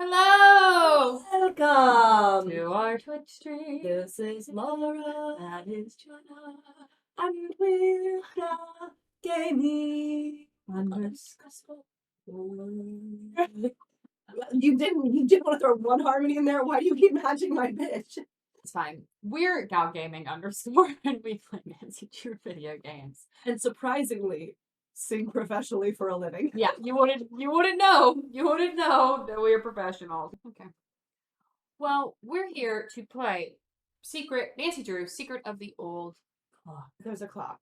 Hello! Welcome To our Twitch stream. This is Laura. That is Gena. And we're gaming. Undiscussable. You didn't want to throw one harmony in there. Why do you keep matching my bitch? It's fine. We're gaming _ and we play Nancy Drew video games. And surprisingly, sing professionally for a living. Yeah, you wouldn't know. You wouldn't know that we're professionals. Okay. Well, we're here to play Nancy Drew, Secret of the Old Clock. There's a clock.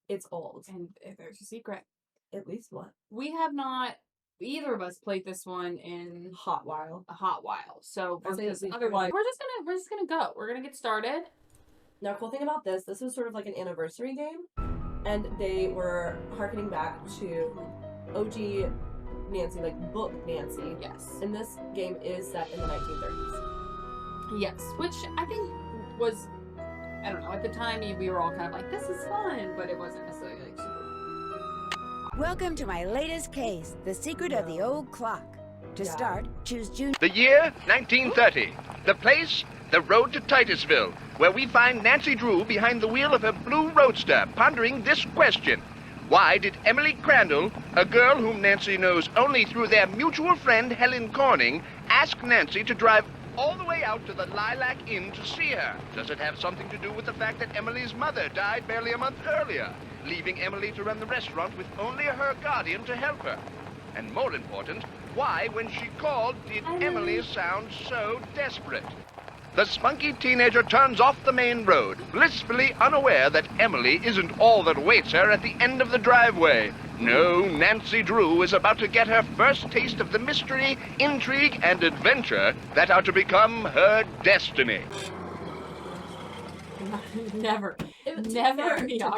It's old. And there's a secret. At least one. We have not, either of us, played this one in a hot while. So we're just gonna go. We're gonna get started. Now, cool thing about this was sort of like an anniversary game, and they were harkening back to OG Nancy, like book Nancy. Yes. And this game is set in the 1930s. Yes, which I think was, I don't know, at the time we were all kind of like, this is fun, but it wasn't necessarily like super. Welcome to my latest case, The Secret of the Old Clock. To start, choose June. The year, 1930. The place, the road to Titusville, where we find Nancy Drew behind the wheel of her blue roadster, pondering this question. Why did Emily Crandall, a girl whom Nancy knows only through their mutual friend Helen Corning, ask Nancy to drive all the way out to the Lilac Inn to see her? Does it have something to do with the fact that Emily's mother died barely a month earlier, leaving Emily to run the restaurant with only her guardian to help her? And more important, why, when she called, did Emily sound so desperate? The spunky teenager turns off the main road, blissfully unaware that Emily isn't all that awaits her at the end of the driveway. No, Nancy Drew is about to get her first taste of the mystery, intrigue, and adventure that are to become her destiny. Never. To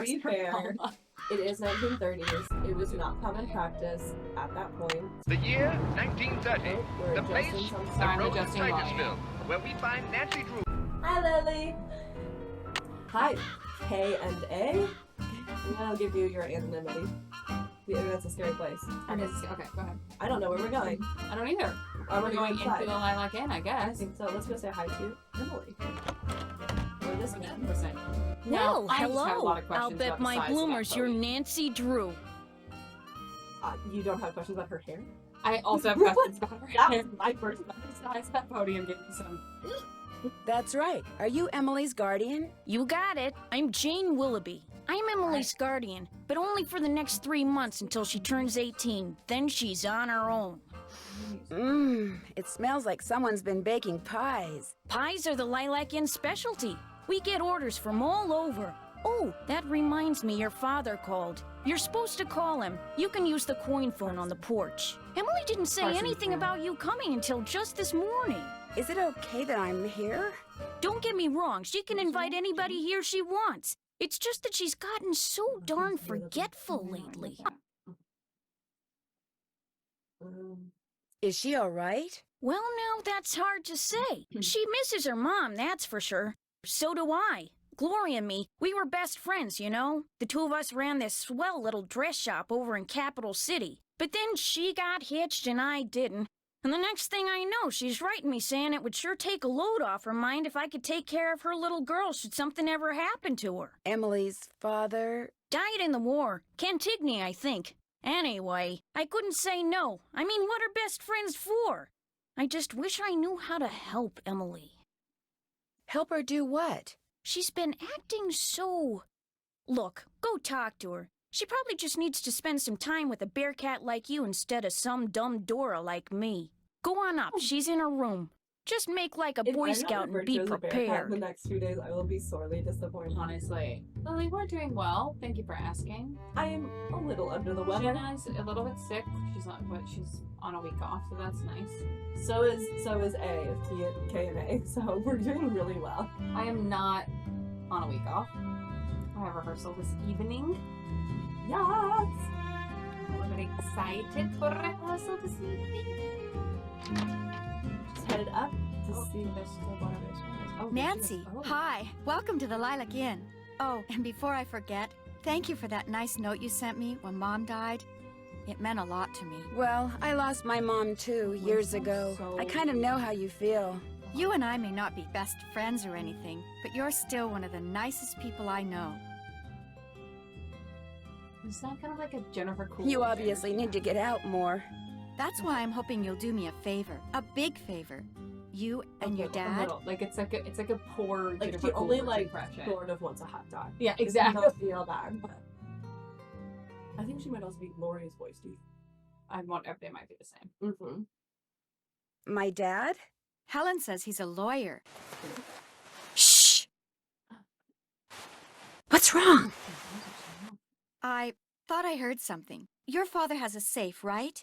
be fair, it is 1930s. It was not common practice at that point. The year, 1930. The place, the road to adjusting Titusville, where we find Nancy Drew. Hi, Lily. Hi, K and A. I'm gonna give you your anonymity. The internet's a scary place. Okay, go ahead. I don't know where we're going. I don't either. We're going inside. into the Lilac Inn, I I guess. think so. Let's go say hi to Emily. Or this man. 100%. Well, I just have a hello. lot of I'll questions bet about the my size of bloomers that you're boat. Nancy Drew. You don't have questions about her hair? I also have questions about her hair. That's my first question. Besides that podium getting some. That's right. Are you Emily's guardian? You got it. I'm Jane Willoughby. I'm Emily's guardian, but only for the next 3 months until she turns 18. Then she's on her own. It smells like someone's been baking pies. Pies are the Lilac Inn specialty. We get orders from all over. Oh, that reminds me, your father called. You're supposed to call him. You can use the coin phone on the porch. Emily didn't say anything about you coming until just this morning. Is it okay that I'm here? Don't get me wrong, she can invite anybody here she wants. It's just that she's gotten so darn forgetful lately. Is she all right? Well, now that's hard to say. She misses her mom, that's for sure. So do I. Gloria and me, we were best friends, you know? The two of us ran this swell little dress shop over in Capital City. But then she got hitched and I didn't. And the next thing I know, she's writing me saying it would sure take a load off her mind if I could take care of her little girl should something ever happen to her. Emily's father? Died in the war. Cantigny, I think. Anyway, I couldn't say no. I mean, what are best friends for? I just wish I knew how to help Emily. Help her do what? She's been acting so... Look, go talk to her. She probably just needs to spend some time with a bear cat like you instead of some dumb Dora like me. Go on up, she's in her room. Just make like a Boy Scout and be prepared. The next few days, I will be sorely disappointed. Honestly. Lily, we're doing well. Thank you for asking. I am a little under the weather. Jenna's a little bit sick. She's on a week off, so that's nice. So is A of K and A. So we're doing really well. I am not on a week off. I have rehearsal this evening. Yes. We're very excited for rehearsal this evening. Just headed up to see. There's still one of those ones. Nancy, hi. Welcome to the Lilac Inn. Oh, and before I forget, thank you for that nice note you sent me when Mom died. It meant a lot to me. Well, I lost my mom too, years ago. I kind of know how you feel. You and I may not be best friends or anything, but you're still one of the nicest people I know. Is that kind of like a Jennifer Coolidge? You obviously need to get out more. That's why I'm hoping you'll do me a favor. A big favor. You and your A dad. little. Like it's like a poor Like Jennifer she only Coolidge like impression. sort of wants a hot dog. Yeah, She exactly. does feel bad, but I think she might also be Lori's voice, dude. I won't. They might be the same. Mm-hmm. My dad? Helen says he's a lawyer. Shh! What's wrong? I thought I heard something. Your father has a safe, right?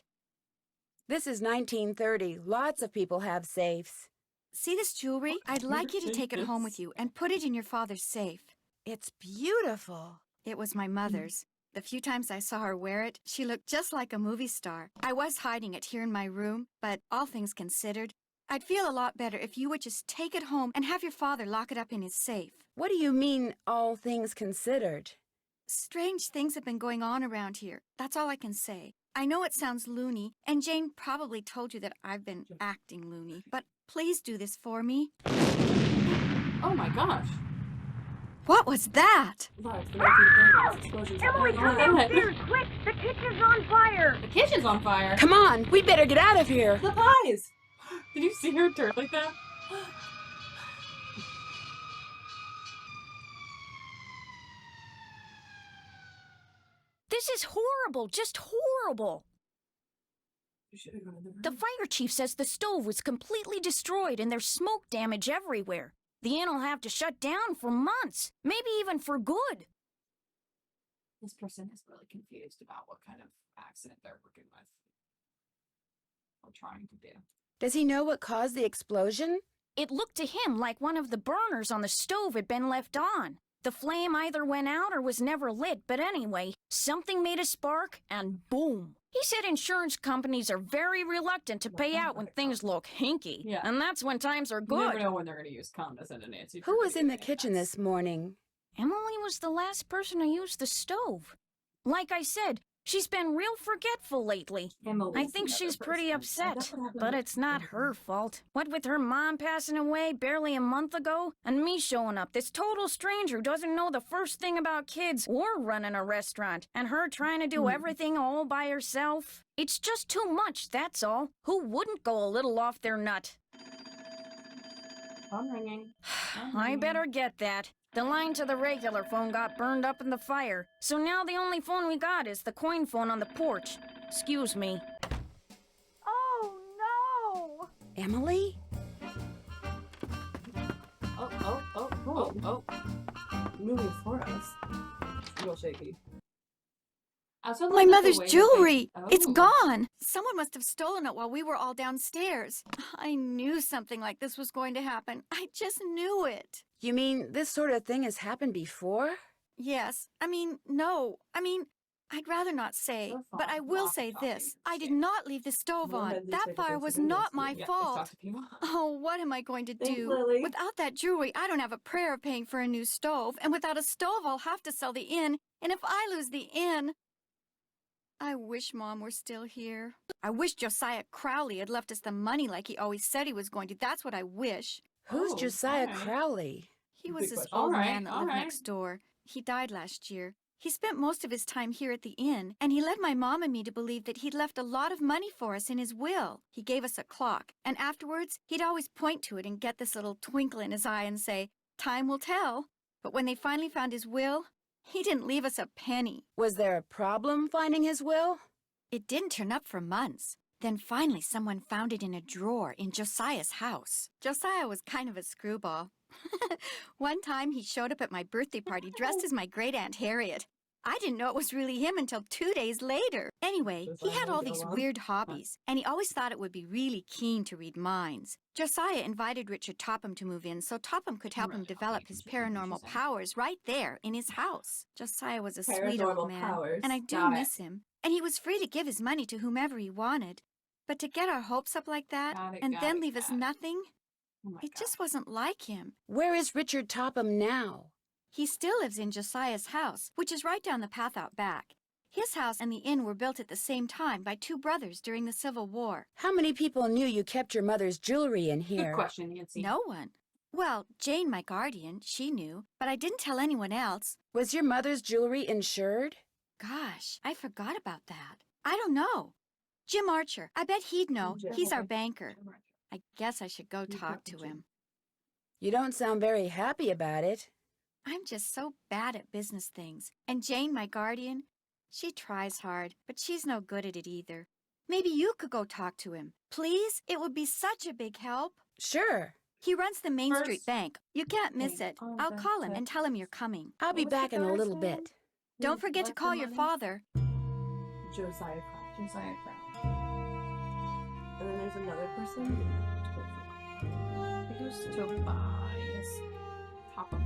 This is 1930. Lots of people have safes. See this jewelry? I'd like you to take it home with you and put it in your father's safe. It's beautiful. It was my mother's. The few times I saw her wear it, she looked just like a movie star. I was hiding it here in my room, but all things considered, I'd feel a lot better if you would just take it home and have your father lock it up in his safe. What do you mean, all things considered? Strange things have been going on around here. That's all I can say. I know it sounds loony, and Jane probably told you that I've been acting loony, but please do this for me. Oh my gosh. What was that? Wow, it's the 1930s. Explosions Emily, come happening. downstairs, quick! The kitchen's on fire! The kitchen's on fire. Come on, we better get out of here. The pies! Did you see her turn like that? This is horrible, just horrible. You should have gone in the room. The fire chief says the stove was completely destroyed and there's smoke damage everywhere. The inn will have to shut down for months, maybe even for good. This person is really confused about what kind of accident they're working with. Or trying to do. Does he know what caused the explosion? It looked to him like one of the burners on the stove had been left on. The flame either went out or was never lit, but anyway, something made a spark and boom. He said insurance companies are very reluctant to pay out when things look hinky. Yeah. And that's when times are You never good. know when they're going to use condescending Nancy. Who was in the kitchen this morning? Emily was the last person to use the stove. Like I said, she's been real forgetful lately. I think she's pretty upset, but it's not her fault. What with her mom passing away barely a month ago, and me showing up, this total stranger who doesn't know the first thing about kids or running a restaurant, and her trying to do everything all by herself. It's just too much, that's all. Who wouldn't go a little off their nut? I'm ringing. I better get that. The line to the regular phone got burned up in the fire, so now the only phone we got is the coin phone on the porch. Excuse me. Oh no! Emily? Oh. Moving for us. It's real shaky. I also My like the mother's way that jewelry! they- It's Oh. gone! Someone must have stolen it while we were all downstairs. I knew something like this was going to happen. I just knew it. You mean this sort of thing has happened before? Yes. No. I'd rather not say, So but I far, will walkie say talkie. this. I did not leave the stove Well, on. then That these fire things was are not against my you. Yeah, fault. let's talk to people. Oh, what am I going to Thanks, do? Lily. Without that jewelry, I don't have a prayer of paying for a new stove. And without a stove, I'll have to sell the inn. And if I lose the inn... I wish Mom were still here. I wish Josiah Crowley had left us the money like he always said he was going to. That's what I wish. Who's Oh, Josiah alright. Crowley? He was Good this question. old Alright, man that lived alright. next door. He died last year. He spent most of his time here at the inn, and he led my mom and me to believe that he'd left a lot of money for us in his will. He gave us a clock, and afterwards, he'd always point to it and get this little twinkle in his eye and say, "Time will tell." But when they finally found his will, he didn't leave us a penny. Was there a problem finding his will? It didn't turn up for months. Then finally someone found it in a drawer in Josiah's house. Josiah was kind of a screwball. One time he showed up at my birthday party dressed as my great-aunt Harriet. I didn't know it was really him until 2 days later. Anyway, he had all these weird hobbies, and he always thought it would be really keen to read minds. Josiah invited Richard Topham to move in so Topham could help him develop his paranormal powers right there in his house. Josiah was a sweet Paranormal old man, powers. and I do Got it. miss him. And he was free to give his money to whomever he wanted. But to get our hopes up like that, Got it, and got then it, leave us got it. nothing, Oh my it God. just wasn't like him. Where is Richard Topham now? He still lives in Josiah's house, which is right down the path out back. His house and the inn were built at the same time by two brothers during the Civil War. How many people knew you kept your mother's jewelry in here? Good question, Nancy. No one. Well, Jane, my guardian, she knew, but I didn't tell anyone else. Was your mother's jewelry insured? Gosh, I forgot about that. I don't know. Jim Archer, I bet he'd know. He's our banker. I guess I should go talk to him. You don't sound very happy about it. I'm just so bad at business things. And Jane, my guardian, she tries hard, but she's no good at it either. Maybe you could go talk to him. Please? It would be such a big help. Sure. He runs the Main First Street Bank. You can't miss it. I'll call him and tell him you're coming. I'll be back in a little bit. Don't forget to call your father. Josiah Crouch. Josiah Crouch. And then there's another person. I think it was Tobias. Top of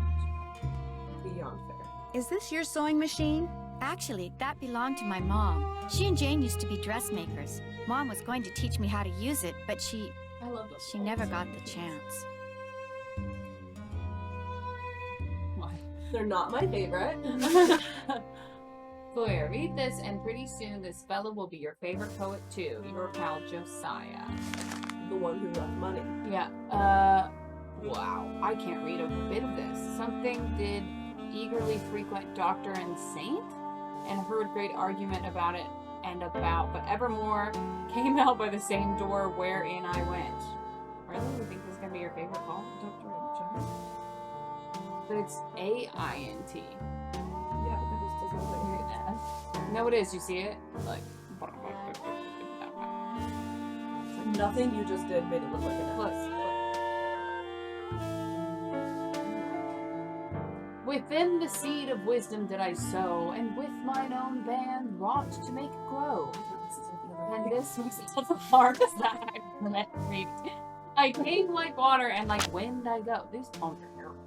Beyond fair. Is this your sewing machine? Actually, that belonged to my mom. She and Jane used to be dressmakers. Mom was going to teach me how to use it, but she I love those. never got the chance. Why? They're not my favorite. Gloria, read this, and pretty soon this fella will be your favorite poet too. Your pal Josiah. The one who left money. Yeah. Wow. I can't read a bit of this. Something did eagerly frequent Doctor and Saint, and heard great argument about it and about, but evermore came out by the same door wherein I went. Really? You think this is gonna be your favorite poem, Doctor and Saint? But it's A-I-N-T. Yeah, but that just doesn't look like No, it is. You see it? Like. nothing you just did made it look like an Look. S. Within the seed of wisdom did I sow, and with mine own band wrought to make it grow. And this was the part that I let read. I came like water, and like wind I go. These poems are terrible.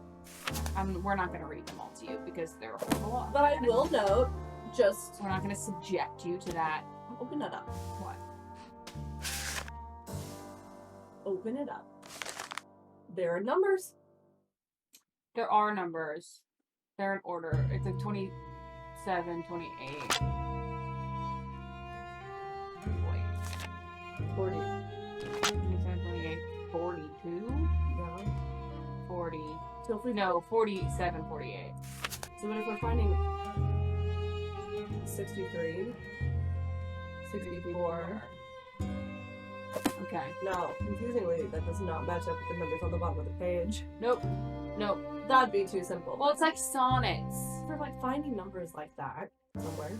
We're not going to read them all to you because they're horrible. But I will note, just We're not going to subject you to that. open that up. What? Open it up. There are numbers. There are numbers. They're in order. It's like 27, 28. Wait. 40. 27, 28, 42? No. 40. So if we No, 47, 48. So what if we're finding 63, 64? Okay. No, confusingly, that does not match up with the numbers on the bottom of the page. Nope. Nope. That'd be too simple. Well, it's like sonnets. for like finding numbers like that somewhere.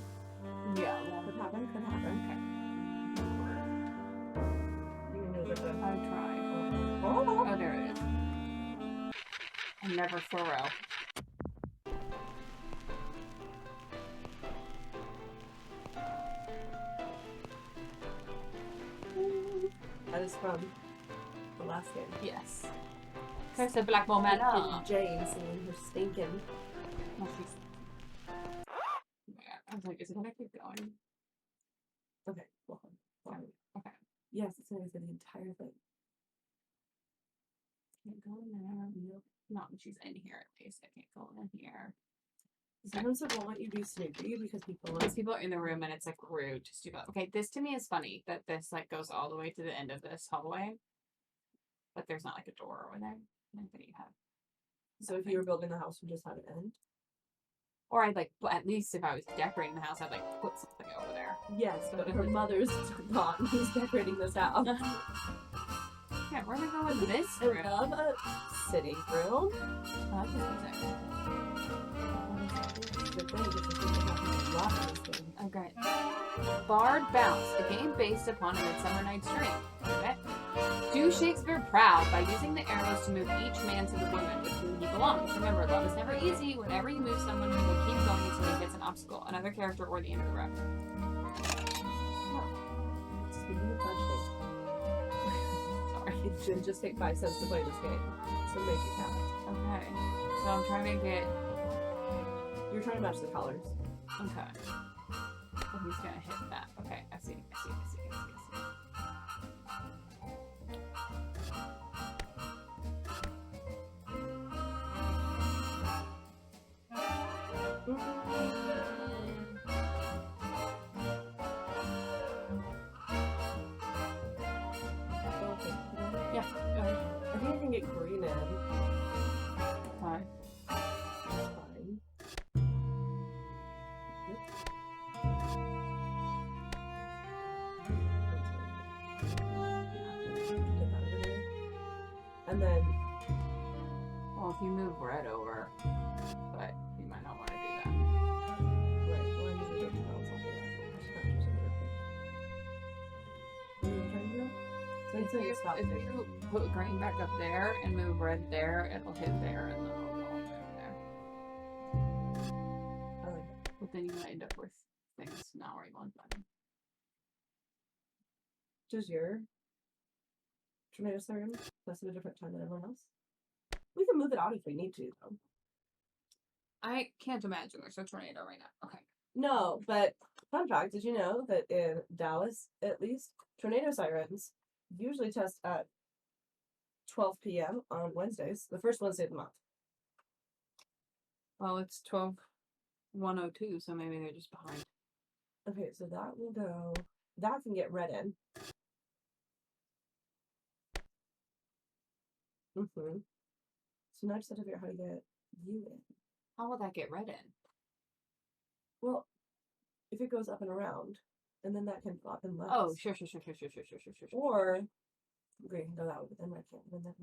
Yeah. Well, Could happen, could happen. okay. You can move it I tried. Oh. Oh, there it is. I'm never thorough. That is from the last game. Yes. Curse of Black Woman. And Jane seeing her stinking. Oh, she's... Oh my god. I was like, is it gonna keep going? Okay, well, fine. Okay. Yes, it's gonna say the entire thing. Can't go in there. Nope. Not when she's in here, at least. I can't go in here. Sometimes it won't let you be snoopy because Because people are in the room and it's like rude to do that. Okay, this to me is funny that this like goes all the way to the end of this hallway, but there's not like a door over there. I think you have. So if you were building the house, you just had it end? Or I'd like, at least if I was decorating the house, I'd like put something over there. Yes, but her mother's gone. Who's decorating this house? Yeah, where are we going with this room? I love a sitting room. I like this music. Good thing because the thing that happens a lot in this game. Okay. Bard Bounce, a game based upon a Midsummer Night's Dream. Okay. Do Shakespeare proud by using the arrows to move each man to the woman with whom he belongs. Remember, love is never easy. Whenever you move someone, he will keep going until he hits an obstacle, another character, or the end of the road. Speaking of budgeting, Sorry. it should just take 5 cents to play this game. So make it count. Okay. So I'm trying to get... You're trying to match the colors. Okay. So he's gonna hit that. Okay, I see. take green in. Fine. Fine. And then, Well, if you move red over, but you might not want to do that. right, well, I need to get else off of that. What are you trying to do? So I'd say stop If there. you put green back up there and move red there, it'll hit there and then it'll go all the way over there. I like that. But then you might end up with things not where you want them. Does your tornado siren last at a different time than everyone else? We can move it out if we need to, though. I can't imagine there's a tornado right now. Okay. No, but fun fact, did you know that in Dallas, at least, tornado sirens usually test at 12 p.m. on Wednesdays, the first Wednesday of the month. Well, it's 12:102, so maybe they're just behind. Okay, so that will go. That can get read in. So now I just have to figure out how to get you in. How will that get read in? Well, if it goes up and around, and then that can flop and left. Oh, sure. Or green can go that way, but then red can't. And then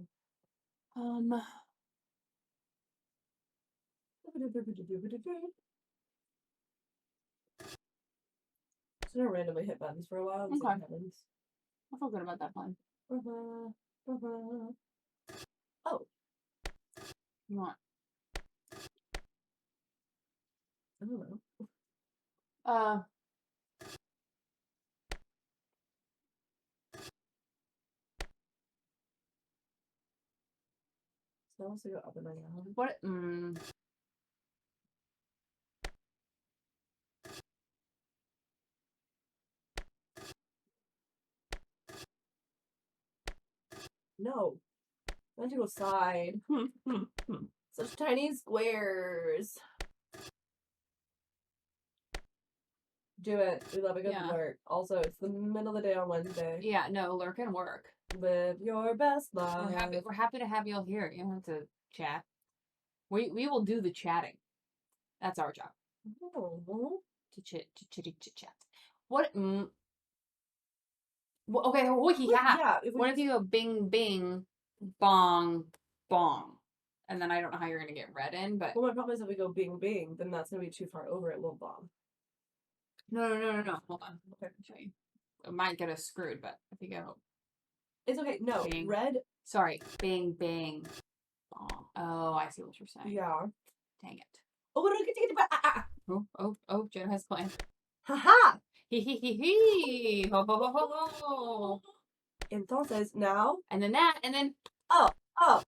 so I randomly hit buttons for a while. And see what Okay. happens. I feel good about that plan. Oh, You want? I don't know. So I also go up and around. What? No. I want to go side. Such tiny squares. Do it. We love a good Yeah. lurk. Also, it's the middle of the day on Wednesday. Yeah, no, lurk and work. Live your best life. We're happy to have you all here. You don't have to chat. We will do the chatting. That's our job. Oh. To chit chat. What? Well, okay. Well, yeah. If we What if you go bing bing, bong bong, and then I don't know how you're gonna get read in, but Well, my problem is if we go bing bing, then that's gonna be too far over. It won't bomb. no. Hold on. Okay, I'll show you. It might get us screwed, but if you go, It's okay. No, Bing. red. sorry, bing bing, bong. Oh, I see what you're saying. Yeah. Dang it. Oh, what do I get to get to? Oh, Jenna has planned. Haha. Hee. Ho, ho, ho, ho, ho. Entonces now. And then that, and then, Oh. This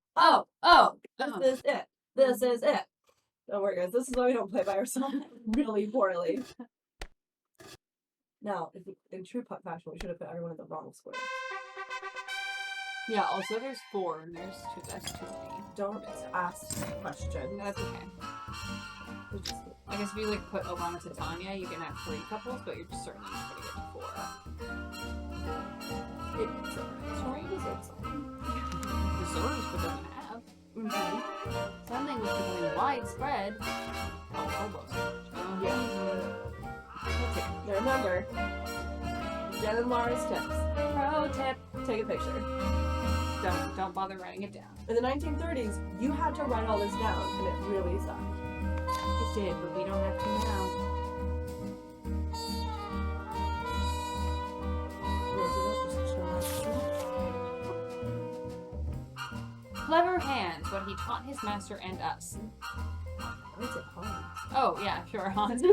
oh. is it. This is it. Don't worry, guys. This is why we don't play by ourselves really poorly. Now, in true putt fashion, we should have put everyone in the wrong square. Yeah, also there's 4, and there's 2, that's too many. Don't ask questions. That's okay. We just- I guess if you like put Obama to Tanya, you can have 3 couples, but you're certainly not gonna get to 4. It's alright. It deserves something. Deserves, but doesn't have. Something was becoming widespread. Oh, almost. Okay. Now remember, Gena and Laura's tips. Pro tip. Take a picture. Don't bother writing it down. In the 1930s, you had to write all this down, and it really sucked. It did, but we don't have to now. Clever Hans, what he taught his master and us. I would say Hans. Oh, yeah, sure, Hans.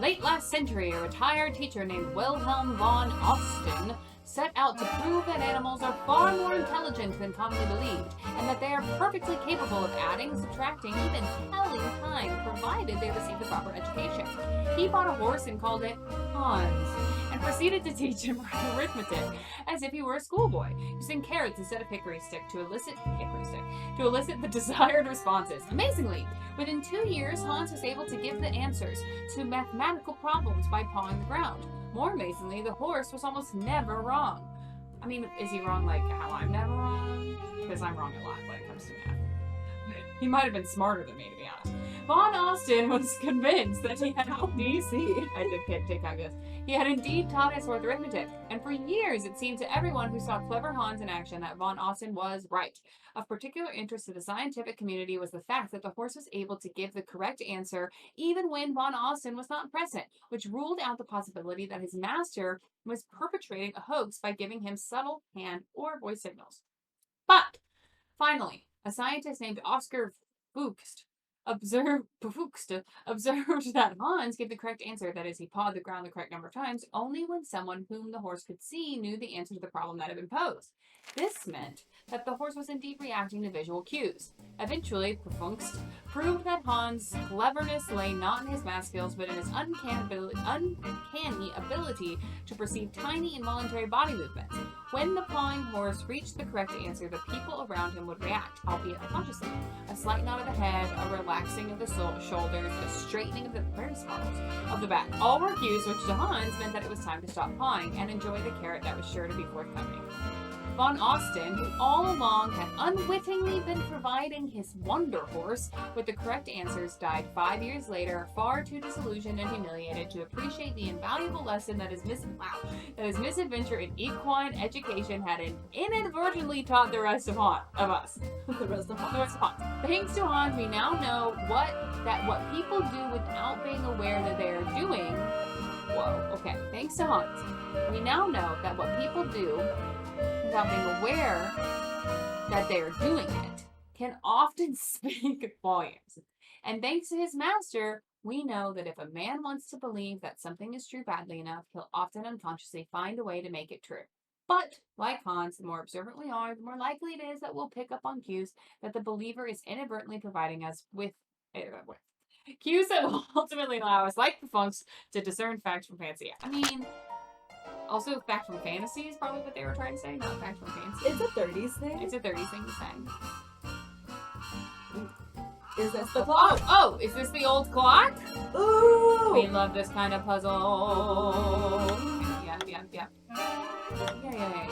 Late last century, a retired teacher named Wilhelm von Osten set out to prove that animals are far more intelligent than commonly believed, and that they are perfectly capable of adding, subtracting, even telling time, provided they receive the proper education. He bought a horse and called it Hans, and proceeded to teach him arithmetic as if he were a schoolboy, using carrots instead of hickory stick to elicit the desired responses. Amazingly, within 2 years, Hans was able to give the answers to mathematical problems by pawing the ground. More amazingly, the horse was almost never wrong. I mean, is he wrong like how I'm never wrong? Because I'm wrong a lot when it comes to math. He might have been smarter than me, to be honest. Von Austin was convinced that he had DC. I did take calculus. He had indeed taught his fourth arithmetic, and for years it seemed to everyone who saw clever Hans in action that Von Austin was right. Of particular interest to the scientific community was the fact that the horse was able to give the correct answer even when Von Austin was not present, which ruled out the possibility that his master was perpetrating a hoax by giving him subtle hand or voice signals. But, finally, a scientist named Oscar Fuchs observed that Hans gave the correct answer, that is, he pawed the ground the correct number of times, only when someone whom the horse could see knew the answer to the problem that had been posed. This meant that the horse was indeed reacting to visual cues. Eventually, Fuchs proved that Hans' cleverness lay not in his math skills, but in his uncanny ability to perceive tiny involuntary body movements. When the pawing horse reached the correct answer, the people around him would react, albeit unconsciously. A slight nod of the head, a relaxing of the shoulders, a straightening of the very smallest of the back. All were cues which to Hans meant that it was time to stop pawing and enjoy the carrot that was sure to be forthcoming. Von Austin, who all along had unwittingly been providing his wonder horse with the correct answers, died 5 years later, far too disillusioned and humiliated to appreciate the invaluable lesson that his misadventure in equine education had inadvertently taught the rest of us. The rest of Hans. Thanks to Hans, we now know what people do without being aware that they are doing. Whoa, okay. Thanks to Hans, we now know that what people do without being aware that they are doing it can often speak volumes. And thanks to his master, we know that if a man wants to believe that something is true badly enough, he'll often unconsciously find a way to make it true. But, like Hans, the more observant we are, the more likely it is that we'll pick up on cues that the believer is inadvertently providing us with cues that will ultimately allow us, like the Funks, to discern facts from fancy. I mean, also, fact from fantasy is probably what they were trying to say, not fact from fancy. It's a 30s thing. It's a 30s thing to say. Is this the clock? Oh, is this the old clock? Ooh! We love this kind of puzzle. Yeah. Yeah. You got it. Okay.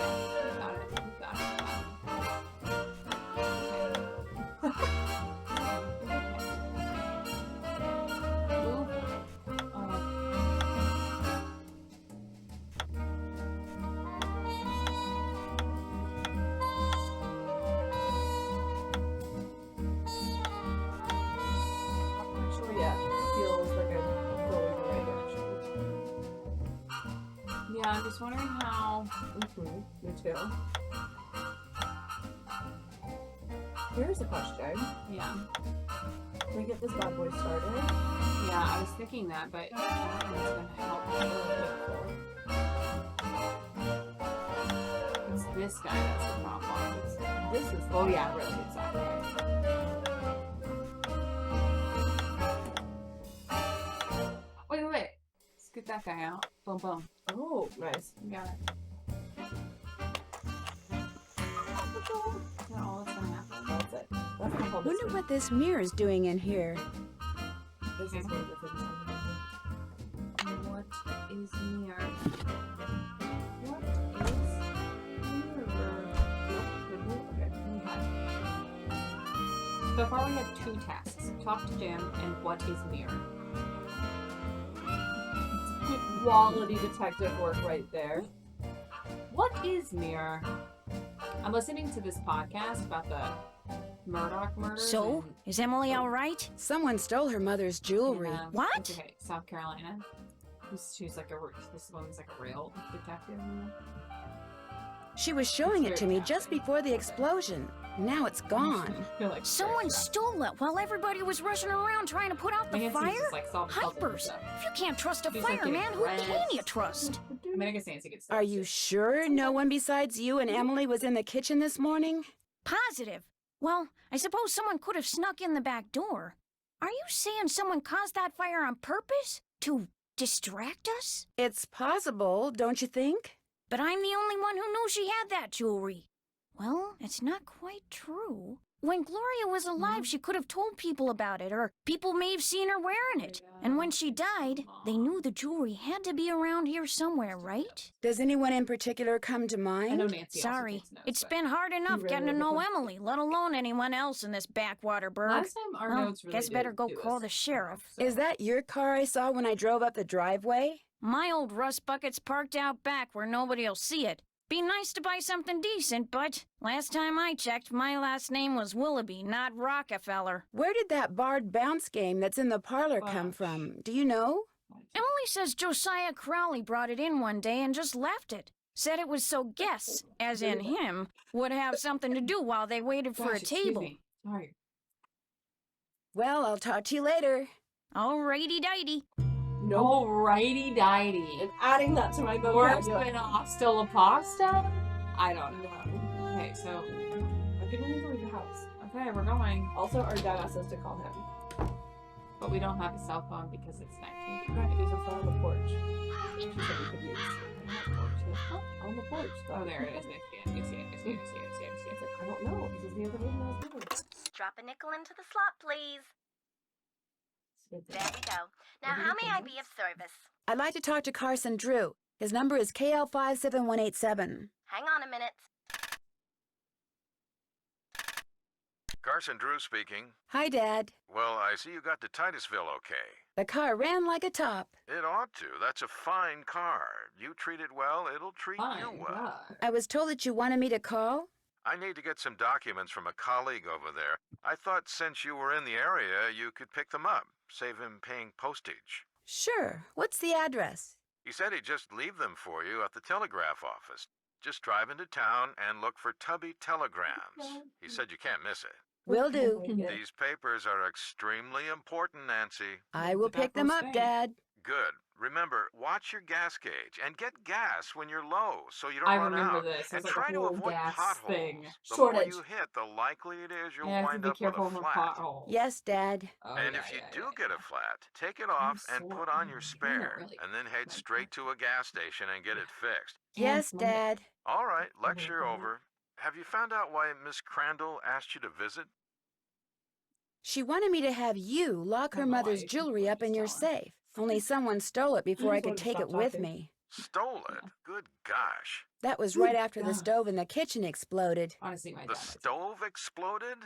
Yeah, I'm just wondering how. Me too. Here's a question. Yeah. Can we get this bad boy started? Yeah, I was thinking that, but I don't think it's gonna help. It's this guy that's the problem. This is. Oh yeah, really, exactly. Wait. Scoot that guy out. Boom, boom. Oh, nice. You got it. That's all that's gonna happen. That's it. That's the whole Wonder what this mirror's doing in here. This is one of the things What is mirror? What is mirror? Okay. So far we have 2 tasks. Talk to Jim and what is mirror? quality detective work right there. What is mirror? I'm listening to this podcast about the Murdoch murders. So, is Emily all right? Someone stole her mother's jewelry. What? It's okay. South Carolina. She's like this one's like a real detective. She was showing it to me just before the explosion. Now it's gone. Like Someone stole it while everybody was rushing around trying to put out the Nancy's fire? just, like, solving puzzles and Hypers! stuff. If you can't trust a She's, like, fireman, getting who reds. can you trust? I mean, I guess Nancy gets. Are you sure no one besides you and Emily was in the kitchen this morning? Positive. Well, I suppose someone could have snuck in the back door. Are you saying someone caused that fire on purpose? To distract us? It's possible, don't you think? But I'm the only one who knew she had that jewelry. Well, it's not quite true. When Gloria was alive, she could have told people about it, or people may have seen her wearing it. And when she died, they knew the jewelry had to be around here somewhere, right? Does anyone in particular come to I know mind? Nancy also Sorry, takes notes, it's but been hard enough really getting to good know question. Emily, let alone anyone else in this backwater burg. last time our Well, notes really guess better did go do call us the sheriff. so. Is that your car I saw when I drove up the driveway? My old rust bucket's parked out back where nobody'll see it. Be nice to buy something decent, but last time I checked, my last name was Willoughby, not Rockefeller. Where did that barred bounce game that's in the parlor come Bunch. from? Do you know? Emily says Josiah Crowley brought it in one day and just left it. Said it was so guests, as in him, would have something to do while they waited for a Gosh, excuse table. me. Sorry. Well, I'll talk to you later. Alrighty-dighty. Nope. Alrighty-dighty. And adding that to my Worst vocabulary. but still a pasta? I don't know. Okay, so I couldn't even leave the house. okay, we're going. Also, our dad asked us to call him. But we don't have a cell phone because it's 19. Right, there's a phone on the porch. She said we could use. On the porch. Oh, there it is. I see it. I see it. I see it. I see it. I see it. I see It's it. like, I don't know. This is the other room I was given. Drop a nickel into the slot, please. There we go. Now, how may I be of service? I'd like to talk to Carson Drew. His number is KL57187. Hang on a minute. Carson Drew speaking. Hi, Dad. Well, I see you got to Titusville okay. The car ran like a top. It ought to. That's a fine car. You treat it well, it'll treat you Fine, well. God. I was told that you wanted me to call. I need to get some documents from a colleague over there. I thought since you were in the area, you could pick them up, save him paying postage. Sure. What's the address? He said he'd just leave them for you at the telegraph office. Just drive into town and look for Tubby Telegrams. He said you can't miss it. Will do. These papers are extremely important, Nancy. I will pick them up, Spain. Dad. Good. Remember, watch your gas gauge and get gas when you're low so you don't I run remember out. this. And It's like try a to whole avoid gas potholes. thing. The Shortage. more you hit, the likely it is you'll You have to wind be up with careful a of the flat. potholes. Yes, Dad. Oh, And yeah, if you yeah, do yeah, get yeah. a flat, take it off and sore. put on your You're not spare, really and then head like straight that. to a gas station and get it fixed. Yes, Monday. Dad. All right, lecture over. Have you found out why Miss Crandall asked you to visit? She wanted me to have you lock her Oh, mother's I jewelry up in your just tell her. safe. Only someone stole it before I just could wanted to take it stop with talking. me. Stole it? Good gosh. That was Good right after the God. stove in the kitchen exploded. Honestly, my The dad. stove exploded?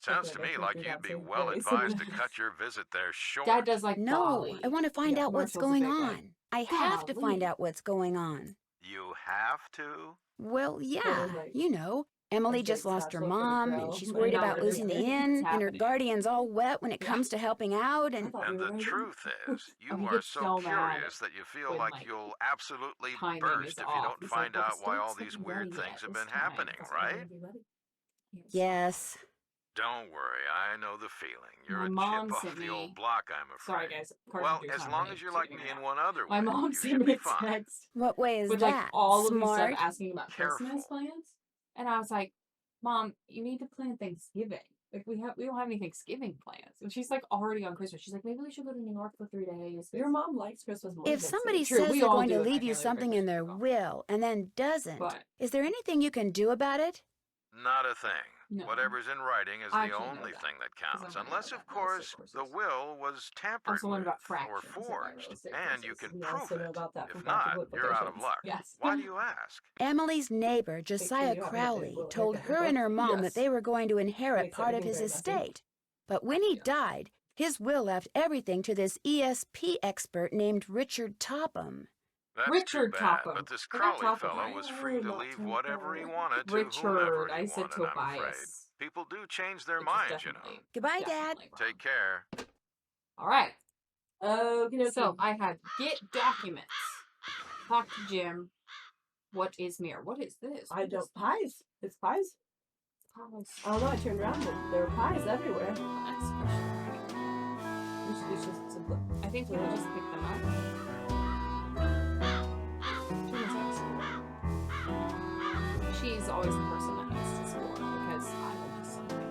Sounds to Okay, me that's like what you'd be that's well very advised to similar. cut your visit there short. Dad does like No, Bali. I want to find Yeah, out what's commercial's a going big one. on. I have to find Golly. out what's going on. You have to? Well, yeah, like- you know. Emily like just Jake's lost her bachelor for the mom, grill. and she's But worried now about we're losing the doing it. inn, It's and her happening. guardian's all wet when it Yeah. comes to helping out, and thought we And were the gonna do truth is, you he are gets so so mad curious that you feel when, like like, you'll absolutely timing burst is if you off. don't He's find like, out why all "Well, these stop weird getting things have ready been this time, happening, because right? yes. Don't worry, I know the feeling. You're My a mom chip off sent the me- old block, I'm afraid. Sorry, guys. Carson Well, Drew's as not long really as you're like me shooting in out. one other My way, mom you sent should me be a fine. text What way is with that? like all of these Smart. stuff asking about Christmas Careful. plans, and I was like, "Mom, you need to plan Thanksgiving. Like we don't have any Thanksgiving plans." And she's like already on Christmas. She's like, "Maybe we should go to New York for 3 days." Your mom likes Christmas more If than somebody True, says we they're all going do to it, leave like, you every something in Christmas their we go. will and then doesn't, But is there anything you can do about it? Not a thing. No. Whatever's in writing is I the can't know only that, thing that 'cause counts. I'm not Unless, about of real estate course, courses. the will was tampered Also learned with about or fractions of my real forged, estate and you courses. can We prove also know it. about that from If Dr. not, Wood you're out of quotations. luck. Yes. Why do you ask? Emily's neighbor, Josiah you want me to Crowley, will told make it her and her mom Yes. that they were going to inherit Makes part of everything his very messy. estate. But when he died, his will left everything to this ESP expert named Richard Topham. That's Richard too bad, Topham. but this I got Crowley Topham fellow right. was free to Not leave Tom whatever he Crowley. wanted to whomever Richard, he I said wanted, I'm afraid. Tobias. People do change their Which is minds, you know. definitely- Goodbye, Dad. definitely wrong. Take care. All right. Okay, So I had get documents. Talk to Jim. What is mirror? What is this? I What don't is pies. It's pies. pies? I don't know. I turned around and there were pies everywhere. That's special. It's just simple. I think we will just pick them up. Jim is at school. She's always the person that needs to score because I will miss something.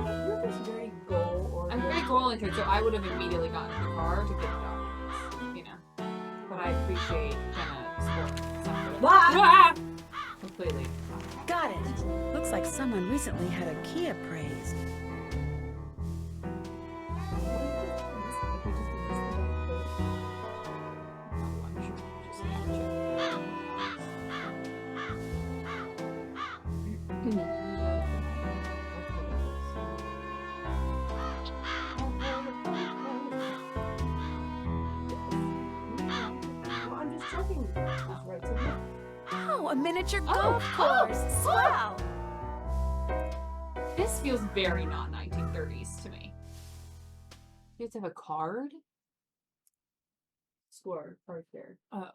You're just very goal oriented. I'm very goal oriented, so I would have immediately gotten in the car to get the documents, you know. But I appreciate Jenna scoring. Ah! completely. Got it. Looks like someone recently had a key appraised. I'm just checking. Just right to the Oh, a miniature golf course. Swell. This feels very not 1930s to me. You have to have a card? score right there. Oh.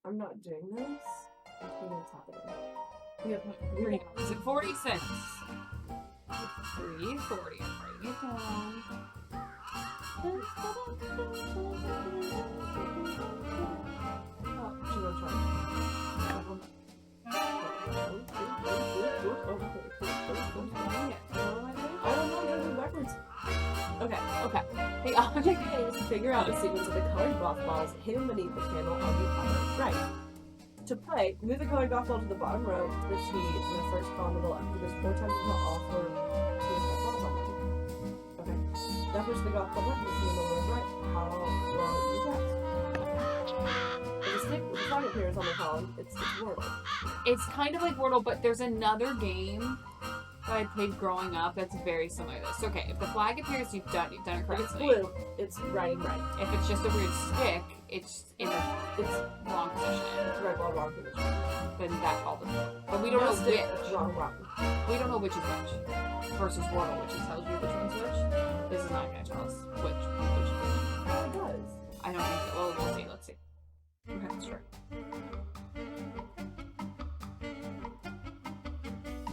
I'm not doing this. I think it's happening. We have Is it 40 cents? 340. I'm writing it down. Oh, she won't try. I don't know, they're backwards. Okay. The object is to figure out a sequence of the colored golf balls hidden beneath the panel on the upper right. To play, move the colored golf ball to the bottom row to the tee in the first column of the left. It goes 4 times until all 4 tees have balls on them. Okay. Now push the golf ball left to the tee in the lower right. How long do you guess? If the stick with the flag appears on the column, it's Wordle. It's kind of like Wordle, but there's another game that I played growing up that's very similar to this. Okay, if the flag appears, you've done it If correctly. it's blue, it's right. If it's just a weird stick, it's in a It's wrong position. red ball, wrong position. Then that's all the But we don't No know stick, which. wrong. We don't know which is which. Versus Wordle, which tells you which one's which. This is not going to tell us which is which. It does. I don't think so. Well, we'll see. Let's see. Okay, sure.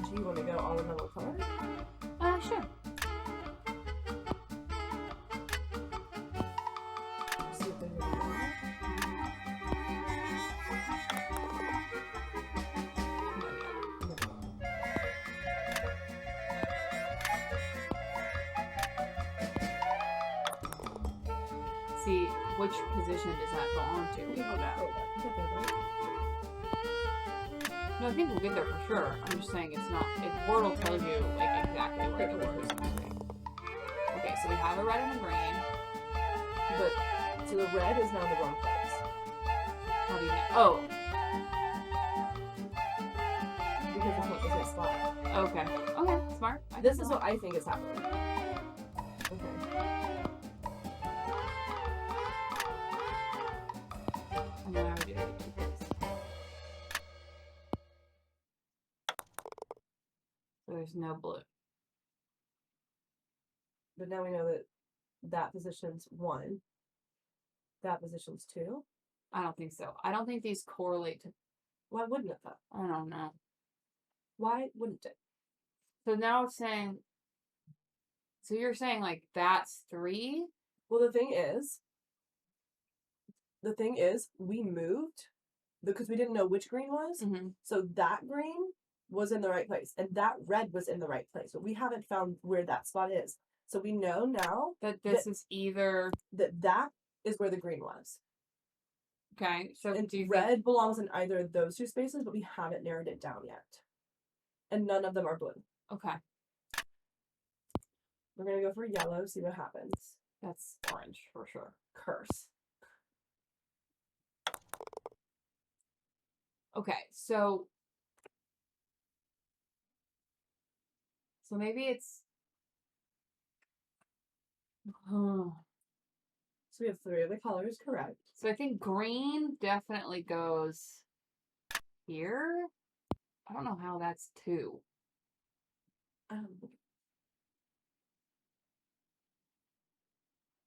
Do you want to go all in one color? Sure. See if there's a See, which position does that go on to? We don't know. No, I think we'll get there for sure. I'm just saying it's not. If Wordle tells you like exactly where the word is going to be. Okay, so we have a red and a green. But so the red is now in the wrong place. How do you know? Oh, Because it's not the same spot. okay. Okay, smart. This is what I think is happening. Okay. And then I would do it. So there's no blue. But now we know that that position's 1. That position's 2. I don't think so. I don't think these correlate to. Why wouldn't it though? I don't know. Why wouldn't it? So now it's saying. So you're saying like that's 3? Well, the thing is, we moved because we didn't know which green was. Mm-hmm. So that green was in the right place, and that red was in the right place, but we haven't found where that spot is. So we know now That this is either. that is where the green was. Okay, so And do you red belongs in either of those 2 spaces, but we haven't narrowed it down yet. And none of them are blue. Okay, We're gonna go for yellow, see what happens. that's orange for sure. Curse. Okay, so maybe it's. Oh. So we have 3 of the colors correct. So I think green definitely goes here. I don't know how that's 2.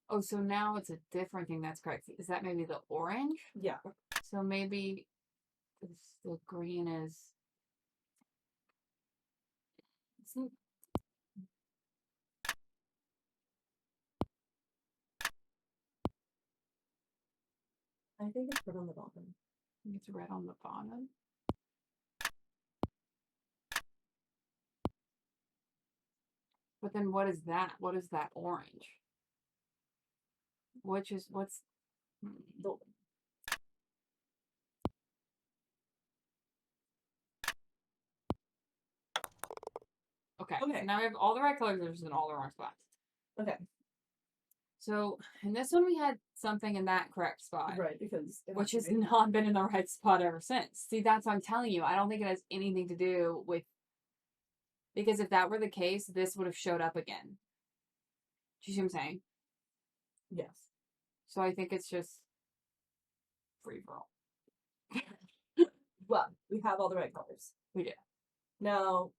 Oh, so now it's a different thing that's correct. Is that maybe the orange? Yeah. So maybe the green is. I think it's red on the bottom. It's red on the bottom. But then what is that? What is that orange? What's The Okay. Okay. So now we have all the right colors. There's just in all the wrong spots. Okay. So in this one, we had something in that correct spot. Right, because Which has not been in the right spot ever since. See, that's what I'm telling you. I don't think it has anything to do with... Because if that were the case, this would have showed up again. Do you see what I'm saying? Yes. So I think it's just free-for-all. Well, we have all the right colors. We do. Now,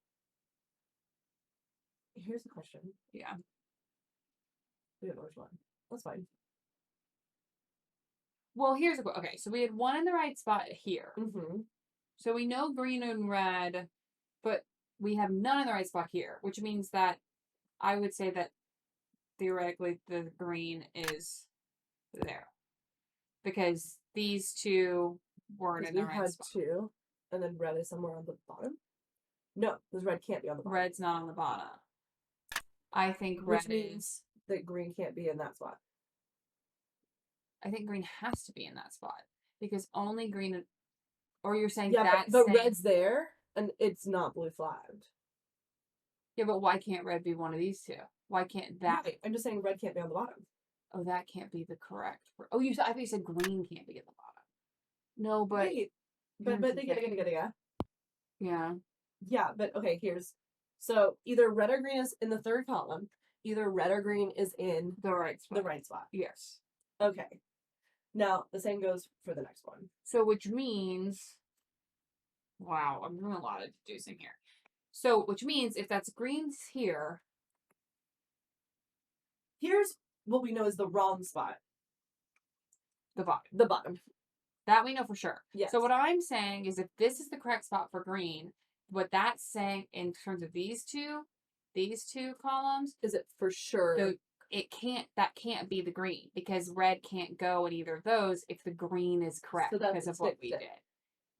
here's a question. Yeah. We don't know which one. That's fine. Well, here's a... Okay, so we had one in the right spot here. Mm-hmm. So we know green and red, but we have none in the right spot here, which means that I would say that theoretically the green is there. Because these two weren't in the right spot. We had two, and then red is somewhere on the bottom. No, because red can't be on the bottom. Red's not on the bottom. I think red is... that green can't be in that spot. I think green has to be in that spot. Because only green... Or you're saying Yeah, that but red's there, and it's not blue flagged. Yeah, but why can't red be one of these two? Why can't that... Right. I'm just saying red can't be on the bottom. Oh, that can't be the correct... Oh, I thought you said green can't be at the bottom. No, but... Wait. But they get. Yeah. Yeah, but okay, here's... So, either red or green is in the third column. Either red or green is in the right spot. The right spot. Yes. Okay. Now, the same goes for the next one. So, which means... Wow, I'm doing a lot of deducing here. So, which means if that's green's here... Here's what we know is the wrong spot. The bottom. The bottom. That we know for sure. Yes. So what I'm saying is if this is the correct spot for green, what that's saying in terms of these two columns... Is it for sure? That can't be the green because red can't go in either of those if the green is correct because of what we did.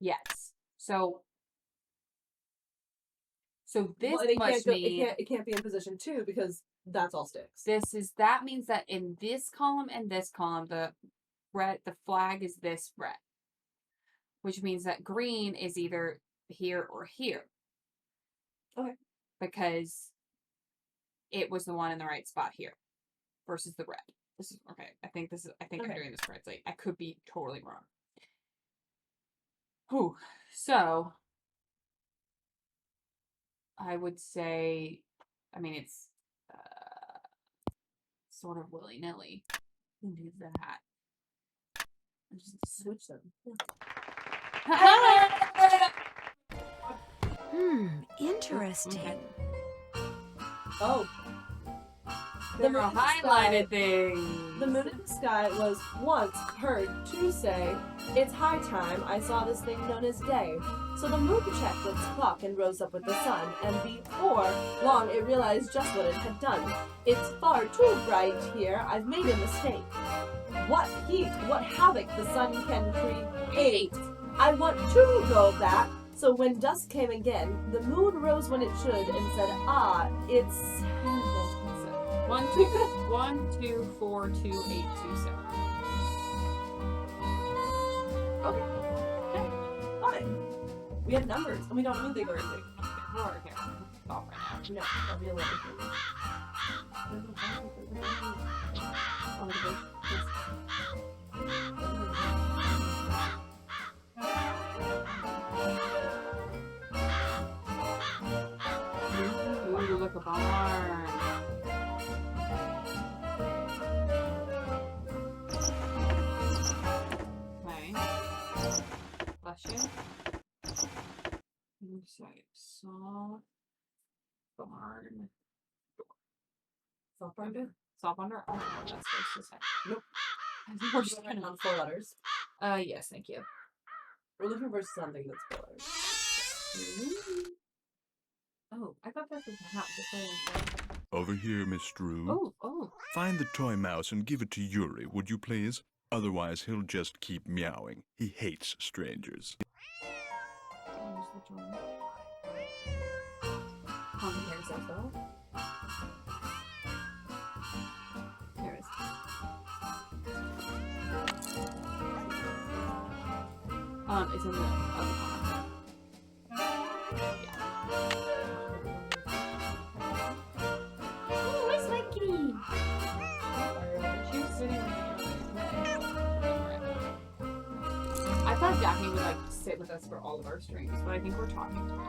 Yes. So this must mean... It can't be in position 2 because that's all sticks. That means that in this column and this column, the flag is this red. Which means that green is either here or here. Okay. Because it was the one in the right spot here versus the red. This is okay. I think I'm doing this correctly. I could be totally wrong. Whew. So I would say, I mean, it's sort of willy-nilly. You can do that. And just switch them. Interesting. Okay. Oh. The moon highlighted thing. The moon in the sky was once heard to say, "It's high time I saw this thing known as day." So the moon checked its clock and rose up with the sun, and before long it realized just what it had done. "It's far too bright here, I've made a mistake. What heat, what havoc the sun can create. I want to go back." So when dusk came again, the moon rose when it should and said, "Ah, it's heaven." 1, 2, 4, 2, 8, 2, 7. Okay. Fine. We have numbers, and we don't know they go into. Okay. Stop right now. No, that'll be a little Ooh, look a barn. Bless you. Saw barn door. Soft barn door? Soft barn door? Oh, that's supposed to say. Nope. We're just writing on 4 letters. Yes, thank you. We're looking for something that's 4 letters. Oh, I thought that was a hat. Over here, Miss Drew. Oh. Find the toy mouse and give it to Yuri, would you please? Otherwise, he'll just keep meowing. He hates strangers. Where's the joint? Compare yourself, though. There it is. It's in the other corner. Yeah. thought Daphne would like sit with us for all of our streams, but I think we're talking too much.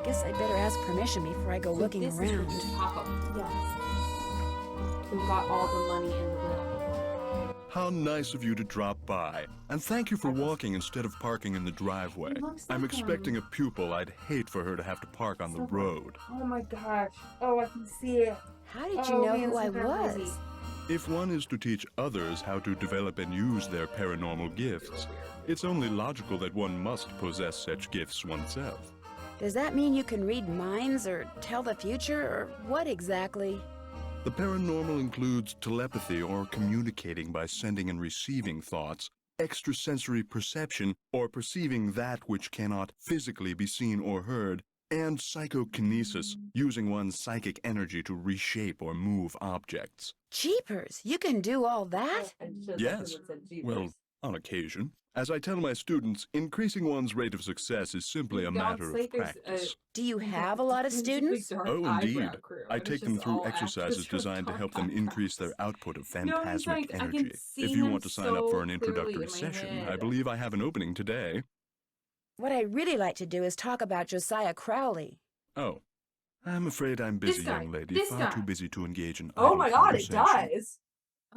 Guess I better ask permission before I go looking this around. Is Taco. Yes. Who got all the money in the will. How nice of you to drop by. And thank you for walking instead of parking in the driveway. I'm expecting a pupil. I'd hate for her to have to park on the road. Oh my gosh. Oh, I can see it. How did you know who I was? If one is to teach others how to develop and use their paranormal gifts, it's only logical that one must possess such gifts oneself. Does that mean you can read minds or tell the future, or what exactly? The paranormal includes telepathy or communicating by sending and receiving thoughts, extrasensory perception or perceiving that which cannot physically be seen or heard, and psychokinesis, using one's psychic energy to reshape or move objects. Jeepers, you can do all that? Yes. Well, on occasion. As I tell my students, increasing one's rate of success is simply a matter of practice. Do you have a lot of students? Oh, indeed. I take them through exercises designed to help them increase their output of phantasmic energy. If you want to sign up for an introductory session, I believe I have an opening today. What I'd really like to do is talk about Josiah Crowley. Oh. I'm afraid I'm busy, young lady. Far too busy to engage in Oh my god, it conversation. does!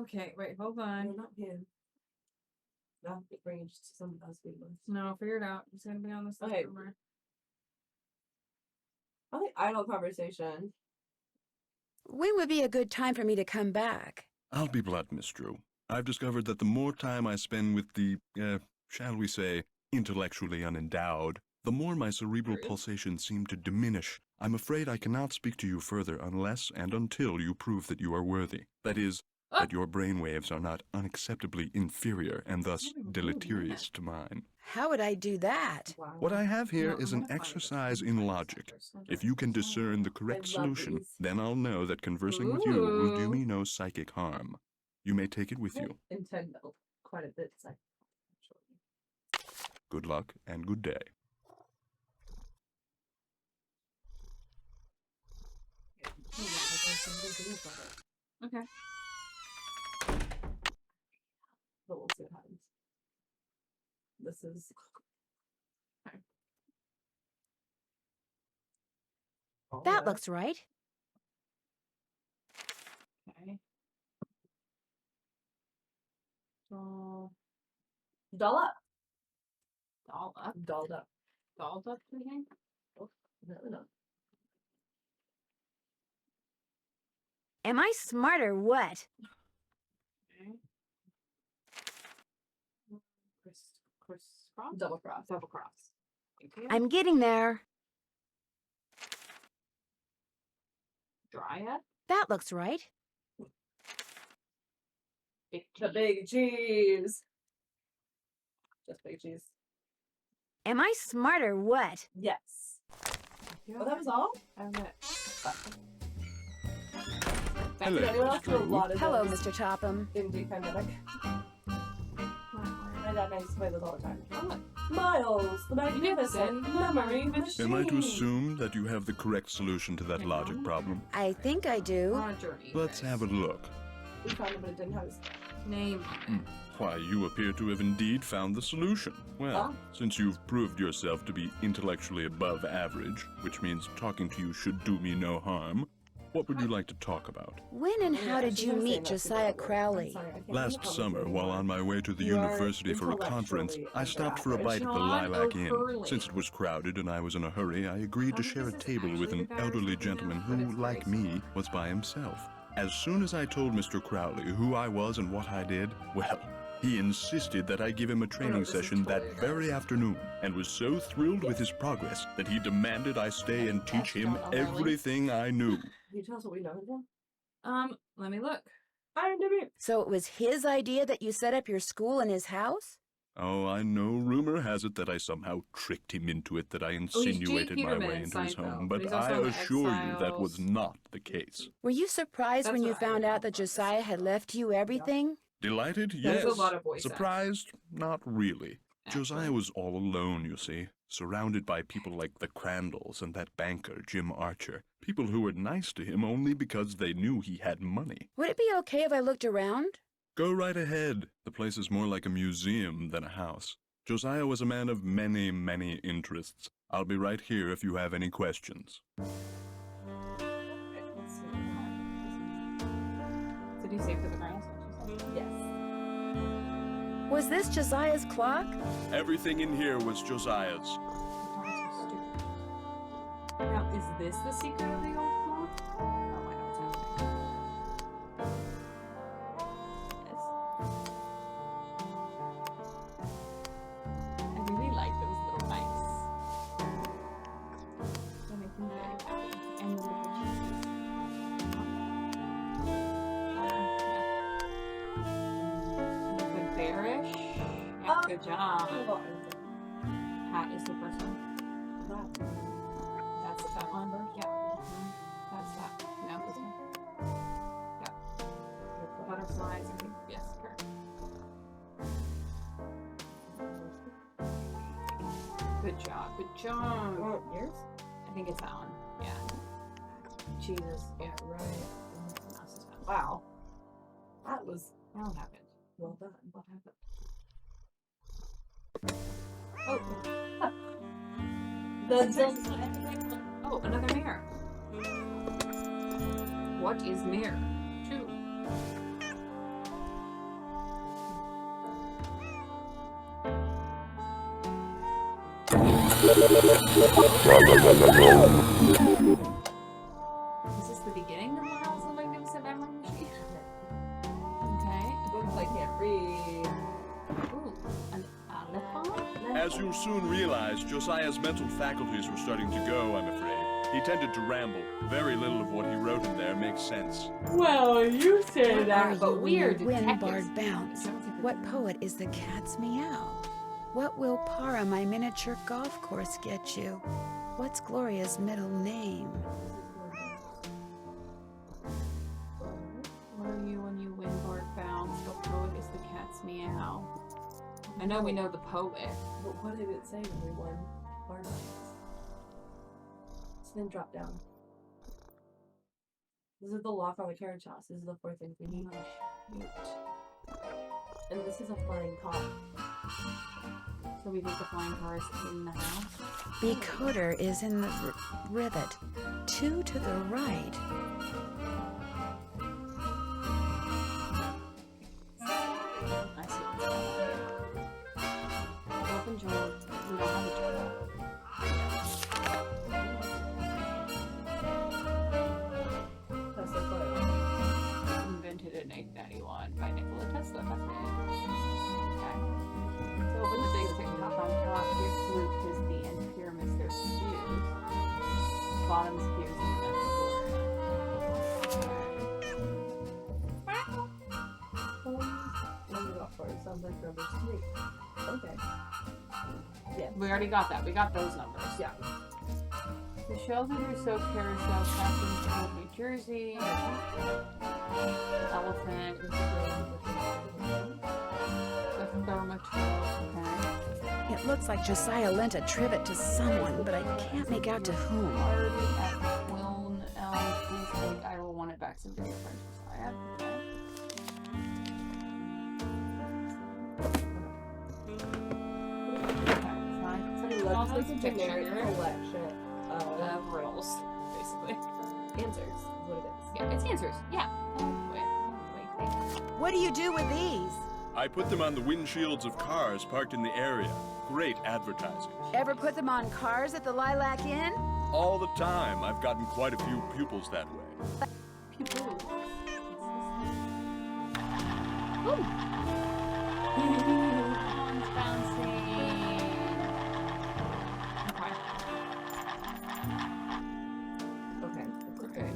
Okay, wait, hold on. No, not him. Not arranged to some BuzzFeed list. No, figure it out. It's gonna be on this list Okay. somewhere. I think idle conversation. When would be a good time for me to come back? I'll be blunt, Miss Drew. I've discovered that the more time I spend with the, shall we say, intellectually unendowed, the more my cerebral pulsations seem to diminish. I'm afraid I cannot speak to you further unless and until you prove that you are worthy. That is, that your brainwaves are not unacceptably inferior and thus deleterious to mine. How would I do that? What I have here is an exercise in logic. If you can discern the correct solution, then I'll know that conversing with you will do me no psychic harm. You may take it with you. Intend quite a bit. Good luck and good day. Okay. But we'll see what happens. This is That looks right. Okay. So, doll up. doll up. Dolled up. Dolled up, do you think? Oh, no. Am I smart or what? Okay. Cross? Double cross. Double cross. Thank you. I'm getting there. Dryad. That looks right. The big cheese. Just big cheese. Am I smart or what? Yes. Oh, that was all? Okay. Hello, Yeah, Miss that's a lot of Hello, those Mr. Topham. in the pandemic. My dad and I used to play those all the time. Miles, the magnificent memory machine. Am I to assume that you have the correct solution to that logic problem? I think I do. On a journey. Let's have a look. We found it, but it didn't have his Name. Why, you appear to have indeed found the solution. Well, since you've proved yourself to be intellectually above average, which means talking to you should do me no harm, what would you like to talk about? When and how did you meet Josiah Crowley? Last summer, while on my way to the university for a conference, I stopped for a bite at the Lilac Inn. Since it was crowded and I was in a hurry, I agreed to share a table with an elderly gentleman who, like me, was by himself. As soon as I told Mr. Crowley who I was and what I did, well, he insisted that I give him a training session that very afternoon, and was so thrilled with his progress that he demanded I stay and teach him everything I knew. Can you tell us what we know him Let me look. IMDb. So it was his idea that you set up your school in his house? Oh, I know rumor has it that I somehow tricked him into it, that I insinuated my way into his home, but I assure you that was not the case. Were you surprised when you found out that Josiah had left you everything? Delighted? There's Yes. a lot of voice Surprised? Not really. Josiah was all alone, you see, surrounded by people like the Crandalls and that banker, Jim Archer. People who were nice to him only because they knew he had money. Would it be okay if I looked around? Go right ahead. The place is more like a museum than a house. Josiah was a man of many, many interests. I'll be right here if you have any questions. Did he save for the grounds? Yes. Was this Josiah's clock? Everything in here was Josiah's. Now, is this the secret of the old clock? Oh, I know what's happening. Yes. I really like those little mice. They make me very happy. And the little cheeses. Good bearish. Yeah, good job. Hat is the first one. That's that one. Yeah. That's that. No, this one. Yeah. Butterflies. Yes, correct. Good job. Good job. Yours? I think it's that one. Yeah. Jesus. Yeah. Right. Wow. That was What happened? well done. What happened? Oh, another mirror. What is mirror? 2. Is this the beginning of Miles and Magnificent Memory Machine? Okay. The books I can't read. Ooh, an elephant? As you'll soon realize, Josiah's mental faculties were starting to go, I'm afraid. He tended to ramble. Very little of what he wrote in there makes sense. Well, you say What are but you weird when wind detectives. barred bounce? What poet is the cat's meow? What will Para, my miniature golf course, get you? What's Gloria's middle name? What are you when you windboard bounce? What poet is the cat's meow? I know we know the poet. But what did it say when we won bar nights? So then drop down. This is the lock on the carriage house. This is the 4th thing we need. And this is a flying car. So we think the flying car is in the house? Becoder is in the rivet. 2 to the right. I see what's going on. Open journal. We don't have a journal. That's the photo. Invented in 1891 by Nikola Tesla. Okay. So open the big thing top on top. Here flute is the end pyramid. There's fuse. Bottom's fuse and then Sounds like number 3. Okay. Yeah. we already got that. We got those numbers. Yeah. The Sheldon Rousseau Carousel, Captain's New Jersey. Elephant. The Thermatrol. Okay. It looks like Josiah lent a trivet to someone, but I can't make out to whom. Party at Wiln Elm. Please take. I will want it back to your friend Josiah. Okay. Looks like a generic collection of riddles, basically. answers. Is what it is. Yeah, it's answers. Yeah. What do you do with these? I put them on the windshields of cars parked in the area. Great advertising. Ever put them on cars at the Lilac Inn? All the time. I've gotten quite a few pupils that way. Pupils. Okay.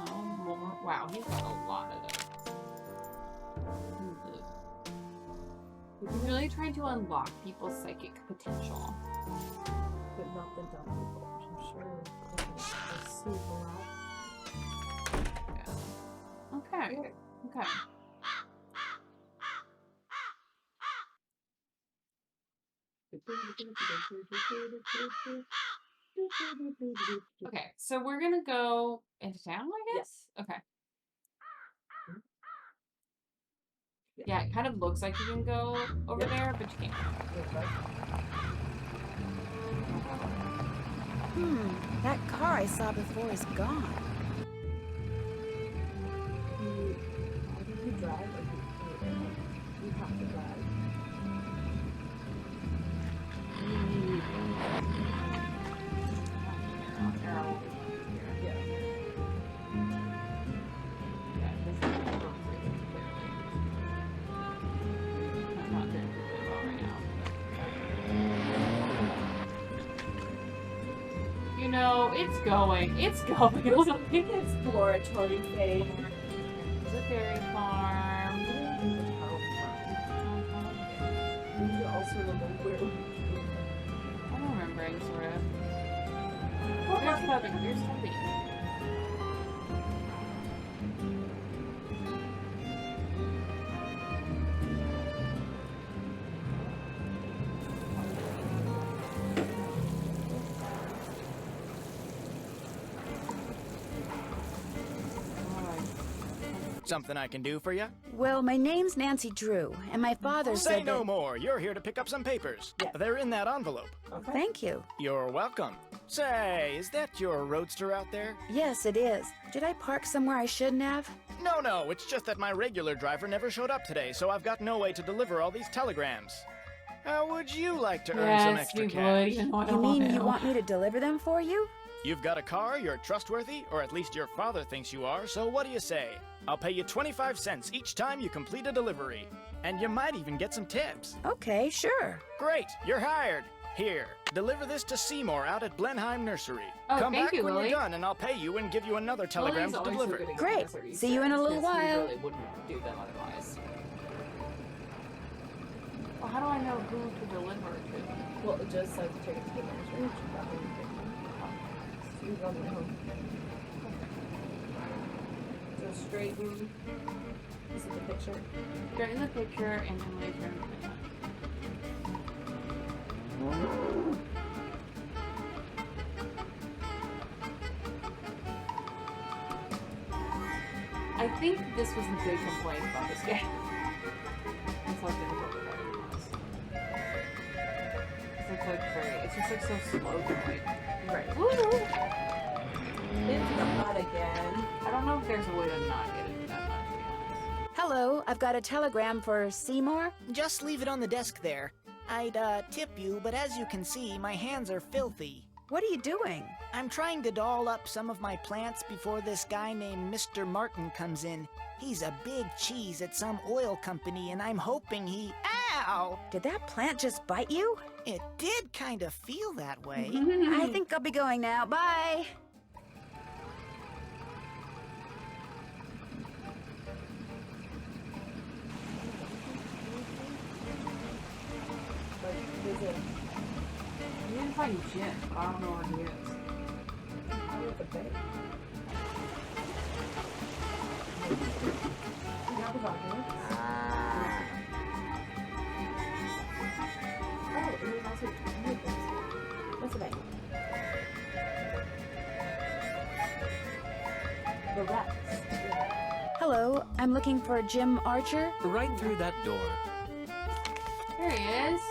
No, more. Wow, he's got a lot of them. He's really trying to unlock people's psychic potential. But not the dumb people, which I'm sure will super out. Yeah. Okay. Okay. Okay, so we're gonna go into town, I guess? Yes. Okay. Yeah, it kind of looks like you can go over there, but you can't. That car I saw before is gone. You drive or you have to drive. You know, it's going. It's going. It was a big exploratory phase. It's a fairy farm. You also remember where I'm remembering, sort of. Here's Tubby. Here's Tubby. Something I can do for you? Well, my name's Nancy Drew, and my father Say said no that... more. You're here to pick up some papers. They're in that envelope. Thank you. You're welcome. Say, is that your roadster out there? Yes, it is. Did I park somewhere I shouldn't have? No, it's just that my regular driver never showed up today, so I've got no way to deliver all these telegrams. How would you like to earn some extra cash? You mean you want me to deliver them for you? You've got a car, you're trustworthy, or at least your father thinks you are, so what do you say? I'll pay you 25 cents each time you complete a delivery. And you might even get some tips. Okay, sure. Great, you're hired. Here, deliver this to Seymour out at Blenheim Nursery. Oh, Come thank back you, when Lily. you're done and I'll pay you and give you another telegram to deliver. Great. See you in a little while. Really wouldn't do them otherwise. Well, how do I know who to deliver to? Well, it just says take it to the nursery. So you go on your own. So straight in. This is the picture. Straight in the picture and then later in the picture. I think this was the big complaint about this game. It's how difficult the writing was. It's like very, it's just like so slow going. Right. Woo! Into the mud again. I don't know if there's a way to not get into that mud, to be honest. Hello, I've got a telegram for Seymour. Just leave it on the desk there. I'd tip you, but as you can see, my hands are filthy. What are you doing? I'm trying to doll up some of my plants before this guy named Mr. Martin comes in. He's a big cheese at some oil company, and I'm hoping he... Ow! Did that plant just bite you? It did kind of feel that way. I think I'll be going now. Bye. I didn't find Jim, but I don't know where he is. What's the name? The rats. Hello, I'm looking for Jim Archer. Right through that door. There he is.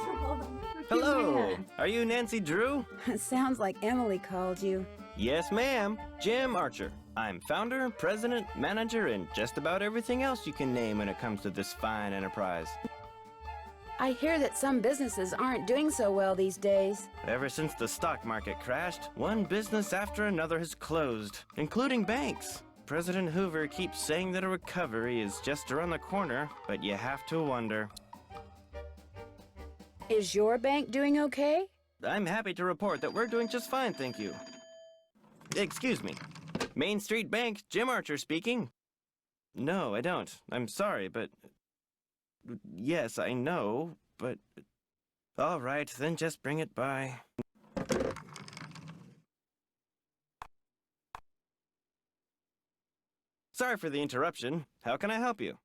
Hello! Are you Nancy Drew? Sounds like Emily called you. Yes, ma'am. Jim Archer. I'm founder, president, manager, and just about everything else you can name when it comes to this fine enterprise. I hear that some businesses aren't doing so well these days. Ever since the stock market crashed, one business after another has closed, including banks. President Hoover keeps saying that a recovery is just around the corner, but you have to wonder. Is your bank doing okay? I'm happy to report that we're doing just fine, thank you. Excuse me. Main Street Bank, Jim Archer speaking. No, I don't. I'm sorry, but... Yes, I know, but... All right, then just bring it by. Sorry for the interruption. How can I help you?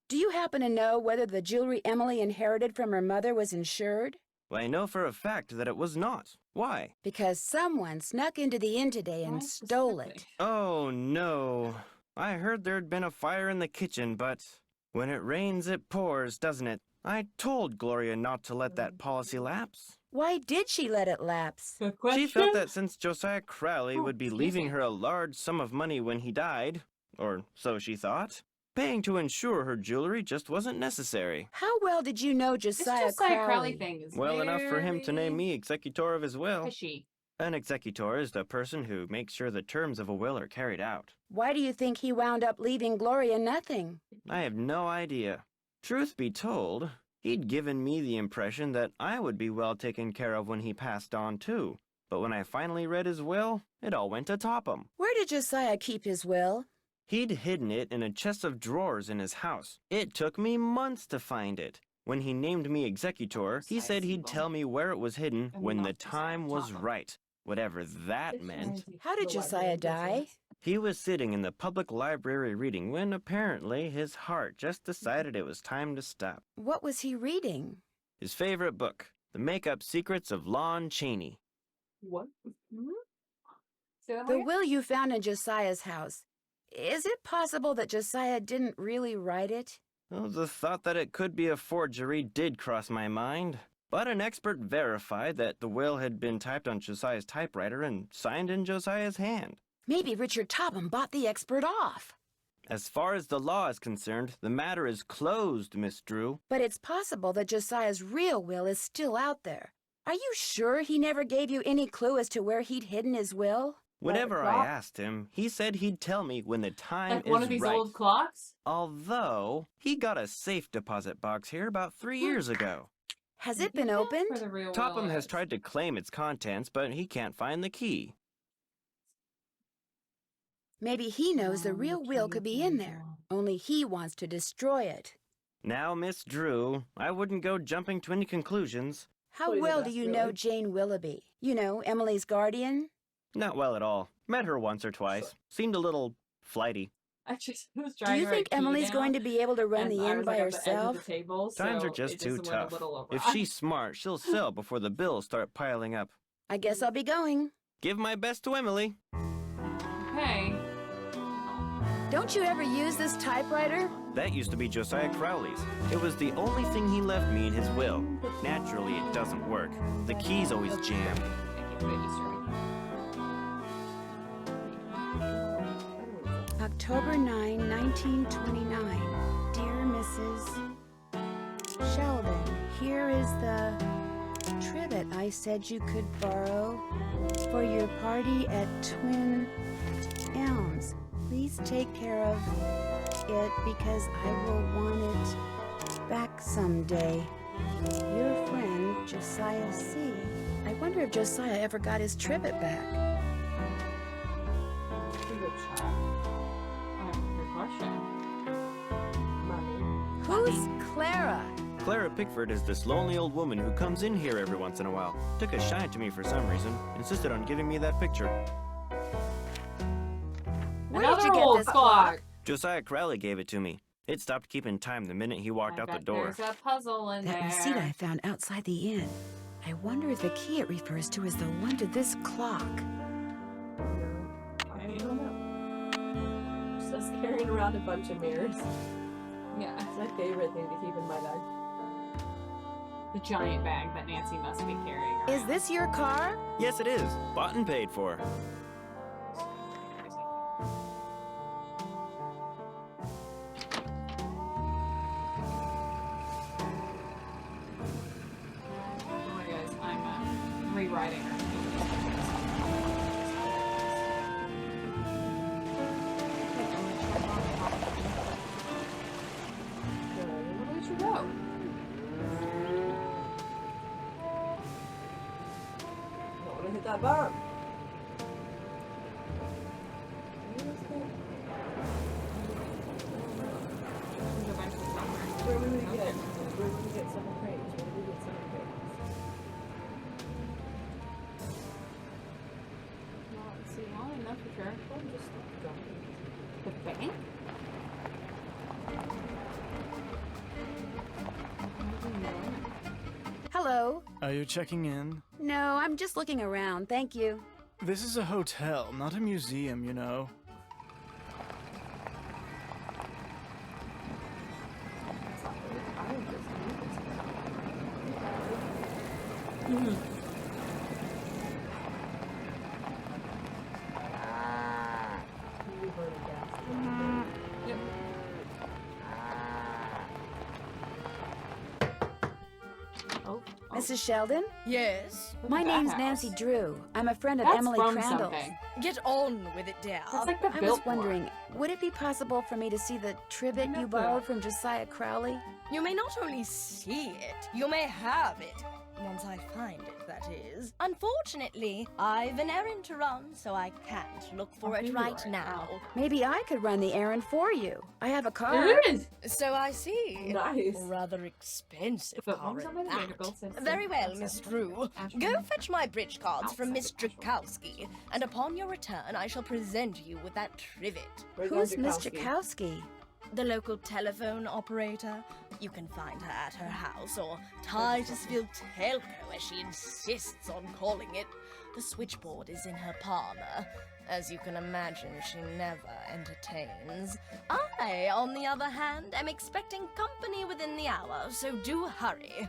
Do you happen to know whether the jewelry Emily inherited from her mother was insured? Well, I know for a fact that it was not. Why? Because someone snuck into the inn today and stole it. Oh, no. I heard there'd been a fire in the kitchen, but When it rains, it pours, doesn't it? I told Gloria not to let that policy lapse. Why did she let it lapse? Good question. She felt that since Josiah Crowley would be excuse leaving me. her a large sum of money when he died, or so she thought, paying to insure her jewelry just wasn't necessary. How well did you know This Josiah, Josiah Crowley thing is Well enough for him to name very me executor of his will. fishy. An executor is the person who makes sure the terms of a will are carried out. Why do you think he wound up leaving Gloria nothing? I have no idea. Truth be told, he'd given me the impression that I would be well taken care of when he passed on too. But when I finally read his will, it all went to top him. Where did Josiah keep his will? He'd hidden it in a chest of drawers in his house. It took me months to find it. When he named me executor, he said he'd tell me where it was hidden when the time was right. Whatever that meant. How did Josiah die? He was sitting in the public library reading when apparently his heart just decided it was time to stop. What was he reading? His favorite book, The Make-Up Secrets of Lon Chaney. What? Say that The again? will you found in Josiah's house. Is it possible that Josiah didn't really write it? Well, the thought that it could be a forgery did cross my mind. But an expert verified that the will had been typed on Josiah's typewriter and signed in Josiah's hand. Maybe Richard Topham bought the expert off. As far as the law is concerned, the matter is closed, Miss Drew. But it's possible that Josiah's real will is still out there. Are you sure he never gave you any clue as to where he'd hidden his will? Whenever I asked him, he said he'd tell me when the time Like is one of these right. old clocks? Although, he got a safe deposit box here about 3 years ago. Has it been opened? Where the real will Topham has is. tried to claim its contents, but he can't find the key. Maybe he knows the real will could be in there, only he wants to destroy it. Now, Miss Drew, I wouldn't go jumping to any conclusions. How What do you well think do that's you know really? Jane Willoughby? You know, Emily's guardian? Not well at all. Met her once or twice. Seemed a little flighty. I just was Do trying you to think write key Emily's down, going to be able to run and the I inn was, by like, at the edge of herself? the table, Times so are just it too went a tough. little over. If she's smart, she'll sell before the bills start piling up. I guess I'll be going. Give my best to Emily. Okay. Don't you ever use this typewriter? That used to be Josiah Crowley's. It was the only thing he left me in his will. Naturally, it doesn't work. The key's always jammed. Thank you for the Easter egg. October 9, 1929. Dear Mrs. Sheldon, here is the trivet I said you could borrow for your party at Twin Elms. Please take care of it because I will want it back someday. Your friend, Josiah C. I wonder if Josiah ever got his trivet back. Good question. Money. Who's Clara? Clara Pickford is this lonely old woman who comes in here every once in a while. Took a shine to me for some reason. Insisted on giving me that picture. Where Another did you get old this clock. Josiah Crowley gave it to me. It stopped keeping time the minute he walked I out the bet door. There's a puzzle in That there. receipt I found outside the inn. I wonder if the key it refers to is the one to this clock. I don't know. Just carrying around a bunch of mirrors. Yeah. It's my favorite thing to keep in my bag. The giant bag that Nancy must be carrying around. Is this your car? Yes, it is. Bought and paid for. Sorry guys, I'm rewriting her. Where did you go? Don't want to hit that bump. Where would we get seven crates? Where would we get seven crates? Well, let's see, well, enough for sure. Well, just drop it. The bank? Hello. Are you checking in? No, I'm just looking around. Thank you. This is a hotel, not a museum, you know. Yep. Oh. Mrs. Sheldon? Yes? My that name's house? Nancy Drew. I'm a friend of That's Emily from Crandall's. something. Get on with it, dear. That's like the I was Built wondering, would it be possible for me to see the trivet you borrowed from Josiah Crowley? You may not only see it, you may have it. Once I find it, that is. Unfortunately, I've an errand to run, so I can't look for it right now. Maybe I could run the errand for you. I have a car. There is. So I see. Nice. Rather expensive But car mom's at on my that. Vanderbilt since Very well, outside Miss the Drew. Ashland. Go fetch my bridge cards from Miss Outside the Strakowski, and upon your return, I shall present you with that trivet. Who's Miss Jakowski? The local telephone operator. You can find her at her house, or Titusville Telco, as she insists on calling it. The switchboard is in her parlor. As you can imagine, she never entertains. I, on the other hand, am expecting company within the hour, so do hurry.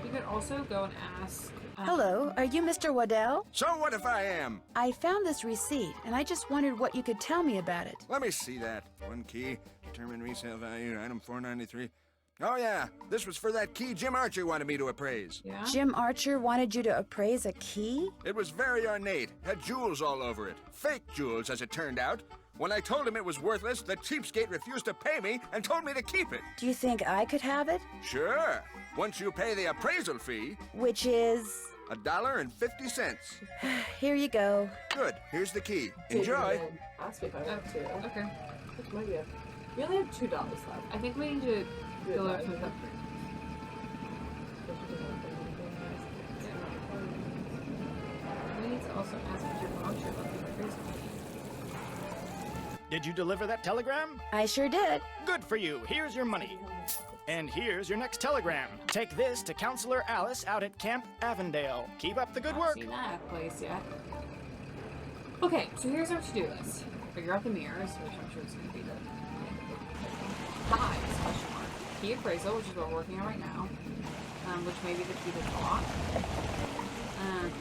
You could also go and ask. Hello, are you Mr. Waddell? So what if I am? I found this receipt, and I just wondered what you could tell me about it. Let me see that. One key, determined resale value, item 493. Oh yeah, this was for that key Jim Archer wanted me to appraise. Yeah? Jim Archer wanted you to appraise a key? It was very ornate, had jewels all over it. Fake jewels, as it turned out. When I told him it was worthless, the cheapskate refused to pay me and told me to keep it. Do you think I could have it? Sure, once you pay the appraisal fee. Which is... $1.50. Here you go. Good, here's the key. Enjoy. Ask me if I want to. Okay. Which might be a... We only have $2 left. I think we need to go up to the. We need to also ask if your Archer about the appraisal. Did you deliver that telegram? I sure did. Good for you. Here's your money. And here's your next telegram. Take this to Counselor Alice out at Camp Avondale. Keep up the good work. Seen that place yet? Okay, so here's our to-do list. Figure out the mirrors, which I'm sure is going to be the highs, question mark. Key appraisal, which is what we're working on right now, which may be the key to the lock.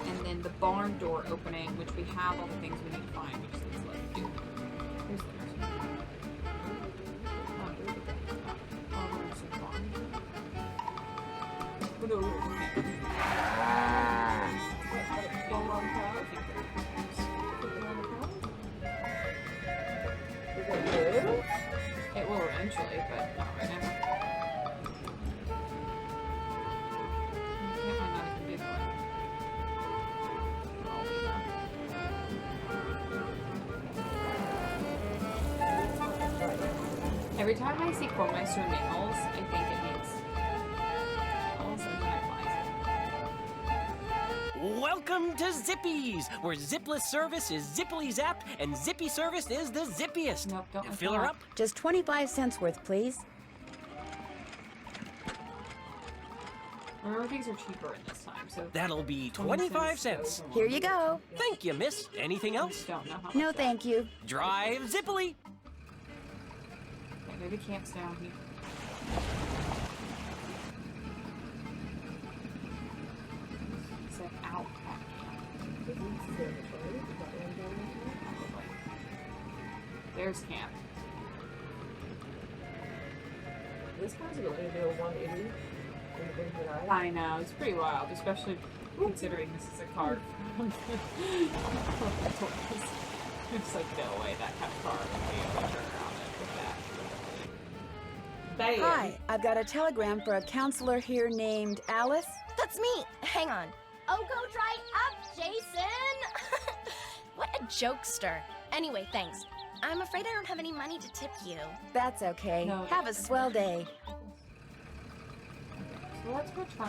And then the barn door opening, which we have all the things we need to find, which is left to do. Here's the It will eventually, but not right now. You can't find out if you did one. Every time I see Cormeister nails, I think it means nails, and then I fly. Welcome to Zippy's, where zipless service is zippily zapped and zippy service is the zippiest. Nope, don't Fill her up. Just 25 cents worth, please. Remember, things are cheaper in this time, so... That'll be 25 cents. Here you go. Thank you, miss. Anything else? Don't know how much No, thank you. Drive zippily. Okay, maybe camp's down here. It said out at camp. There's camp. This car's going to do a 180. I know, it's pretty wild, especially considering this is a car. It's like, no way that kind of car would be able to turn around it with that. Bam. Hi, I've got a telegram for a counselor here named Alice. That's me. Hang on. Oh, go right up, Jason. What a jokester. Anyway, thanks. I'm afraid I don't have any money to tip you. That's okay. No, Have a swell day. So let's return.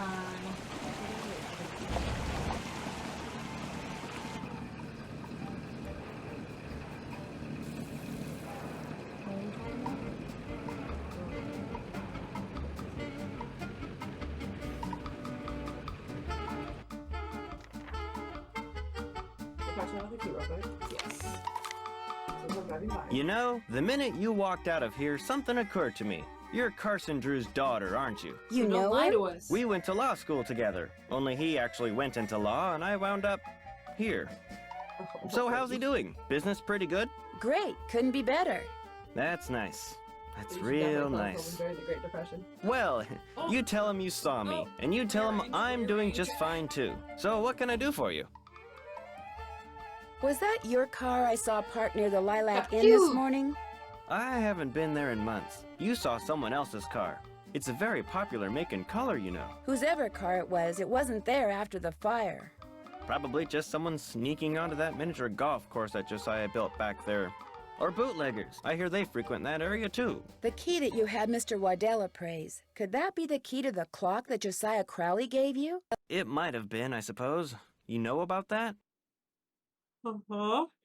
with the key real quick? Yes. So we're driving by. You know, the minute you walked out of here, something occurred to me. You're Carson Drew's daughter, aren't you? You So don't know lie her? to us. We went to law school together. Only he actually went into law, and I wound up here. So how's he doing? Business pretty good? Great. Couldn't be better. That's nice. That's You should definitely real tell us nice. what was during the Great Depression. Well, you tell him you saw me, and you tell him I'm doing just fine too. So what can I do for you? Was that your car I saw parked near the Lilac Inn Phew. this morning? I haven't been there in months. You saw someone else's car. It's a very popular make and color, you know. Whosever car it wasn't there after the fire. Probably just someone sneaking onto that miniature golf course that Josiah built back there. Or bootleggers. I hear they frequent that area too. The key that you had Mr. Waddell appraise, could that be the key to the clock that Josiah Crowley gave you? It might have been, I suppose. You know about that?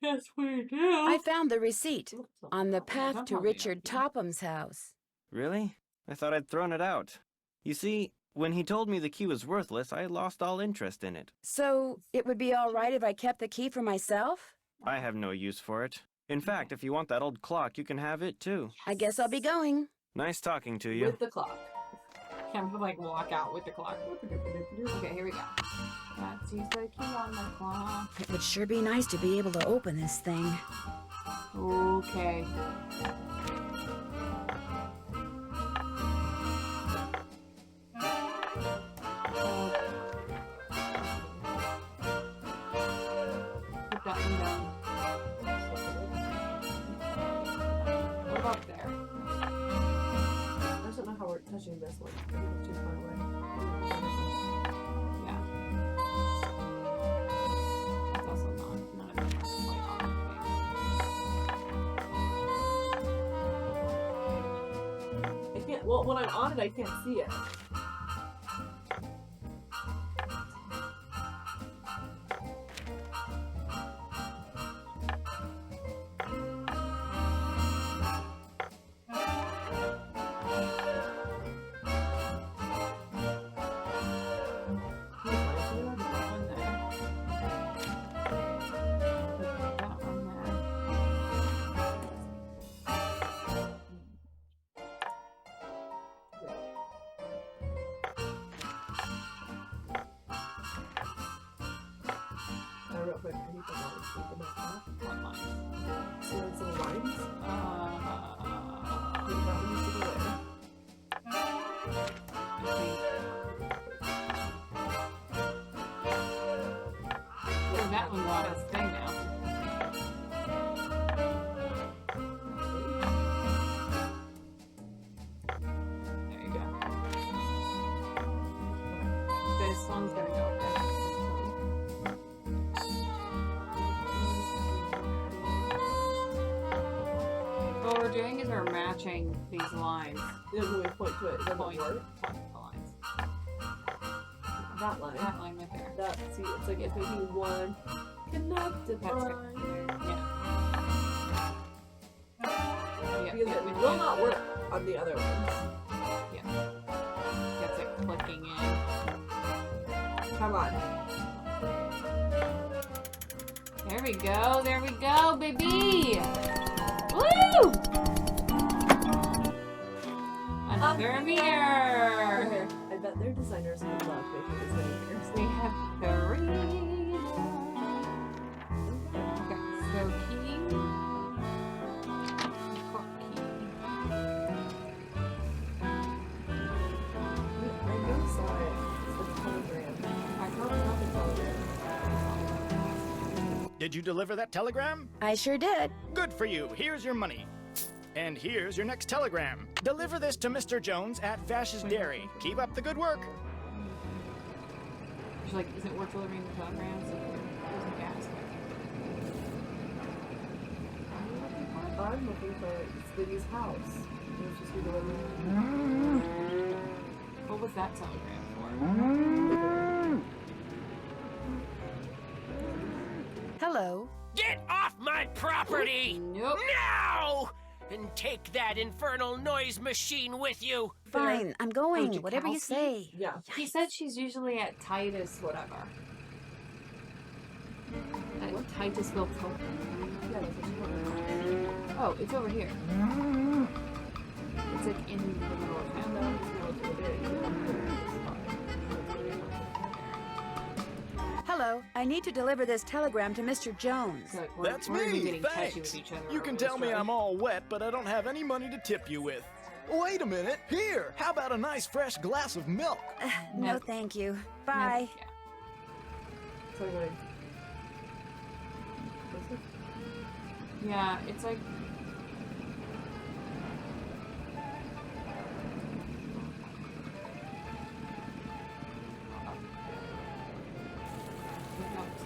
Yes, we do. I found the receipt on the path to Richard Topham's house. Really? I thought I'd thrown it out. You see, when he told me the key was worthless, I lost all interest in it. So, it would be all right if I kept the key for myself? I have no use for it. In fact, if you want that old clock, you can have it too. I guess I'll be going. Nice talking to you. With the clock. Can't like walk out with the clock. Okay, here we go. Let's use the key on the clock. It would sure be nice to be able to open this thing. Okay. Put that one down. What about there? I just don't know how we're touching this one. I think it's too far away. Yeah. It's also not. None of them are quite on I can't. Well, when I'm on it, I can't see it. Real quick, I need the lines. Need the map off. What lines? See like some lines? I Think about when you see the layer. Oh, that one got its thing now. There you go. This one's gonna go there. What we're doing is we're matching these lines. Yeah, when we point to it, it doesn't Point work. to the lines. That line. That line right there. That, see, it's like it's making one connected That's it. line. Yeah. Yeah, Because it will not work on the other ones. Yeah. Gets it clicking in. Come on. There we go, baby! Woo! Another mirror! I bet their designers would love making this many mirrors. We have 3. Okay, so key. Clock key. I know saw it. It's the telegram. I thought not the telegram. Did you deliver that telegram? I sure did. Good for you. Here's your money. And here's your next telegram. Deliver this to Mr. Jones at Vash's Dairy. Keep up the good work. She's like, is it worth delivering the telegrams? There's a gas. I'm looking for Liddy's house. It was just be delivered. What was that telegram for? Hello. Get off my property! Nope. Now! And take that infernal noise machine with you! Fine, I'm going. Whatever you Jakowski? say. Yeah. He said she's usually at Titus whatever. Titusville Telegram. Yeah, that's what you want. Oh, it's over here. It's like in the middle of town. Hello, I need to deliver this telegram to Mr. Jones. That's me, thanks. You can tell me I'm all wet, but I don't have any money to tip you with. Wait a minute, here, how about a nice fresh glass of milk? No, thank you. Bye. Yeah, it's like...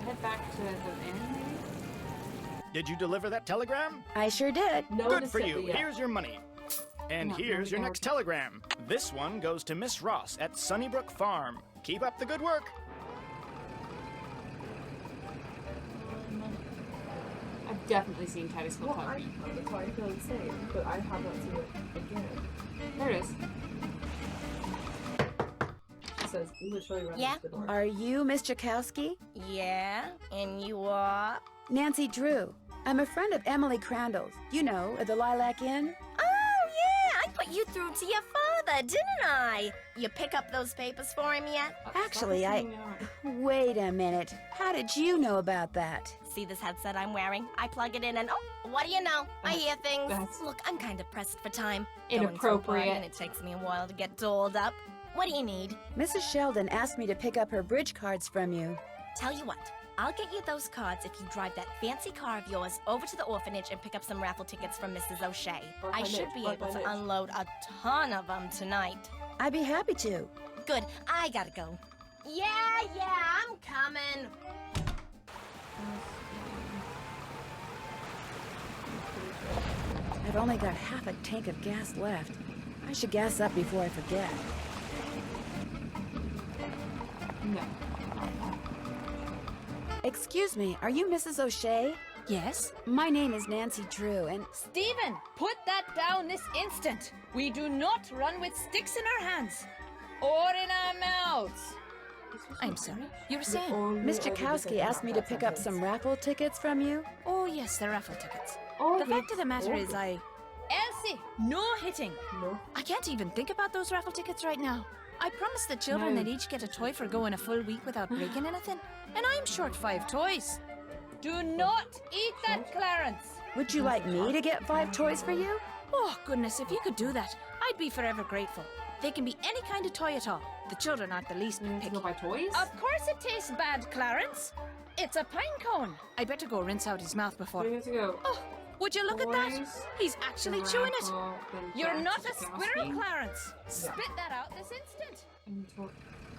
Head back to the inn, maybe? Did you deliver that telegram? I sure did. Good for you. Here's your money. And here's your next telegram. This one goes to Miss Ross at Sunnybrook Farm. Keep up the good work. I've definitely seen Titusville Well, that's why I feel insane, but I have not seen it again. There it is. She says, literally right next to the door. Are you Miss Jakowski? Yeah, and you are? Nancy Drew. I'm a friend of Emily Crandall's. You know, at the Lilac Inn. Oh, yeah, I put you through to your father, didn't I? You pick up those papers for him yet? Actually, Wait a minute. How did you know about that? See this headset I'm wearing? I plug it in and what do you know? I hear things. Look, I'm kind of pressed for time. Inappropriate. And it takes me a while to get dolled up. What do you need? Mrs. Sheldon asked me to pick up her bridge cards from you. Tell you what, I'll get you those cards if you drive that fancy car of yours over to the orphanage and pick up some raffle tickets from Mrs. O'Shea. I should be able to unload a ton of them tonight. I'd be happy to. Good, I gotta go. Yeah, I'm coming. I've only got half a tank of gas left. I should gas up before I forget. No. Excuse me, are you Mrs. O'Shea? Yes? My name is Nancy Drew, and... Stephen, put that down this instant. We do not run with sticks in our hands. Or in our mouths. I'm sorry, you were saying? Miss Jakowski asked me to pick up some raffle tickets from you. Oh, yes, the raffle tickets. Oh, The fact of the matter is Elsie, no hitting. No. I can't even think about those raffle tickets right now. I promised the children they'd each get a toy for going a full week without breaking anything. And I'm short 5 toys. Do not eat that, Clarence. Would you like me to get 5 toys for you? Oh, goodness, if you could do that, I'd be forever grateful. They can be any kind of toy at all. The children aren't the least bit picky. Buy toys? Of course it tastes bad, Clarence. It's a pine cone. I better go rinse out his mouth before... We have to go. Oh, would you look at that? He's actually chewing it. You're not a squirrel, Clarence. Spit that out this instant. And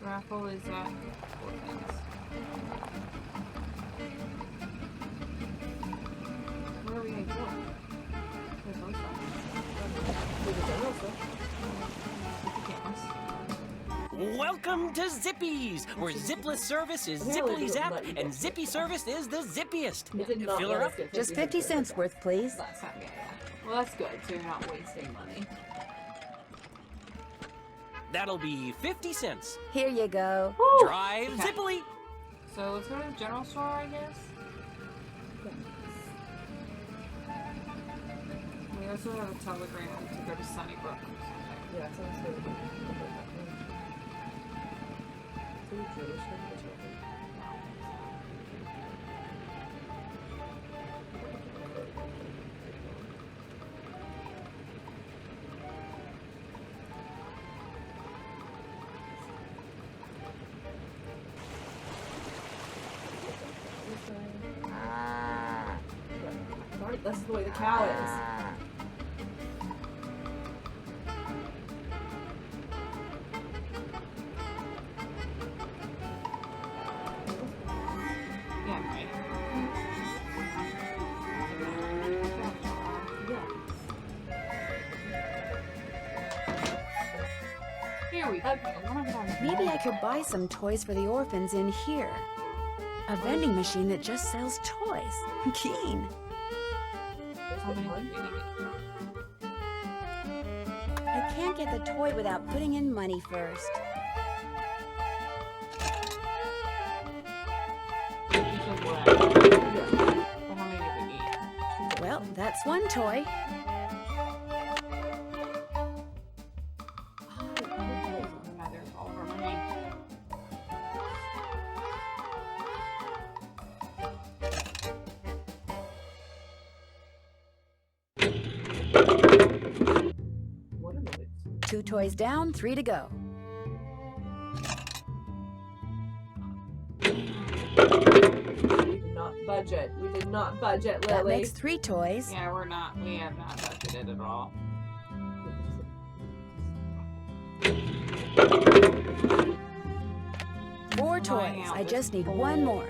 raffle is at orphans. Where are we going to go? Welcome to Zippy's, where zipless service is Zipley's app and zippy service is the zippiest. Fill her up. Just 50 cents worth, please. That's not good. Well, that's good, so you're not wasting money. That'll be 50 cents. Here you go. Drive Zippily. So let's go to the general store, I guess. We also have a telegram to go to Sunnybrook. Yeah, sounds good. That's the way the cow is. Yeah, right. Here we go. Maybe I could buy some toys for the orphans in here. A vending machine that just sells toys. Keen. I can't get the toy without putting in money first. That's one toy. There's all of our money. Two toys down, 3 to go. We did not budget. We did not budget, Lily. That makes 3 toys. Yeah, we have not budgeted at all. Four toys. I just need one more.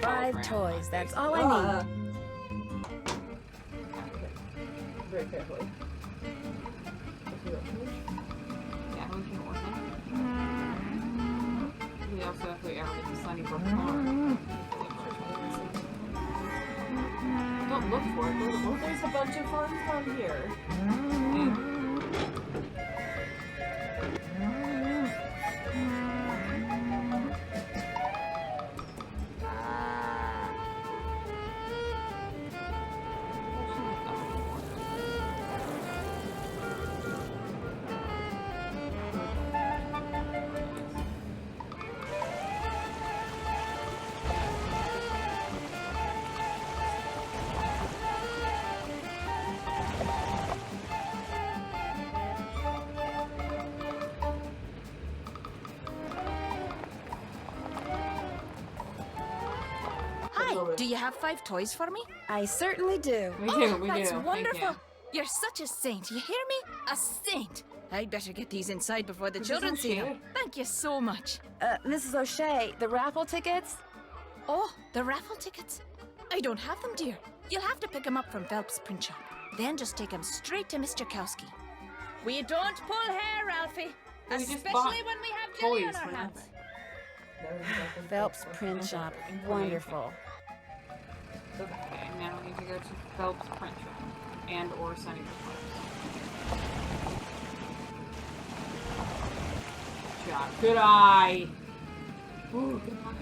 Five toys. That's all I need. Very carefully. Yeah, we can work it. We also, if we ever get the Sunnybrook farm. Don't look for it. Well, there's a bunch of farms down here. Do you have 5 toys for me? I certainly do. We do, we that's do. wonderful. You're such a saint. You hear me? A saint. I'd better get these inside before the children see them. Thank you so much. Mrs. O'Shea, the raffle tickets? Oh, the raffle tickets? I don't have them, dear. You'll have to pick them up from Phelps' print shop. Then just take them straight to Mr. Kowski. We don't pull hair, Ralphie. We just Especially bought when we have jelly on toys our for hands. Phelps print shop. Wonderful. Okay, now we need to go to Phelps Print Shop and or Sunnybrook Farms. Shot. Good eye. Ooh, good eye.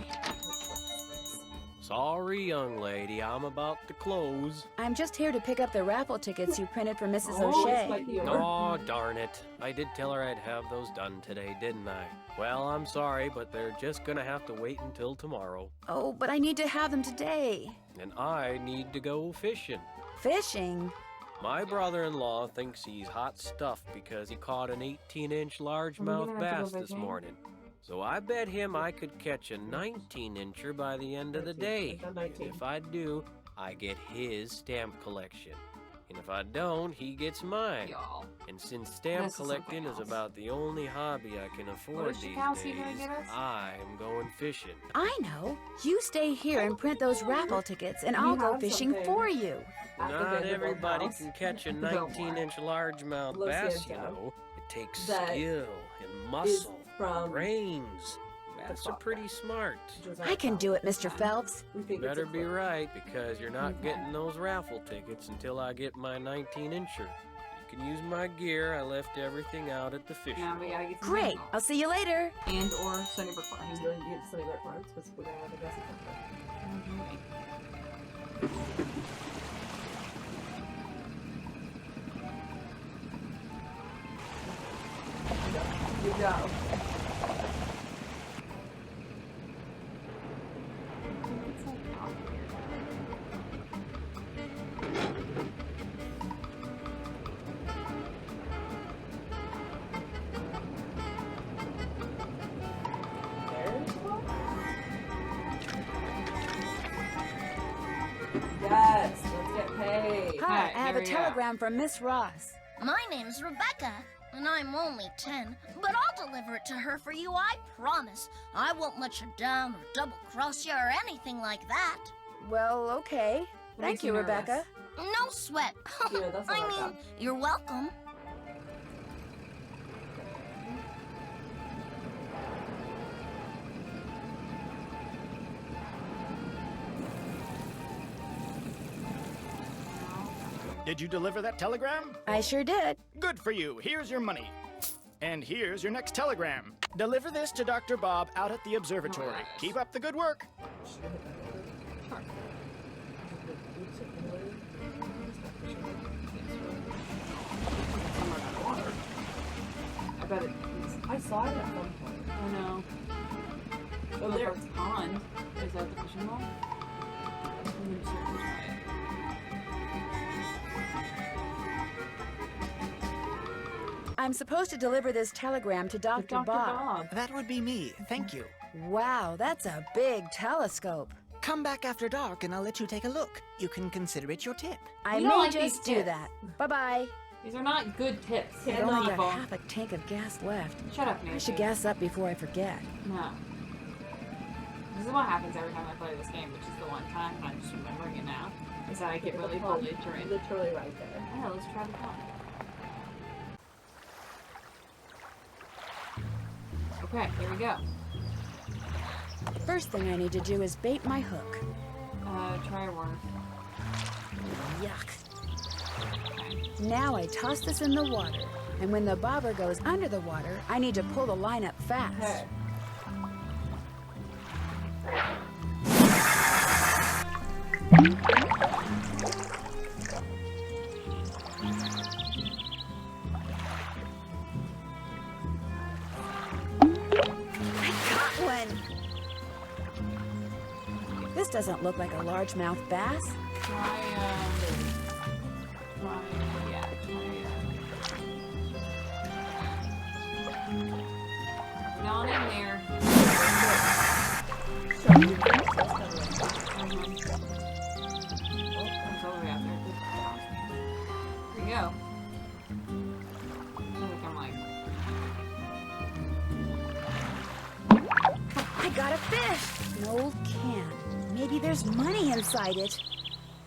Sorry, young lady, I'm about to close. I'm just here to pick up the raffle tickets you printed for Mrs. O'Shea. Oh, darn it. I did tell her I'd have those done today, didn't I? Well, I'm sorry, but they're just gonna have to wait until tomorrow. Oh, but I need to have them today. And I need to go fishing. Fishing? My brother-in-law thinks he's hot stuff because he caught an 18-inch largemouth bass this morning. So I bet him I could catch a 19-incher by the end of the day. And if I do, I get his stamp collection. And if I don't, he gets mine. And since stamp collecting is about the only hobby I can afford these days, I'm going fishing. I know. You stay here and print those raffle tickets, and I'll go fishing for you. Not everybody can catch a 19-inch largemouth bass, you know. It takes skill and muscle, brains. Bass are pretty smart. I can do it, Mr. Phelps. Better be right, because you're not getting those raffle tickets until I get my 19-incher. You can use my gear. I left everything out at the fishing hole. Great. I'll see you later. And or Sunnybrook Farms. He's going to get Sunnybrook Farms because we're going to have a best You go. Yes, let's get paid. Hi, I have a telegram from Miss Ross. My name's Rebecca, and I'm only 10, but I'll deliver it to her for you, I promise. I won't let you down or double-cross you or anything like that. Well, okay. Thank you, Rebecca. No sweat. Yeah, that's I mean, you're welcome. Did you deliver that telegram? I sure did. Good for you. Here's your money. And here's your next telegram. Deliver this to Dr. Bob out at the observatory. Keep up the good work. I bet it is. I saw it at some point. I know. Oh, Look, there. it's pond. Is that the fishing hole? I'm supposed to deliver this telegram to Dr. Bob. That would be me. Thank you. Wow, that's a big telescope. Come back after dark and I'll let you take a look. You can consider it your tip. I We don't may like these just do tips. that. Bye-bye. These are not good tips. I've They're only got evil. half a tank of gas left. Shut up, Nancy. I should gas up before I forget. No. This is what happens every time I play this game, which is the one time, and I'm just remembering it now, is that I get really belligerent. Literally right there. Yeah, let's try the pond. Okay, here we go. First thing I need to do is bait my hook. Try a worm. Yuck. Now I toss this in the water, and when the bobber goes under the water, I need to pull the line up fast. Okay. I caught one! This doesn't look like a largemouth bass. Try, Not in there. So, you can just test that Oh, it's all the way out there. Here we go. I think I'm like... I got a fish! An old can. Maybe there's money inside it.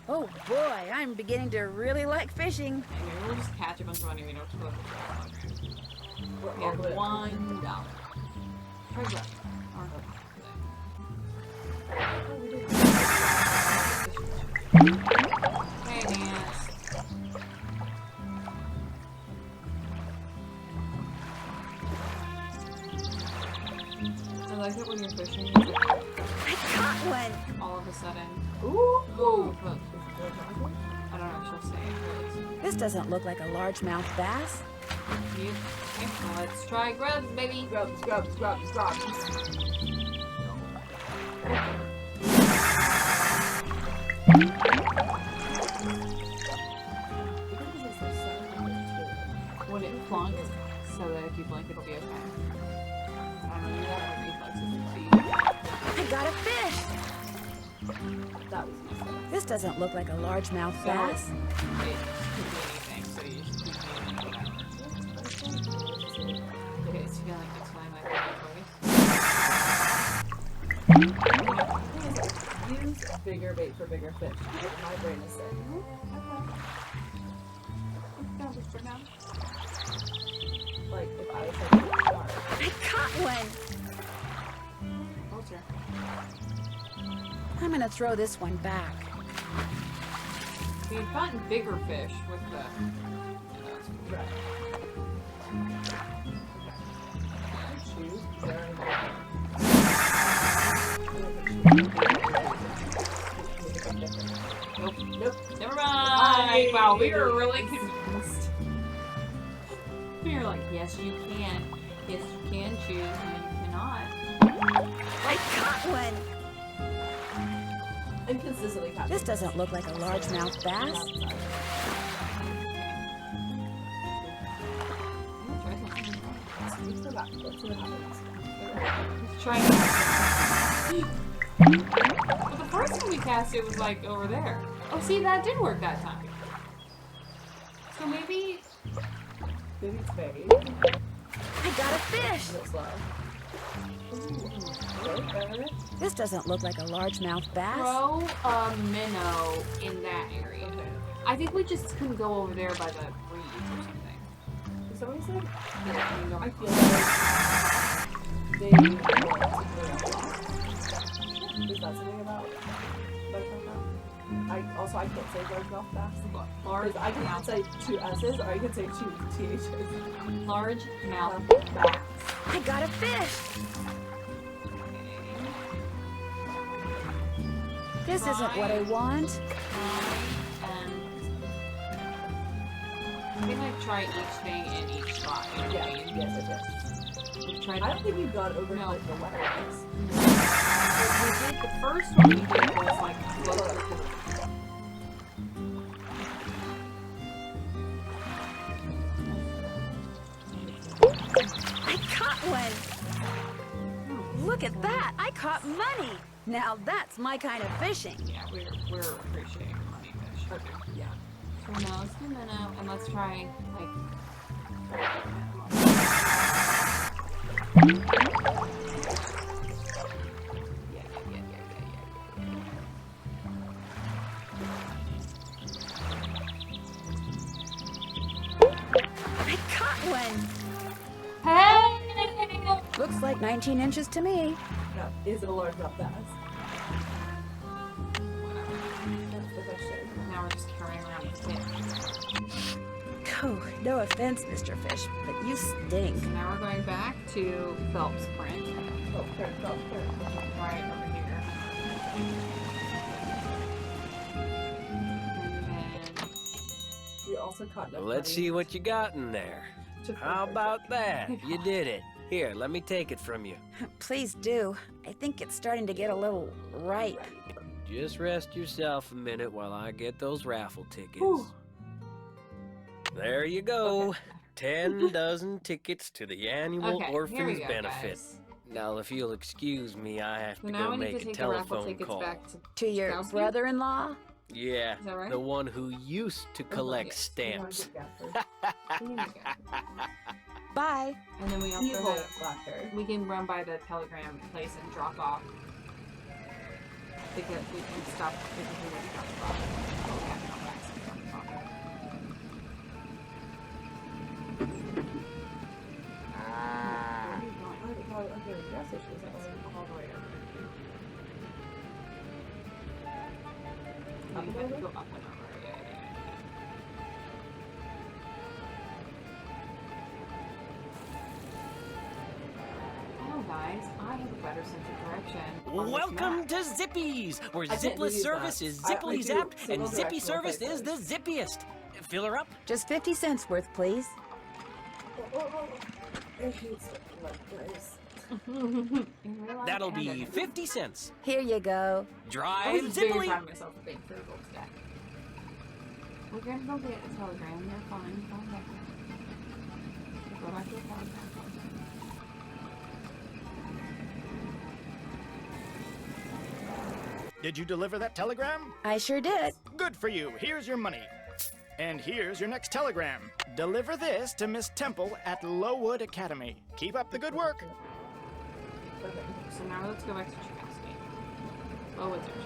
Oh boy, I'm beginning to really like fishing. Hey, maybe we'll just catch a bunch of money we don't know what to do. We have $1. Try that. Hey, Nance. I like it when you're fishing. It's like, I caught one! all of a sudden. Ooh! Look. I don't know what she'll say. This doesn't look like a largemouth bass. Okay, let's try grubs, baby. Grubs. When it flunks, so that if you blink, it'll be okay. I don't know, that reflexes and see. I got a fish! That was useless. This doesn't look like a largemouth bass. It could be anything, so you just keep doing whatever. Okay, it's feeling it's fine, like Use bigger bait for bigger fish. My brain is sick. Like if I was like shark. I caught one! Closer. I'm gonna throw this one back. We've gotten bigger fish with the... Right. Shoes. Very Nope. Never mind. Wow, we were really convinced. We were like, yes, you can. Yes, you can choose, and you cannot. I caught one! And consistently catching. This doesn't look like a largemouth bass. Let's go back. Let's see what happens. Let's try it. But the first time we cast it was like over there. Oh, see, that did work that time. So maybe... Maybe it's fade. I got a fish! It's slow. This doesn't look like a largemouth bass. Throw a minnow in that area. I think we just couldn't go over there by the reeds or something. Is that what you said? Yeah, I feel like they want to clear up lots. Is that something about largemouth bass? I can't say largemouth bass. Large. I can say two S's or I can say two THs. Large mouth bass. I got a fish! This isn't what I want. I think like try each thing in each spot. Yeah, yes. I don't think you've gone over like the letter ones. We did the first one we did was like closer to the I caught one! Look at that! I caught money! Now that's my kind of fishing. Yeah, we're appreciating money fish. Okay. Yeah. So now let's do minnow and let's try like I caught one! Hey! Looks like 19 inches to me. No, is it a large enough bass? That's the question. Now we're just carrying around a fish. Oh, no offense, Mr. Fish, but you stink. So now we're going back to Phelps print. Phelps print. Right over here. We also caught enough Let's money see what you got in there. How about that? You did it. Here, let me take it from you. Please do. I think it's starting to get a little ripe. Just rest yourself a minute while I get those raffle tickets. Ooh. There you go. 10 dozen tickets to the annual Orphans Benefit. Guys. Now, if you'll excuse me, I have to now go we need make to a take the raffle telephone tickets call. back To your Kowski? brother-in-law? Yeah, Is that right? the one who used to collect stamps. Bye. And then we He also will have, laughter. we can run by the telegram place and drop off. Because we can stop because we already dropped off. Oh, yeah, come back and drop off. We have to go up and over. Oh, guys, I have a better sense of direction. on this Welcome map. to Zippies, where I can't Zipless believe service that. is I zippily do zapped and single zippy directional service is the places. zippiest. Fill her up. Just 50 cents worth, please. I hate stuff like this. That'll be 50 cents. Here you go. I Drive was just very zippily. proud of myself for being frugal today. We're gonna go get a telegram. You're fine. Go back. Go back to the telegram. Did you deliver that telegram? I sure did. Good for you. Here's your money. And here's your next telegram. Deliver this to Miss Temple at Lowood Academy. Keep up the good work. Okay, so now let's go back to Tchaikovsky. Oh, it's actually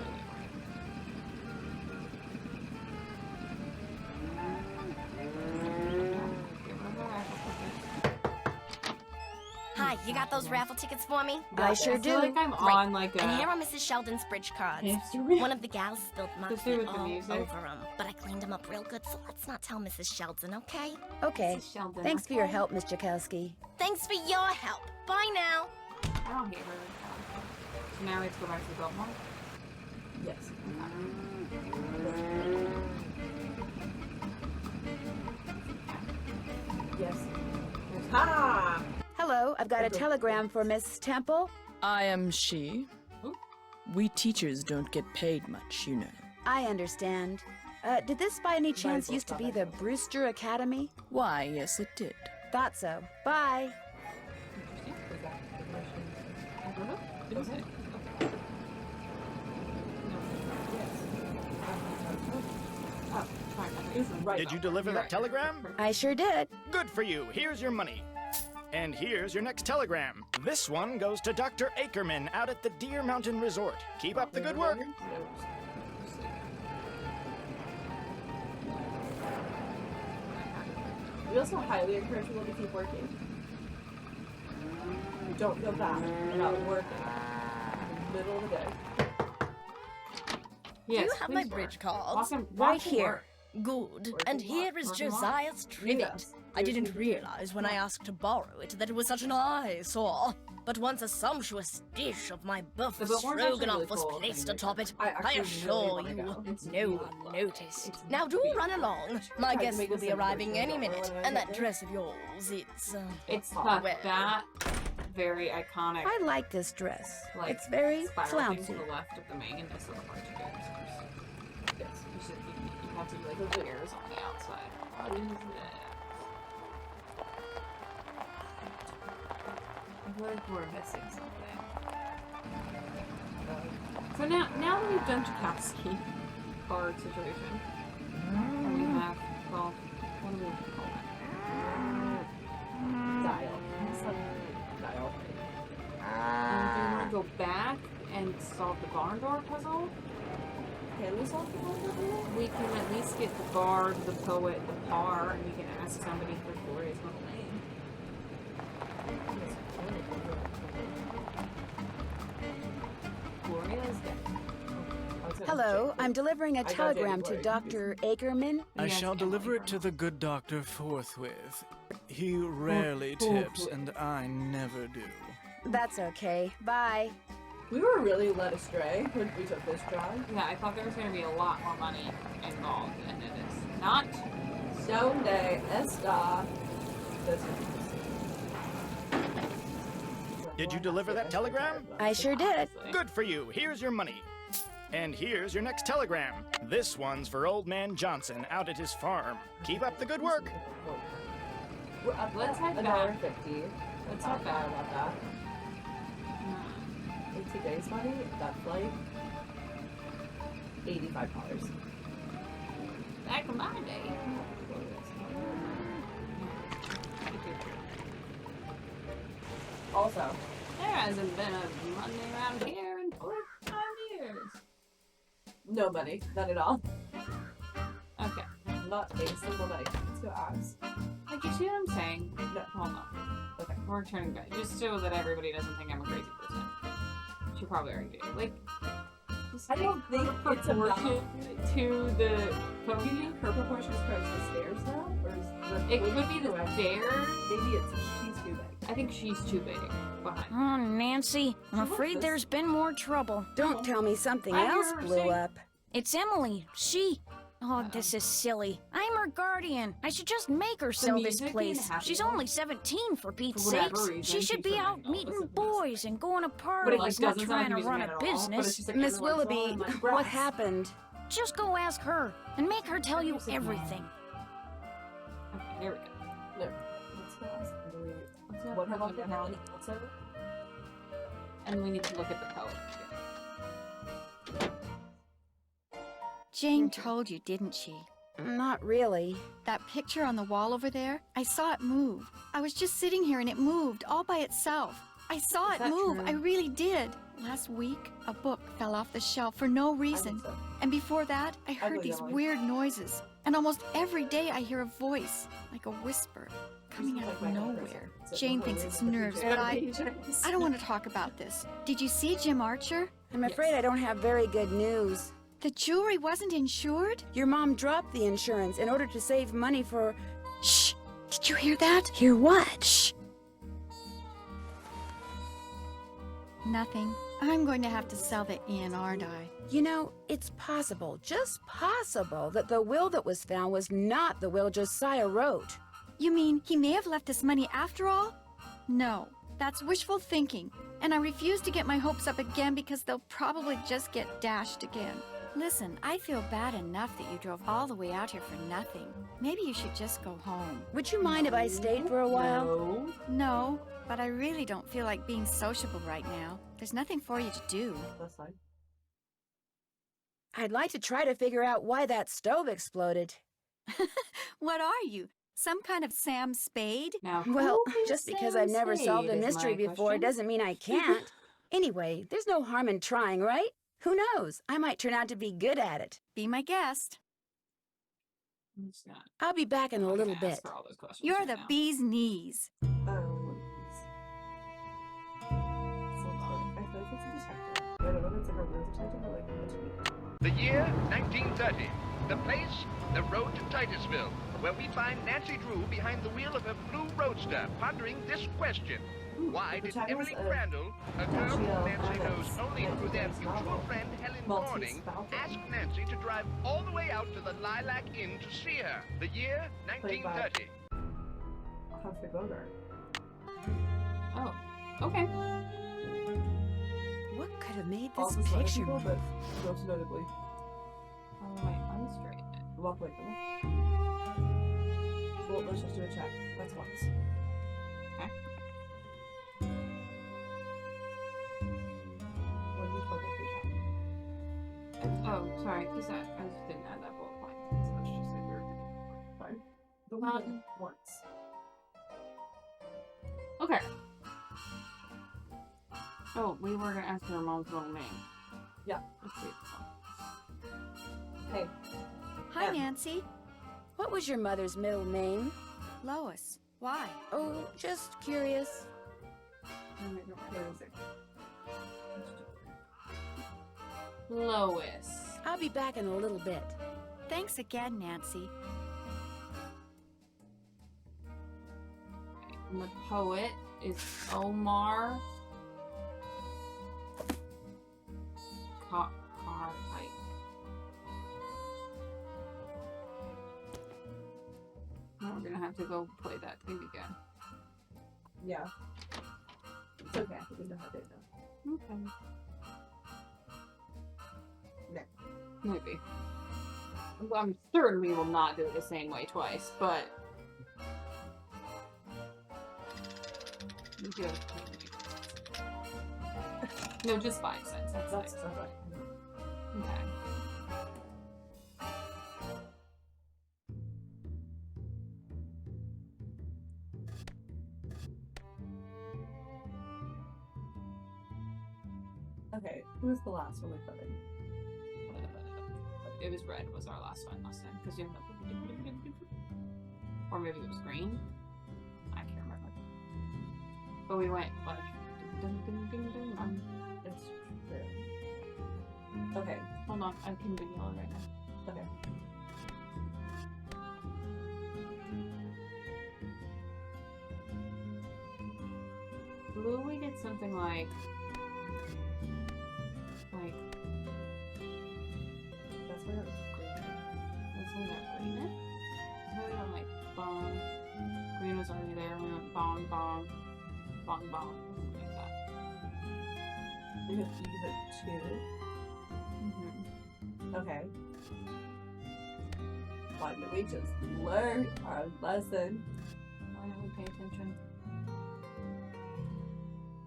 Hi, you got those raffle tickets for me? I sure I feel do. like I'm Great. on like a... And here are Mrs. Sheldon's bridge cards. History? One of the gals spilled Just do mustard with the all music. over them, but I cleaned them up real good, so let's not tell Mrs. Sheldon, okay? Okay. Mrs. Sheldon, Thanks for your okay? help, Miss Tchaikovsky. Thanks for your help. Bye now. I don't hate her. So now we have to go back to the Biltmore? Yes. Yes. Ha! Hello, I've got a telegram for Miss Temple. I am she. We teachers don't get paid much, you know. I understand. Did this by any chance used to be the Brewster Academy? Why, yes, it did. Thought so. Bye. Did you deliver that telegram? I sure did. Good for you. Here's your money. And here's your next telegram. This one goes to Dr. Ackerman out at the Deer Mountain Resort. Keep up the good work. We also highly encourage people to keep working. Don't feel bad about working in the middle of the day. Do you have my bridge cards? Right here. Good. And here is Josiah's trivet. I didn't realize when I asked to borrow it that it was such an eyesore. But once a sumptuous dish of my buff stroganoff was placed atop it, I assure you, no one noticed. Now do run along. My guests will be arriving any minute, and that dress of yours, It's tough. well, That very iconic. I like this dress. Like, It's very spiral thing flouncy. to the left of the mane. This little part you do. Yes, you have to do like the layers on the outside. What is this? I feel like we're missing something. So now that we've done Tchaikovsky card situation, and we have, well, what do we call it? Dial. Dial. And do you want to go back and solve the barn door puzzle? Can we solve the barn door puzzle? We can at least get the bard, the poet, the par, and we can ask somebody for Gloria's middle name. Gloria's dead. Hello, I'm delivering a telegram to Dr. Ackerman. I shall deliver it to the good doctor forthwith. He rarely tips, and I never do. That's okay. Bye. We were really led astray when we took this job. Yeah, I thought there was going to be a lot more money involved, and it is not. Donde está this? Did you deliver that telegram? I sure did. Good for you. Here's your money. And here's your next telegram. This one's for Old Man Johnson out at his farm. Keep up the good work. Let's head back. $1.50. Let's head back. About that. In today's money, that's like $85. Back in my day. Also, there hasn't been a Monday around here in 45 years. No money. None at all. Okay. Not a single money. Let's go ask. Like, you see what I'm saying? No. Hold on. Okay, we're turning back. Just so that everybody doesn't think I'm a crazy person. She probably already did. Like, I don't think it's a proportion to the Do you think her proportion is correct to the stairs now? Or is the It could be the correct? stairs. Maybe she's too big. I think she's too big behind. Oh, Nancy, I'm afraid there's been more trouble. Don't tell me something I else hear her blew say- up. It's Emily. She. Oh, this is silly. I'm her guardian. I should just make her sell this music place. being happy She's only 17 for Pete's For whatever sakes. reason, She should she's be so out young. meeting boys and going to But parties, it like not doesn't trying sound to like run music a at all, but it's business. just like Miss everyone's Willoughby, all like, what "Rats." happened? Just go ask her and make her tell you everything. Okay, here we go. No. Let's go ask Emily. Let's go What look about at the Emily. also? And we need to look at the poet. Jane told you, didn't she? Not really. That picture on the wall over there, I saw it move. I was just sitting here and it moved all by itself. I saw Is it that move. true? I really did. Last week, a book fell off the shelf for no reason. so. And before that, I heard believe these Emily. weird noises. And almost every day I hear a voice, like a whisper, coming out of nowhere. Jane thinks it's nerves, but I don't want to talk about this. Did you see Jim Archer? I'm afraid I don't have very good news. The jewelry wasn't insured? Your mom dropped the insurance in order to save money for... Shh! Did you hear that? Hear what? Shh! Nothing. I'm going to have to sell the inn, aren't I? You know, it's possible, just possible, that the will that was found was not the will Josiah wrote. You mean he may have left us money after all? No, that's wishful thinking. And I refuse to get my hopes up again because they'll probably just get dashed again. Listen, I feel bad enough that you drove all the way out here for nothing. Maybe you should just go home. Would you mind if I stayed for a while? No. No, but I really don't feel like being sociable right now. There's nothing for you to do. That's fine. I'd like to try to figure out why that stove exploded. What are you? Some kind of Sam Spade? Now, Well, who is just because Sam I've never solved a Spade is mystery my before question. doesn't mean I can't. Anyway, there's no harm in trying, right? Who knows? I might turn out to be good at it. Be my guest. I'm just not I'll be back in a little gonna bit. ask her all those questions You're right the now. bee's knees. I feel like it's a detective. I don't know if it's like a real detective or like a tweak. The year 1930. The place, the road to Titusville, where we find Nancy Drew behind the wheel of her blue roadster, pondering this question. Why did Emily Crandall, a girl who Nancy knows only through their mutual friend Helen Corning, ask Nancy to drive all the way out to the Lilac Inn to see her? The year 1930. Humphrey Bogart. Oh, okay. What could have made All this the other picture people, move? but most notably. Oh, wait, unstraight. Walk away from it. Well, let's just do a check. That's once. Okay. What do you total for check? Oh, sorry. Is that? I just didn't add that bullet point. So let's just say we're fine. The one once. Okay. Oh, we were gonna ask her mom's middle name. Yeah. Let's see. Hey. Hi, Nancy. What was your mother's middle name? Lois. Why? Oh, just curious. Lois. I'll be back in a little bit. Thanks again, Nancy. And the poet is Omar Cartwright. Now we're gonna have to go play that thing again. Yeah. It's okay. We know how to do it. Okay. Next. Maybe. I'm certain we will not do it the same way twice, but we do have to. No, just 5 cents. That's That's like, right. okay. Okay, who was the last one we put in? It was red was our last one last time because you have or maybe it was green. I can't remember. But we went like It's true. Okay, hold on, I can do yellow right now. okay. Blue we did something like That's where it was green. that's where that green is. We went like bong. Green was already there. We went bong bong bong bong something like that. You have to give it 2. Okay. Why did we just learn our lesson? Why don't we pay attention?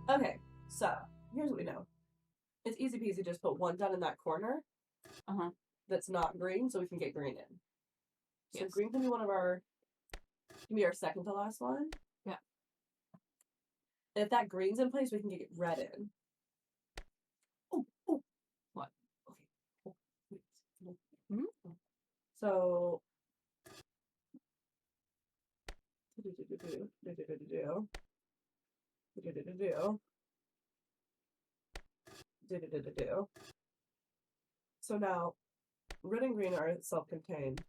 Okay, so here's what we know. It's easy peasy, just put one down in that corner that's not green so we can get green in. So Yes. green can be can be our second to last one. Yeah. And if that green's in place, we can get red in. Oh. What? Okay. Oh, wait. No. Hmm? So So now, red and green are self-contained.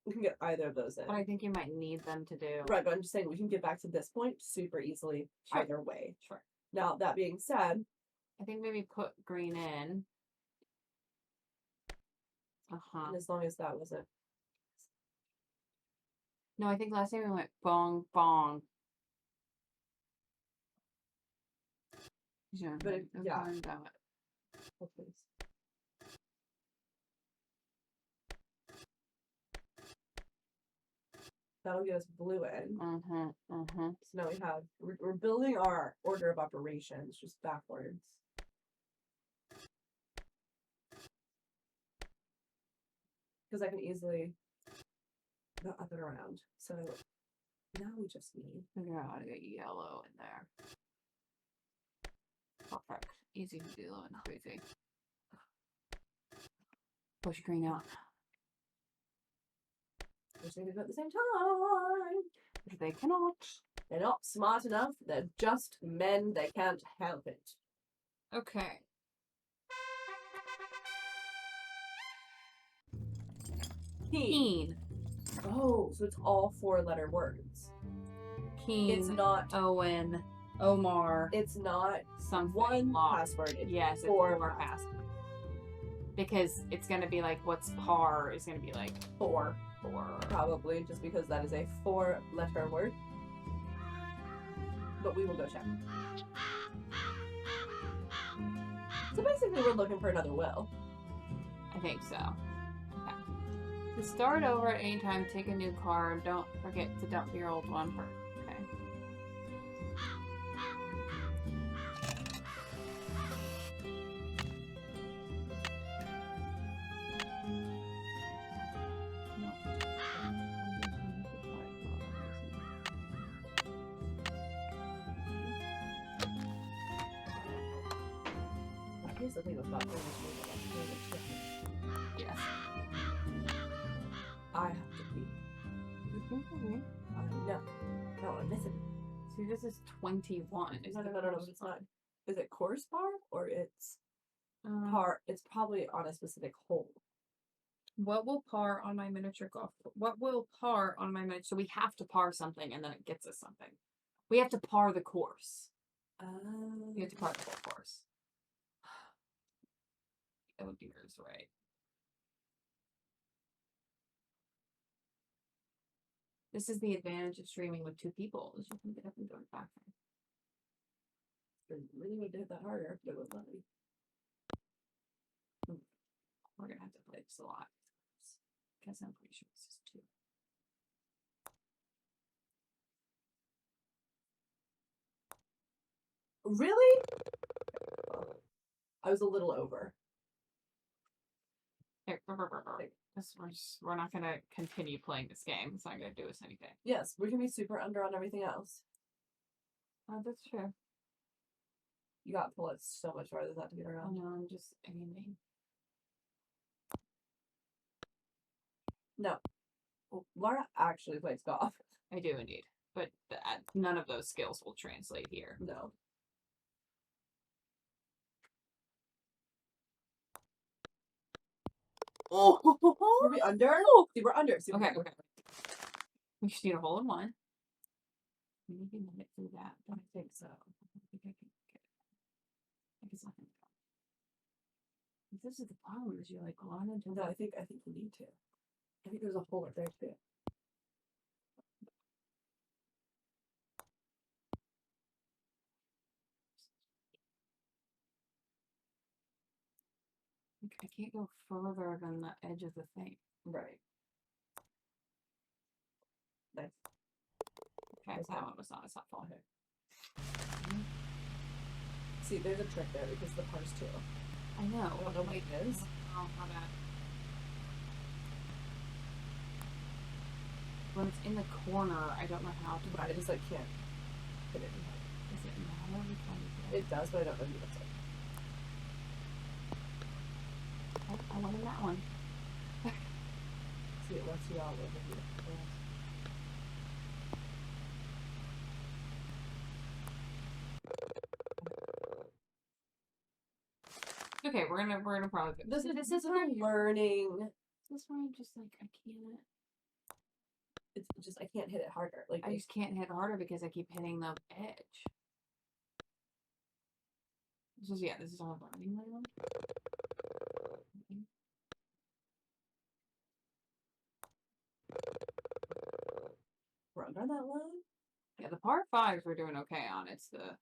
We can get either of those in. But I think you might need them to do. Right, but I'm just saying we can get back to this point super easily Sure. either way. Sure. Now, that being said, I think maybe put green in. and as long as that wasn't... No, I think last time we went bong bong. Yeah, But if- yeah. That. Oh, please. That'll get us blue in. So now we're building our order of operations just backwards. Because I can easily go up and around. So now we just need Figure out how to get yellow in there. Perfect. Easy to do and crazy. Push green out. We're doing it at the same time. If they cannot. They're not smart enough. They're just men. They can't help it. Okay. Keen. Oh, so it's all 4-letter words. Keen. It's not Owen. Omar. It's not something. one Lock. password. It's yes, it's 4 password. Because it's gonna be like, what's par is gonna be like 4. Probably, just because that is a 4-letter word. But we will go check. So basically, we're looking for another will. I think so. Okay. To start over at any time, take a new card. Don't forget to dump your old one for. Okay. Here's the thing about this. Yes. I have to be. No. No, I'm missing. See, this is 21. No, it's not. Is it course par or it's par? It's probably on a specific hole. What will par on my miniature golf? What will par on my miniature? So we have to par something, and then it gets us something. We have to par the course. We have to par the whole course. Oh dear, is right. This is the advantage of streaming with 2 people, is you can get up and go back. I really would do that harder, but it would let me. We're gonna have to play this a lot. Because I'm pretty sure this is 2. Really? I was a little over. Here, we're not gonna continue playing this game. It's not gonna do us anything. Yes, we can be super under on everything else. Oh, that's true. You got to pull it so much farther than that to get around. No, I'm just aiming. No. Well, Laura actually plays golf. I do indeed. But none of those skills will translate here. No. Oh, were we under? See, we're under. See, okay. We just need a hole in one. Maybe we can get through that. I think so. I think I can get it. I think it's not gonna go. This is the problem, is you're like going into. No, I think we need to. I think there's a hole right there too. I can't go further than the edge of the thing. Right. Nice. Okay, that one was not a softball hit. See, there's a trick there because the par's 2. I know. I don't know what it is. Oh, how bad. When it's in the corner, I don't know how to. I just can't hit it. Does it matter? It does, but I don't know what's it. I wanted that one. See, it lets you all over here. Okay, we're gonna probably. This is for learning. This one, just I can't. It's just I can't hit it harder. I just can't hit harder because I keep hitting the edge. This is all learning one. We're under that one. Yeah, the par 5s we're doing okay on. It's the.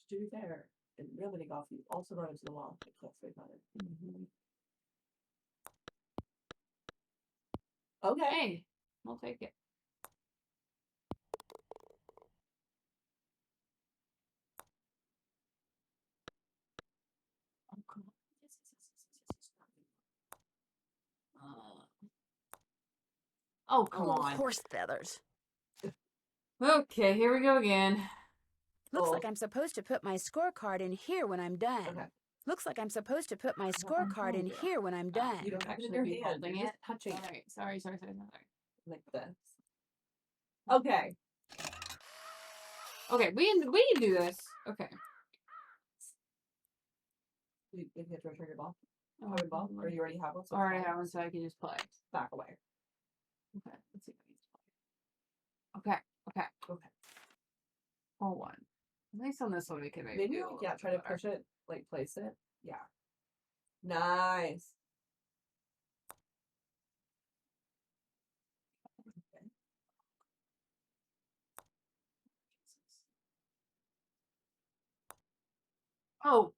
To be fair, in real mini golf, you also run into the wall. I can't swing on it. Okay. Hey, we'll take it. Oh, come on. Oh, come on. Horse feathers. Okay, here we go again. Looks like I'm supposed to put my scorecard in here when I'm done. Okay. Looks like I'm supposed to put my scorecard in here when I'm done. You don't have it in Actually, your hand. holding You're it. just touching it. Sorry. Like this. Okay. Okay, we can do this. Okay. You have to return your ball? Colored ball? Or you already have one? I already have one, so I can just play. Back away. Okay, let's see if I can play. Okay. Hold on. At least on this one we can maybe do a little try to push it, like place it. Yeah. Nice. Okay. Oh,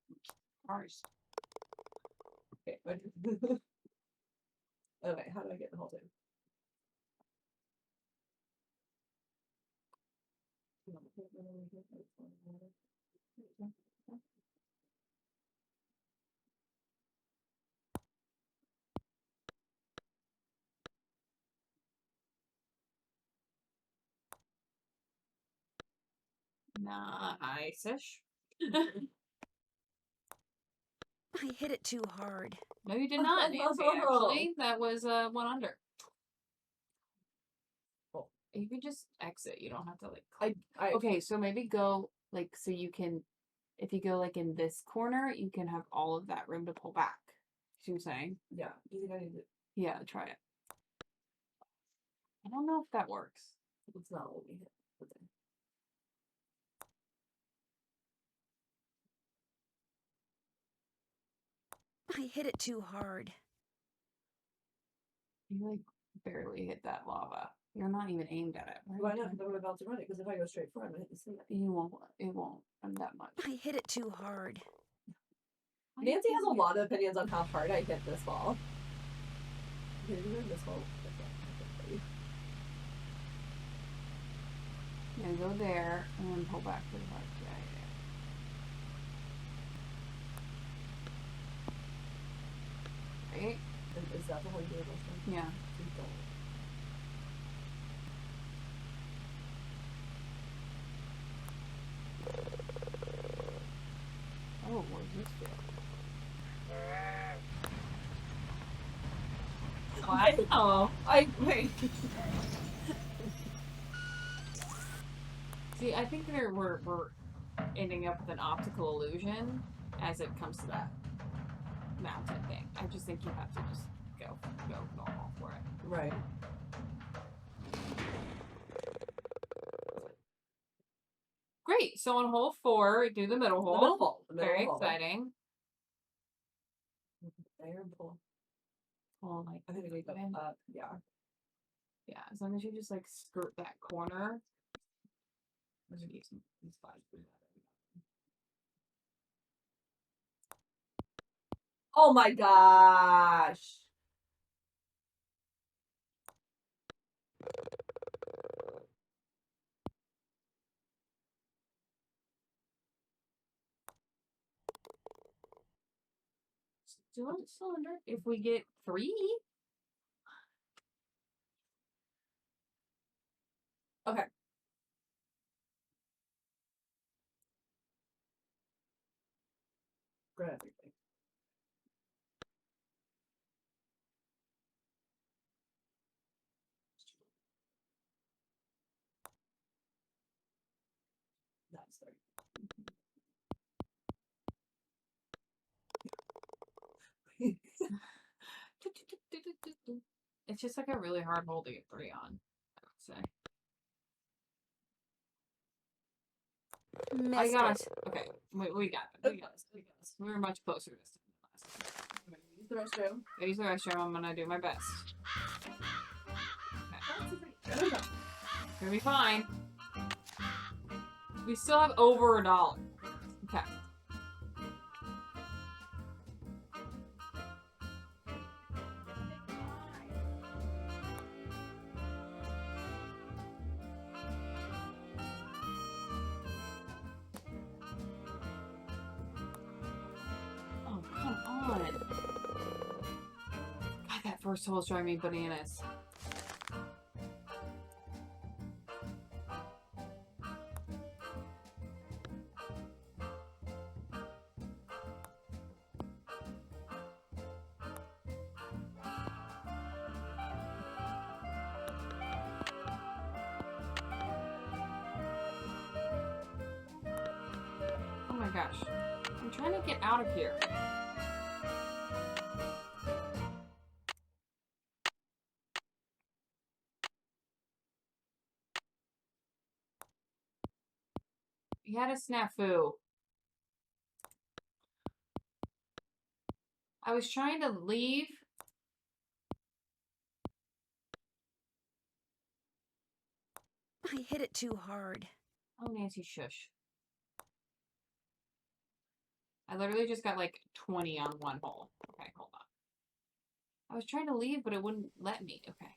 Christ. Okay. Okay, how do I get the whole thing? Nice-ish. I hit it too hard. No, you did not, Nancy, actually. That was one under. Well, you can just exit. You don't have to, like... Okay, so maybe go, like, so you can... If you go, like, in this corner, you can have all of that room to pull back. See what I'm saying? Yeah. Do you think I need to... Yeah, try it. I don't know if that works. It's not what we hit. Okay. I hit it too hard. You, like, barely hit that lava. You're not even aimed at it. Why not? Because I'm about to run it. Because if I go straight for it, I'm going to hit the ceiling. You won't. It won't. That much. I hit it too hard. Nancy has a lot of opinions on how hard I hit this ball. Okay, you hit this ball. Yeah, go there and then pull back to the right. Yeah. Right? Is that the whole game? Yeah. Oh, where's this go? Wow. Wait. See, I think we're ending up with an optical illusion as it comes to that mountain thing. I just think you have to just go normal for it. Right. Great. So on hole 4, do the middle hole. The middle hole. Very exciting. There, pull. Well, like I think we go up. Yeah. Yeah. As long as you just like skirt that corner. Oh my gosh. Still on cylinder. If we get 3. Okay. Grab everything. That's 30. It's just like a really hard hole to get 3 on, I would say. I got us. Okay, we got it. We got this. We were much closer this time than last time. I'm gonna use the restroom. Use the restroom. I'm gonna do my best. Okay. It's gonna be fine. We still have over $1. Okay. God, that first hole's driving me bananas. my gosh. I'm trying to get out of here. He had a snafu. I was trying to leave. I hit it too hard. Oh, Nancy, shush. I literally just got like 20 on one hole. Okay, hold on. I was trying to leave, but it wouldn't let me. Okay.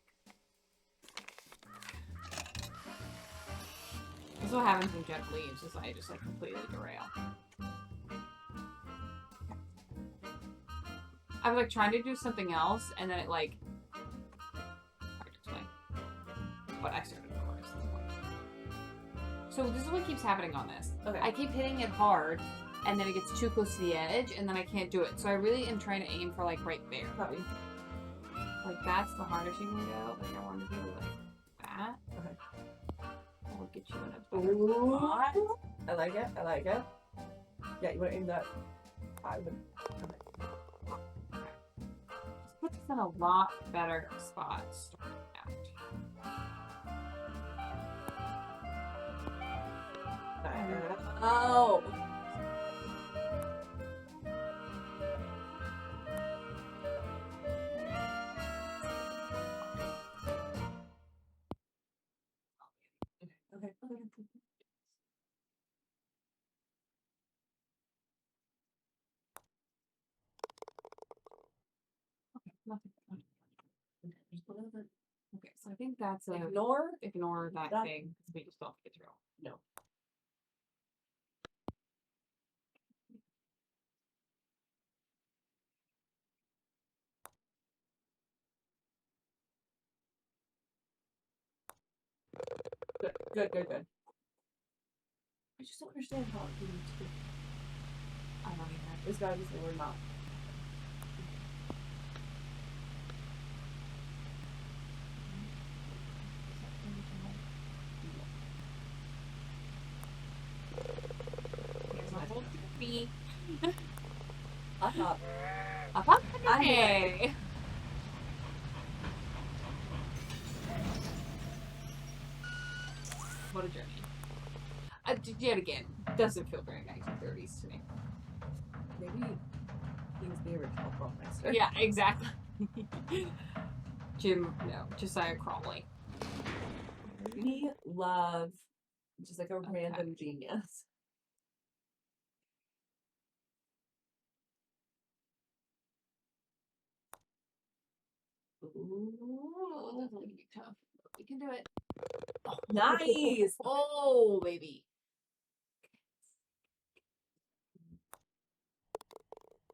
This is what happens when Jeff leaves, is I just like completely derail. I was like trying to do something else, and then it like... Hard to explain. But I started over. So this is what keeps happening on this. Okay. I keep hitting it hard, and then it gets too close to the edge, and then I can't do it. So I really am trying to aim for like right there. Probably. Like that's the hardest you can go. Like I want to do like that. Okay. We'll get you in a better spot. I like it. I like it. Yeah, you want to aim that? I would. Okay. Just put this in a lot better spot starting out. Oh. Okay. Nothing. Okay, so I think that's a ignore that thing because we just don't get through. No. Good. I just don't understand how it can be. I don't even. This guy just we're not. Me. Up. Hey. What a journey. Yet again, doesn't feel very 1930s to me. Maybe he was the original Master. Yeah, exactly. Josiah Cromley. We love just like a random genius. Ooh, that's gonna be tough. We can do it. Oh, nice! Oh, baby.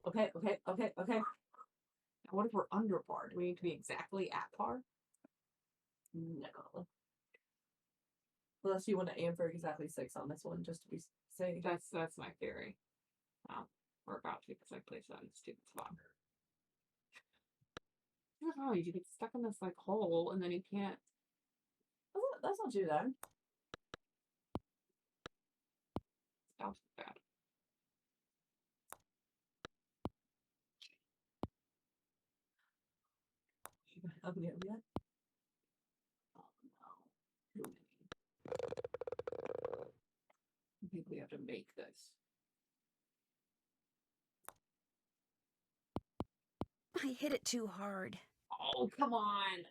Okay. Now, what if we're under par? Do we need to be exactly at par? No. Unless you want to aim for exactly 6 on this one, just to be safe. That's my theory. We're about to because I placed that in a stupid spot. Oh, you get stuck in this like hole and then you can't. Oh, that's not too bad. Sounds bad. Up yet? Oh no. I think we have to make this. I hit it too hard. Oh, come on.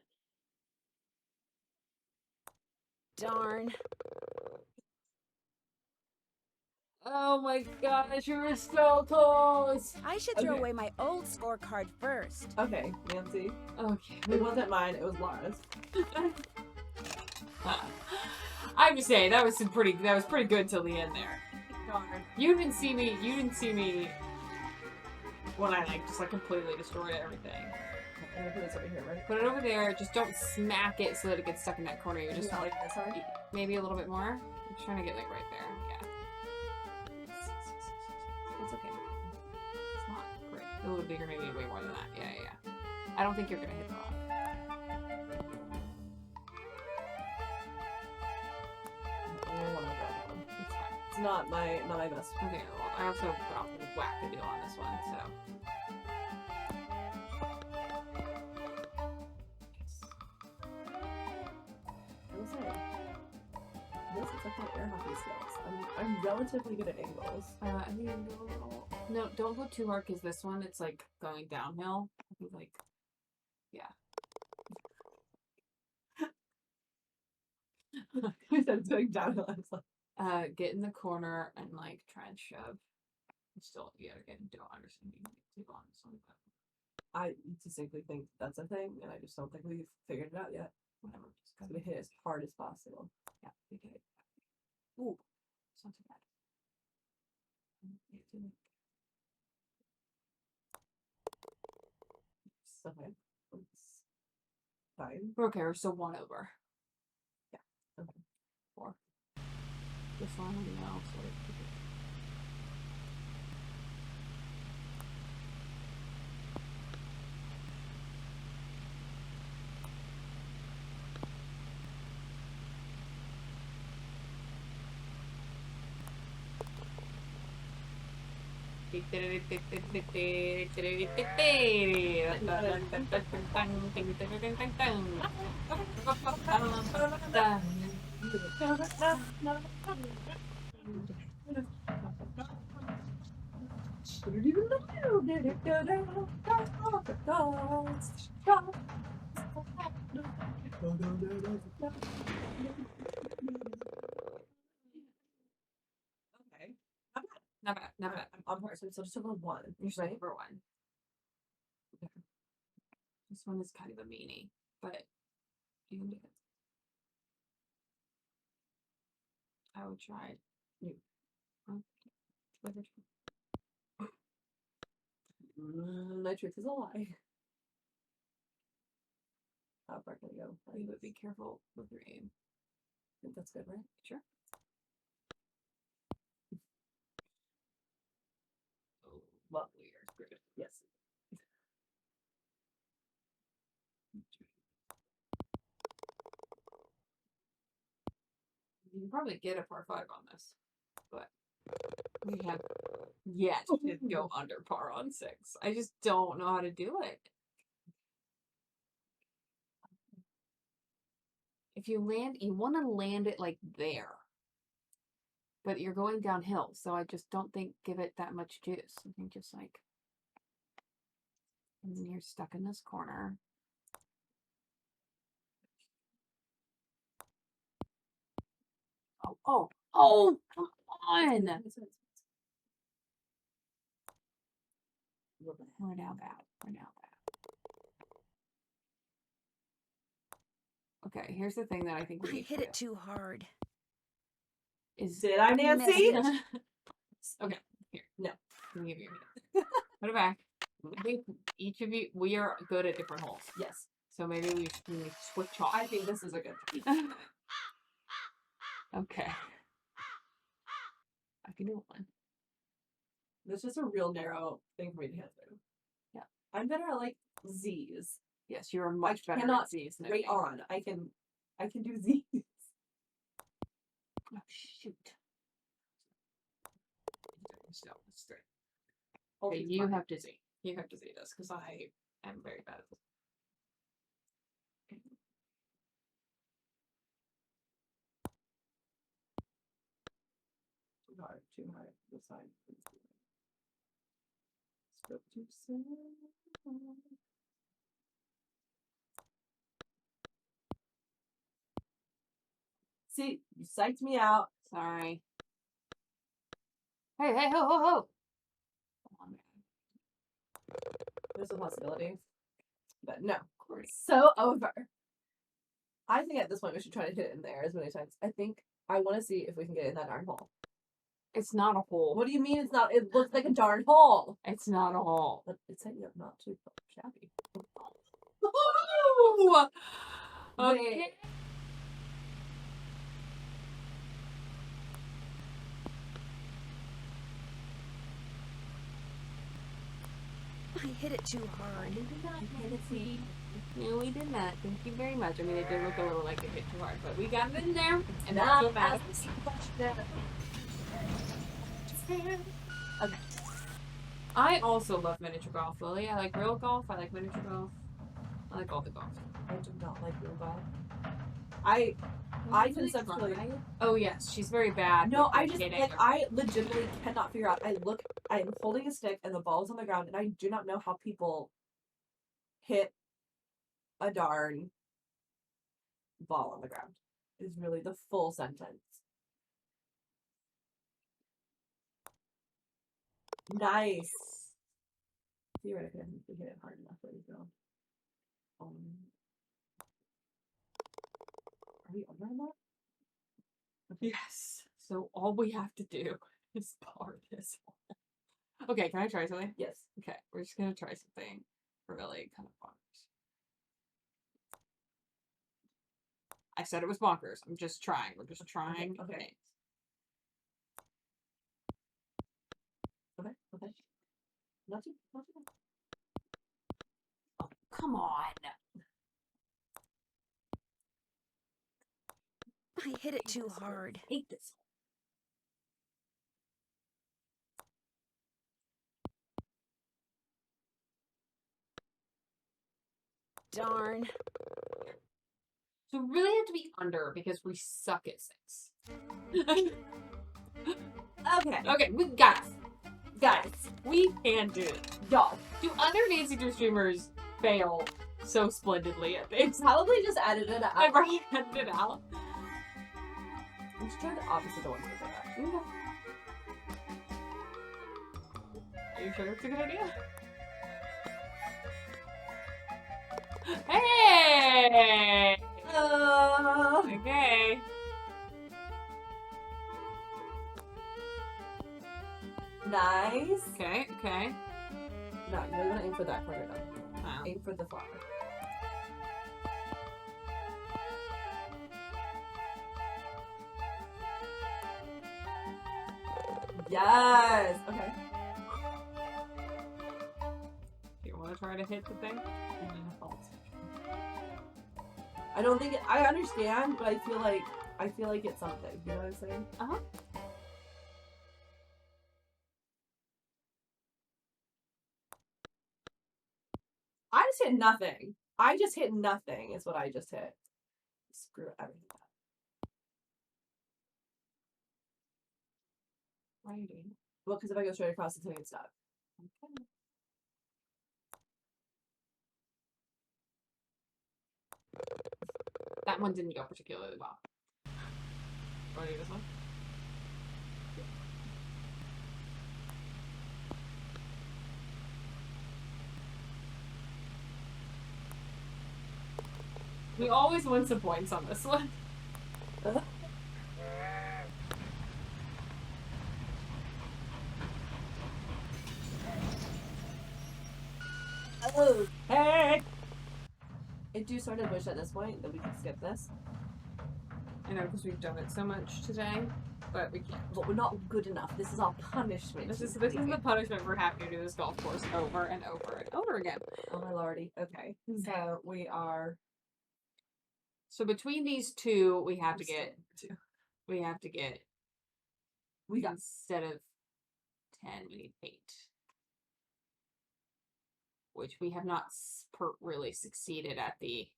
Darn. Oh my gosh, you were so close. I should throw away my old scorecard first. Okay, Nancy. Okay. It wasn't mine, it was Laura's. I'm just saying that was pretty good till the end there. Darn. You didn't see me when I just completely destroyed everything. I'm gonna put this over here, right? Put it over there, just don't smack it so that it gets stuck in that corner. You just like this, right? Maybe a little bit more. I'm trying to get like right there. Yeah. It's okay. It's not great. A little bigger, maybe way more than that. Yeah. I don't think you're gonna hit the rock. It's fine. It's not my best. Okay, well, I also got wackadoo on this one, so. I will say, this is like my air hockey skills. I'm relatively good at angles. I think I'm go a little... No, don't go too hard, because this one, it's like going downhill. I think, like, yeah. I said it's going downhill. I was like, get in the corner and, like, try and shove. Still, you gotta don't understand me too on this one, but I distinctly think that's a thing, and I just don't think we've figured it out yet. whatever. Just I'm gonna hit as hard as possible. yeah, we get it. Ooh, it's not too bad. So okay. It's fine. Okay, we're still 1 over. Yeah. Okay. 4. This one, no, so keep it. Okay. Not bad, not bad. I'm on board, so just over 1. You're still over 1. Okay. This one is kind of a meanie, but you can do it. I would try it. My truth is a lie. How far can I go? You would be careful with your aim. I think that's good, right? Sure. Oh, well, we are screwed. Yes. You can probably get a par 5 on this, but we have yet to go under par on 6. I just don't know how to do it. If you land, you want to land it like there. But you're going downhill, so I just don't think give it that much juice. I think just like, and then you're stuck in this corner. Oh, come on! We're now bad. Okay, here's the thing that I think we I hit it too hard. Did I, Nancy? Okay, here. No. Let me give you a minute. Put it back. I think each of you, we are good at different holes. Yes. So maybe we switch off. I think this is a good thing. Okay. I can do one. This is a real narrow thing for me to hit through. Yeah. I'm better at like Z's. Yes, you're much better at Z's. Straight on. I can do Z's. Oh shoot. So straight. Okay, Okay, you have to Z. You have to Z this because I am very bad at this. Too hard. This side. Stroke too soon. See, you psyched me out. Sorry. Hey, ho, ho, ho! Come on, man. There's a possibility. But no. So over. I think at this point we should try to hit it in there as many times. I think I want to see if we can get in that darn hole. It's not a hole. What do you mean it's not? It looks like a darn hole. It's not a hole. But it's setting up not too shabby. Ooh! Okay. I hit it too hard. No, we did not. Thank you very much. I mean, it did look a little like it hit too hard, but we got it in there, and Not that's so bad. Okay. I also love miniature golf, Lily. I like real golf. I like miniature golf. I like all the golf. I do not like real golf. I conceptually. Oh yes, she's very bad. No, with I just hitting. like I legitimately cannot figure out. I'm holding a stick and the ball is on the ground, and I do not know how people hit a darn ball on the ground. Is really the full sentence. Nice. Theoretically, I think we hit it hard enough. There we go. Are we over on that? Yes. So all we have to do is bar this one. Okay, can I try something? Yes. Okay, we're just gonna try something really kind of bonkers. I said it was bonkers. I'm just trying. We're just trying. Okay. Okay. Not too bad. Oh, come on. I hit it too hard. I hate this. Darn. So we really have to be under because we suck at 6. Okay. Okay, we guys, we can do it. Y'all, do under Nancy Drew streamers fail so splendidly at things? Probably just edited it out. I've already edited it out. I'm just trying the opposite of the ones that did that. Are you sure it's a good idea? Hey! Okay. Nice. Okay. No, you really want to aim for that corner though. Aim for the flower. Yes. Okay. You want to try to hit the thing? I don't think I understand, but I feel like it's something. You know what I'm saying? Uh-huh. I just hit nothing. I just hit nothing is what I just hit. Screw everything up. Why are you doing that? Well, because if I go straight across, it's going to get stuck. Okay. That one didn't go particularly well. Want to do this one? We always win some points on this one. Oh, hey! I do sort of wish at this point that we could skip this. I know, because we've done it so much today, but we can't. But we're not good enough. This is our punishment. This is the punishment for having to do this golf course over and over and over again. Oh my lordy. Okay. So we are. So between these two, we have to get. We got instead of 10, we need 8. Which we have not really succeeded at the.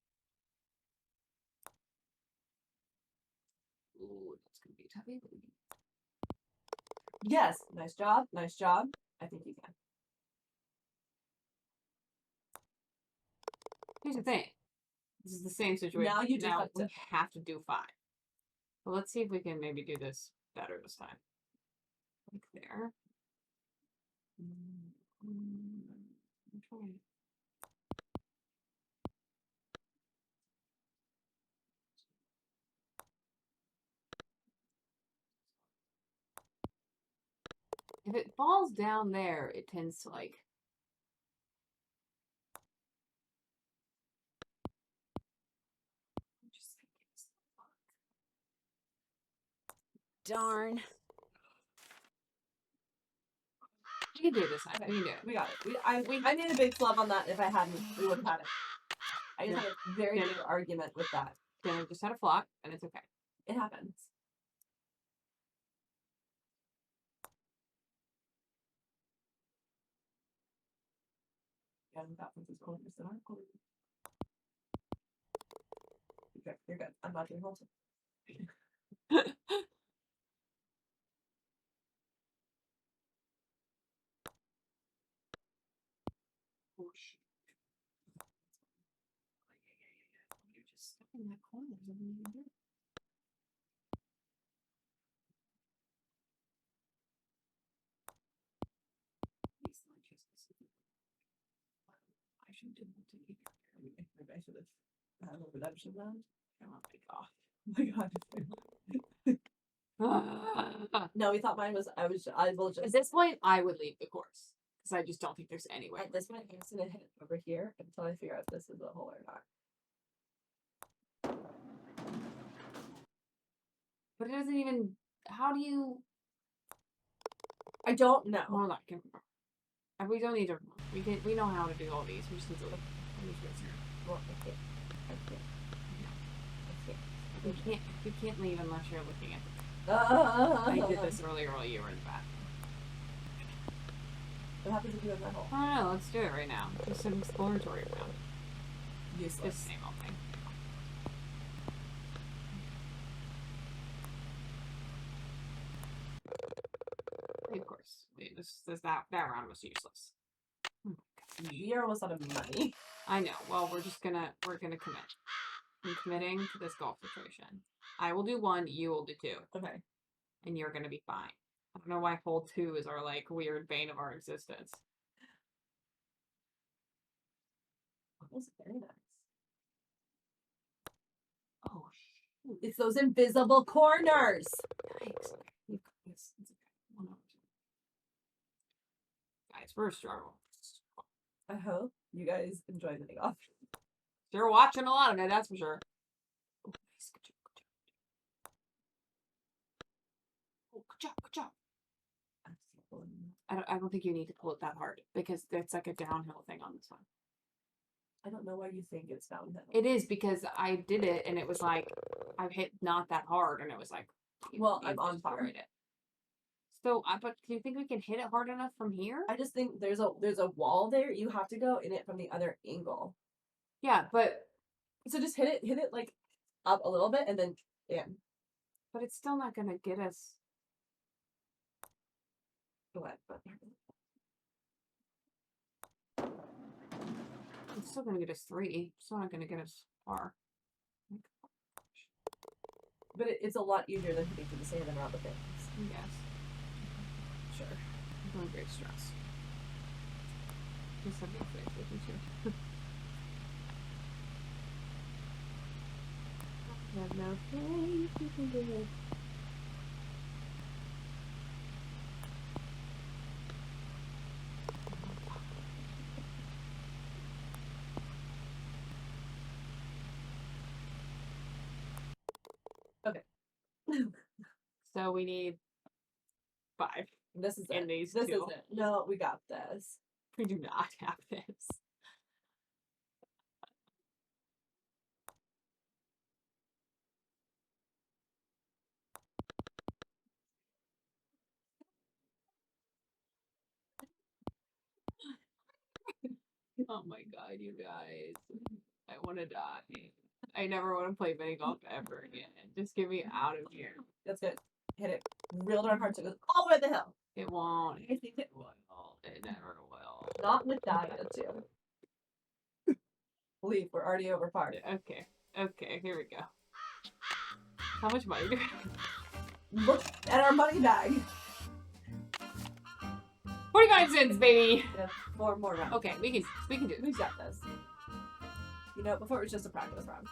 Ooh, that's gonna be tough. Yes. Nice job. Nice job. I think you can. Here's the thing. This is the same situation. Now you just we have to do 5. Well, let's see if we can maybe do this better this time. Like there. I'm trying. If it falls down there, it tends to like. Darn. We can do this. I can do it. We got it. I made a big flub on that. If I hadn't, we wouldn't have had it. I just had a very big argument with that. Then I just had a flop, and it's okay. It happens. Yeah, that one's as corners than our corners. Okay, you're good. I'm not doing whole time. Oh shit. You're just stuck in that corner. There's nothing you can do. These lunches. I should do it to either. Maybe I should have a redemption round. Oh my god. Oh my god. No, we thought mine was. I will just. At this point, I would leave the course because I just don't think there's any way. At this point, I'm just gonna hit it over here until I figure out if this is a hole or not. But it doesn't even. How do you? I don't know. Hold on. We don't need to. We know how to do all these. We just need to look. Well, I can't. You can't leave unless you're looking at it. I did this earlier while you were in the bath. What happens if you have that hole? I don't know. Let's do it right now. Just an exploratory round. Useless. Same old thing. Of course. That round was useless. We are almost out of money. I know. Well, we're gonna commit. I'm committing to this golf situation. I will do 1, you will do 2. Okay. And you're gonna be fine. I don't know why hole 2 is our like weird bane of our existence. That was very nice. Oh shoot. It's those invisible corners. Yikes. It's okay. 1 over 2. Guys, we're a struggle. I hope you guys enjoy the golf. You're watching a lot of it, that's for sure. Oh, nice. Good job. Good job. I don't think you need to pull it that hard because it's like a downhill thing on this one. I don't know why you think it's downhill. It is because I did it and it was like I hit not that hard and it was like. Well, I'm on par. It. So, but do you think we can hit it hard enough from here? I just think there's a wall there. You have to go in it from the other angle. Yeah, but so just hit it like up a little bit and then in. But it's still not gonna get us. What? It's still gonna get us 3. It's still not gonna get us far. But it's a lot easier than hitting to the sand and around the things. Yes. Sure. I'm going great stress. Just have no faith with you too. I have no faith you can do it. Okay. So we need 5. This is in it. These this 2. is it. No, we got this. We do not have this. Oh my god, you guys. I want to die. I never want to play mini golf ever again. Just get me out of here. That's good. Hit it real darn hard so it goes all the way up the hill. It won't. I think it will. It never will. Not with that attitude. Leave. We're already over par. Okay. Okay, here we go. How much money do we have? Look at our money bag. 45 cents, baby. Yeah, 4 more rounds. Okay, we can do this. We've got this. You know, before it was just a practice round.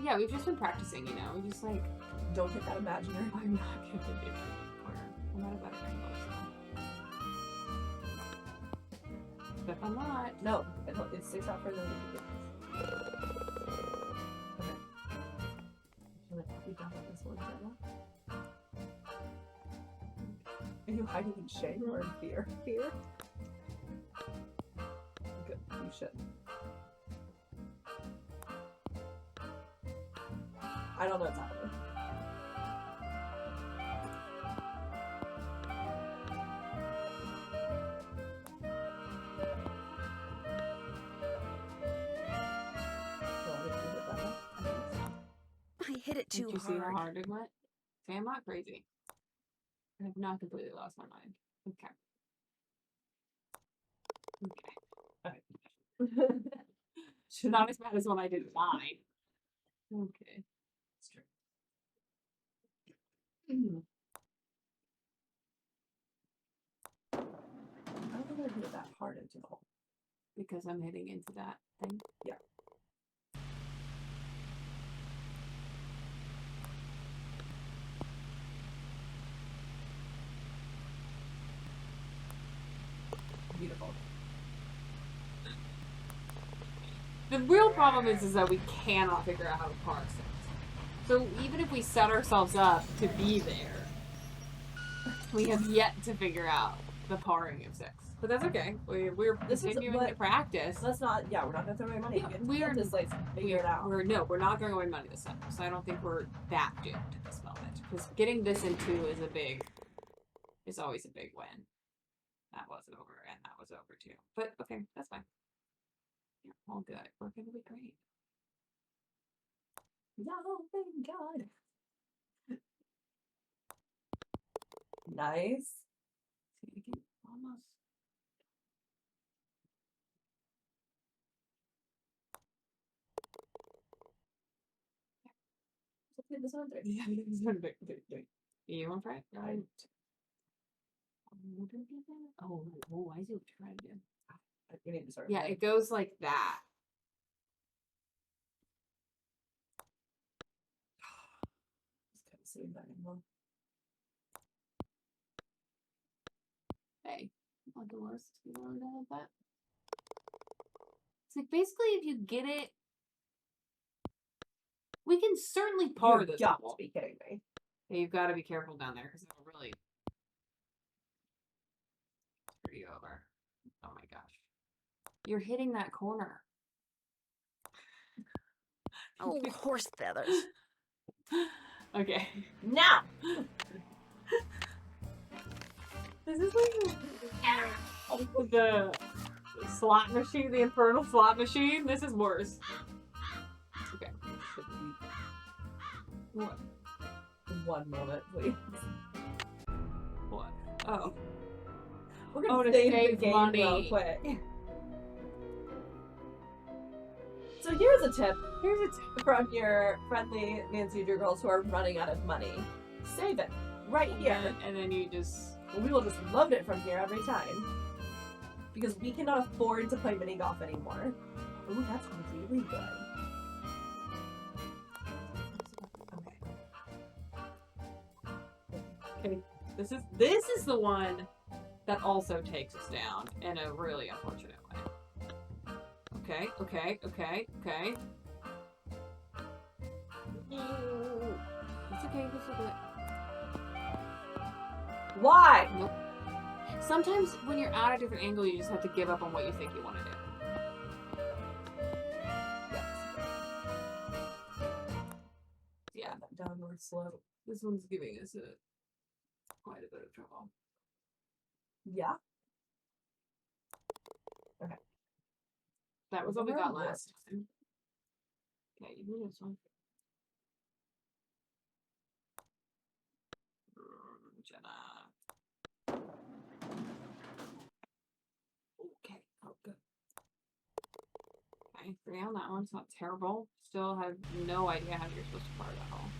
Yeah, we've just been practicing, you know. We just like don't hit that imaginary. I'm not gonna do that corner. I'm not a better angle, so. But I'm not. No, it sticks out further than you get. Okay. We got this one right now. Are you hiding in shame or in fear? Fear. Good. You should. I don't know what's happening. hit it too Did you see how hard. hard it went? See, I'm not crazy. I have not completely lost my mind. Okay. Okay. Not as bad as when I did mine. Okay. That's true. I don't think I hit it that hard into the hole. Because I'm hitting into that thing? Yeah. Beautiful. The real problem is that we cannot figure out how to par 6. So even if we set ourselves up to be there, we have yet to figure out the parring of 6. But that's okay. We're continuing to practice. Let's not. Yeah, we're not gonna throw away money. Yeah, we're just like figure it out. We're not throwing away money this time. So I don't think we're that doomed at this moment. Because getting this in 2 is always a big win. That was over, and that was over too. But okay, that's fine. Yeah, all good. We're gonna be great. No, thank God. Nice. See it again. Almost. Okay, this one. Yeah, this one. You want to try it? Right. Oh, I see what you're trying to do. We need to start. Yeah, it goes like that. Just kind of sitting back anymore. Hey, not the worst. You want to have that? It's like basically, if you get it, we can certainly par this. You've got to be kidding me. Yeah, you've got to be careful down there because it'll really screw you over. Oh my gosh. You're hitting that corner. Oh, horse feathers. Okay. Now! This is like the slot machine, the infernal slot machine. This is worse. Okay. What? 1 moment, please. What? Oh. We're gonna save the game money real quick. So here's a tip. From your friendly Nancy Drew girls who are running out of money. Save it right here. And then you just... We will just load it from here every time. Because we cannot afford to play mini golf anymore. Ooh, that's really good. Okay. This is the one that also takes us down in a really unfortunate way. Okay. It's okay, this will do it. Why? Nope. Sometimes when you're at a different angle, you just have to give up on what you think you want to do. Yeah, that downward slope. This one's giving us quite a bit of trouble. Yeah. Okay. That was what we got last time. Okay, you do this one. Jenna. Okay, oh good. Okay, 3 on that one, it's not terrible. Still have no idea how you're supposed to par that hole.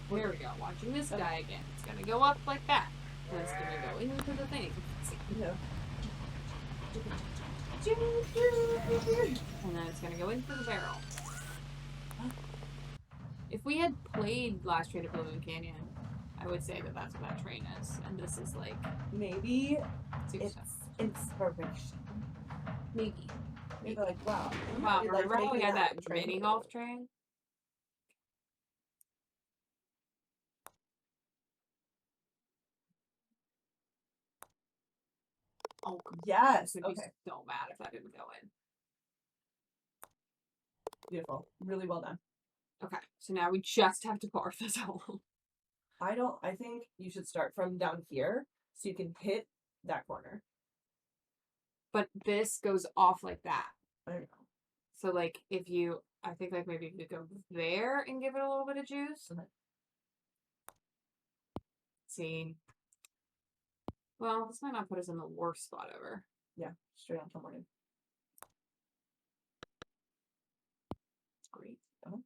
There we go. Watching this guy again. It's gonna go up like that. And it's gonna go into the thing. No. And then it's gonna go into the barrel. If we had played Last Train of Blue Moon Canyon, I would say that that's what that train is. And this is like... Maybe it's inspiration. Maybe. Maybe like, wow. Wow, Like, remember when we making had that train mini golf train? Oh, yes. It would be so mad if that didn't go in. Beautiful. Really well done. Okay, so now we just have to par this hole. I think you should start from down here so you can hit that corner. but this goes off like that. I don't know. So, like, if you, I think, like, maybe you could go there and give it a little bit of juice. Okay. See. Well, this might not put us in the worst spot ever. Yeah, straight on till morning. It's great. Oh,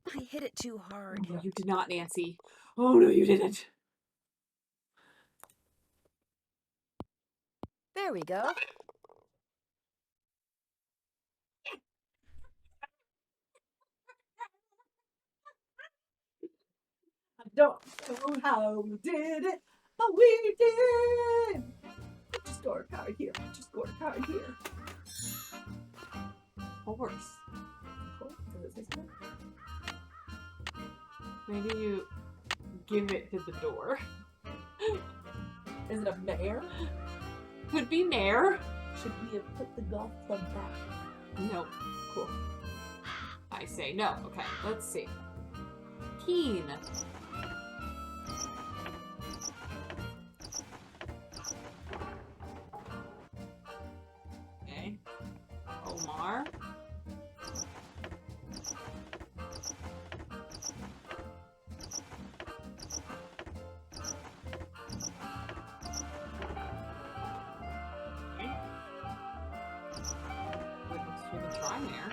okay. I hit it too hard. No, you did not, Nancy. Oh, no, you didn't. There we go. I don't know how we did it, but we did. Just scored a card here. Just scored a card here. Horse. Does it say something? Maybe you give it to the door. Is it a mare? Could be mare. Should we have put the golf club back? No. Cool. I say no. Okay, let's see. Keen. Okay. Omar. We can try there.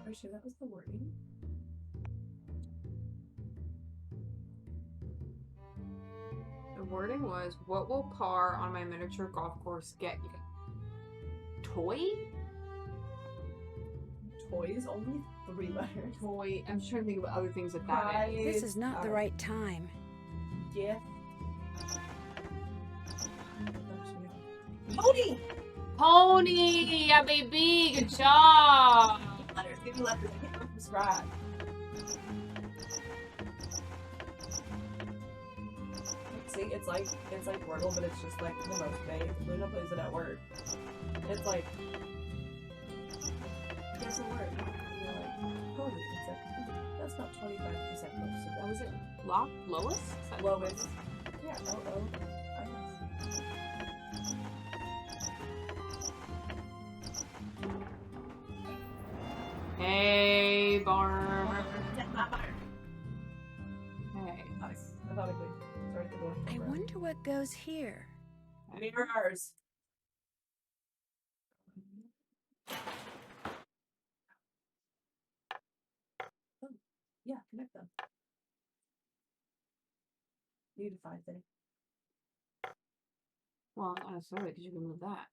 Are you sure that was the wording? The wording was, what will par on my miniature golf course get you? Toy? Toys, only 3 letters. Toy. I'm just trying to think of other things that that is. This is not the right time. Yeah. Pony! Pony! Yeah, baby! Good job! Letters, give me letters. I can't prescribe. See, it's like Wordle, but it's just like the most vague. Luna plays it at work. It's like, there's a word. And you're like, pony. It's like, that's not 25% close to that. What was it? Lois? Lois. Yeah, L-O-I-S. Hey, Barn. Hey. Nice. I thought we'd start at the door. I wonder what goes here. Mirrors. Oh, yeah, connect them. You need a 5 thing. Well, not necessarily, because you can move that.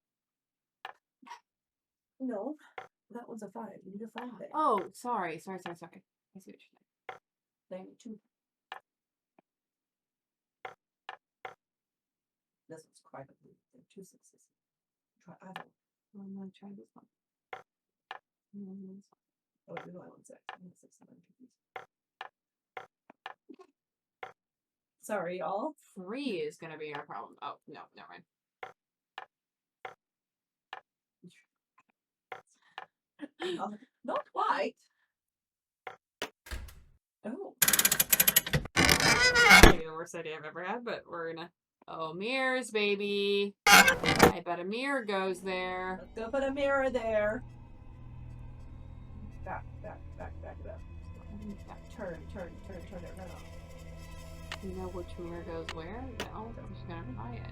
No, that one's a 5. You need a 5 thing. Oh, sorry. I see what you're saying. Thing 2. This one's quite a blue. There are 2 6s. Try either one. I'm going to try this one. Oh, you know I want 6. I want 6 and 9 Sorry, y'all. 3 is going to be our problem. Oh, no, never mind. Not quite. Oh. Maybe the worst idea I've ever had, but we're gonna. Oh, mirrors, baby. I bet a mirror goes there. Let's go put a mirror there. Back it up. Turn it around. You know which mirror goes where? No, I'm just gonna try it.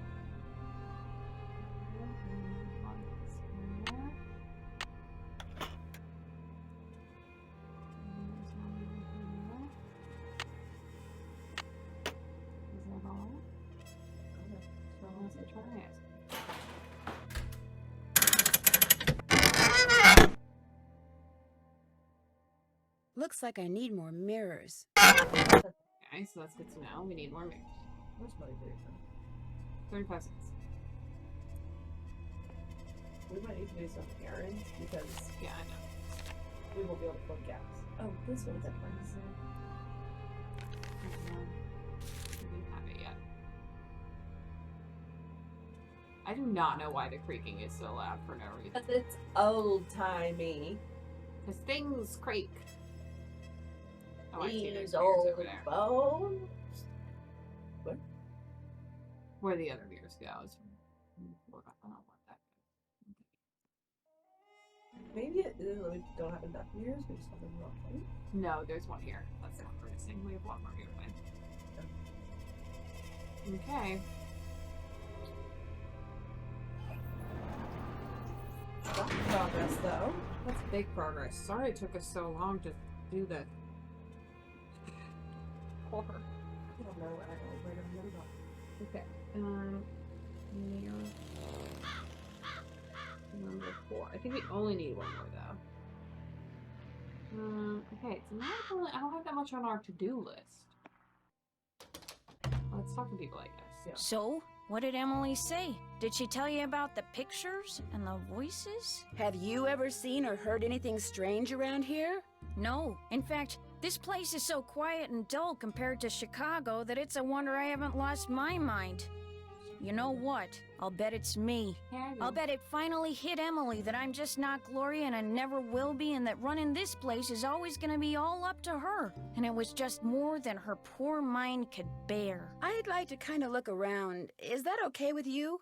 Looks like I need more mirrors. Okay, so that's good to know. We need more mirrors. Where's my mirror? 35 cents. We might need to do some errands because yeah, I know. We won't be able to plug gaps. Oh, this one's at first. We didn't have it yet. I do not know why the creaking is so loud for no reason. Because it's old timey. Because things creak. Oh, I see there's These beers old over there. bones. What? Where the other beers go. I don't want that. Maybe we don't have enough beers. We just have enough. No, there's one here. That's the one we're missing. We have one more here. Okay. That's progress, though. That's big progress. Sorry it took us so long to do that. Call her. I don't know. I don't remember. Okay. Here. Number 4. I think we only need one more though. Okay, it's not really, I don't have that much on our to-do list. Let's talk to people, I guess. Yeah. So, what did Emily say? Did she tell you about the pictures and the voices? Have you ever seen or heard anything strange around here? No. In fact, this place is so quiet and dull compared to Chicago that it's a wonder I haven't lost my mind. You know what? I'll bet it's me. I'll bet it finally hit Emily that I'm just not Gloria and I never will be, and that running this place is always gonna be all up to her. And it was just more than her poor mind could bear. I'd like to kind of look around. Is that okay with you?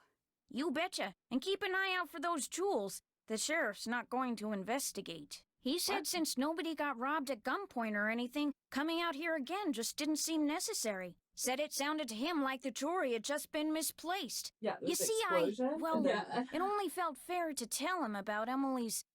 You betcha. And keep an eye out for those jewels. The sheriff's not going to investigate. He said since nobody got robbed at gunpoint or anything, coming out here again just didn't seem necessary. Said it sounded to him like the jewelry had just been misplaced. Yeah, you see, it only felt fair to tell him about Emily's,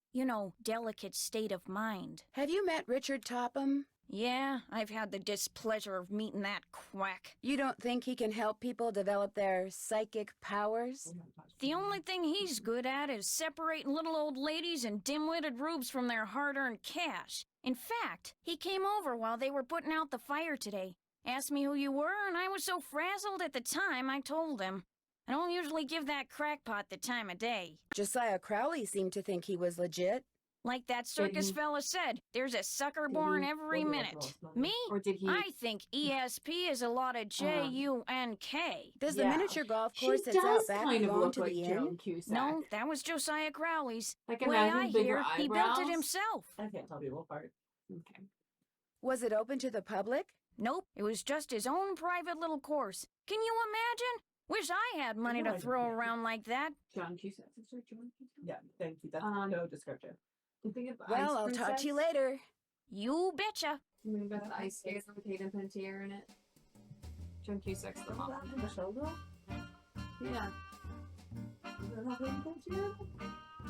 delicate state of mind. Have you met Richard Topham? Yeah, I've had the displeasure of meeting that quack. You don't think he can help people develop their psychic powers? The only thing he's good at is separating little old ladies and dim-witted rubes from their hard-earned cash. In fact, he came over while they were putting out the fire today. Asked me who you were, and I was so frazzled at the time, I told him. I don't usually give that crackpot the time of day. Josiah Crowley seemed to think he was legit. Like that circus fella said, there's a sucker born every minute. Me? Or did he? I think ESP is a lot of J-U-N-K. Does the miniature golf course that's out back belong to the inn? No, that was Josiah Crowley's. Like, Way I imagine bigger hear, he built it eyebrows. himself. I can't tell people apart. Okay. Was it open to the public? Nope, it was just his own private little course. Can you imagine? Wish I had money to throw around like that. John Cusack. Is there John Cusack? Yeah, thank you. That's no description. Well, I'll talk to you later. You betcha. You mean about the ice skates with Hayden Panettiere in it? John Cusack's the mom. The showgirl? Yeah.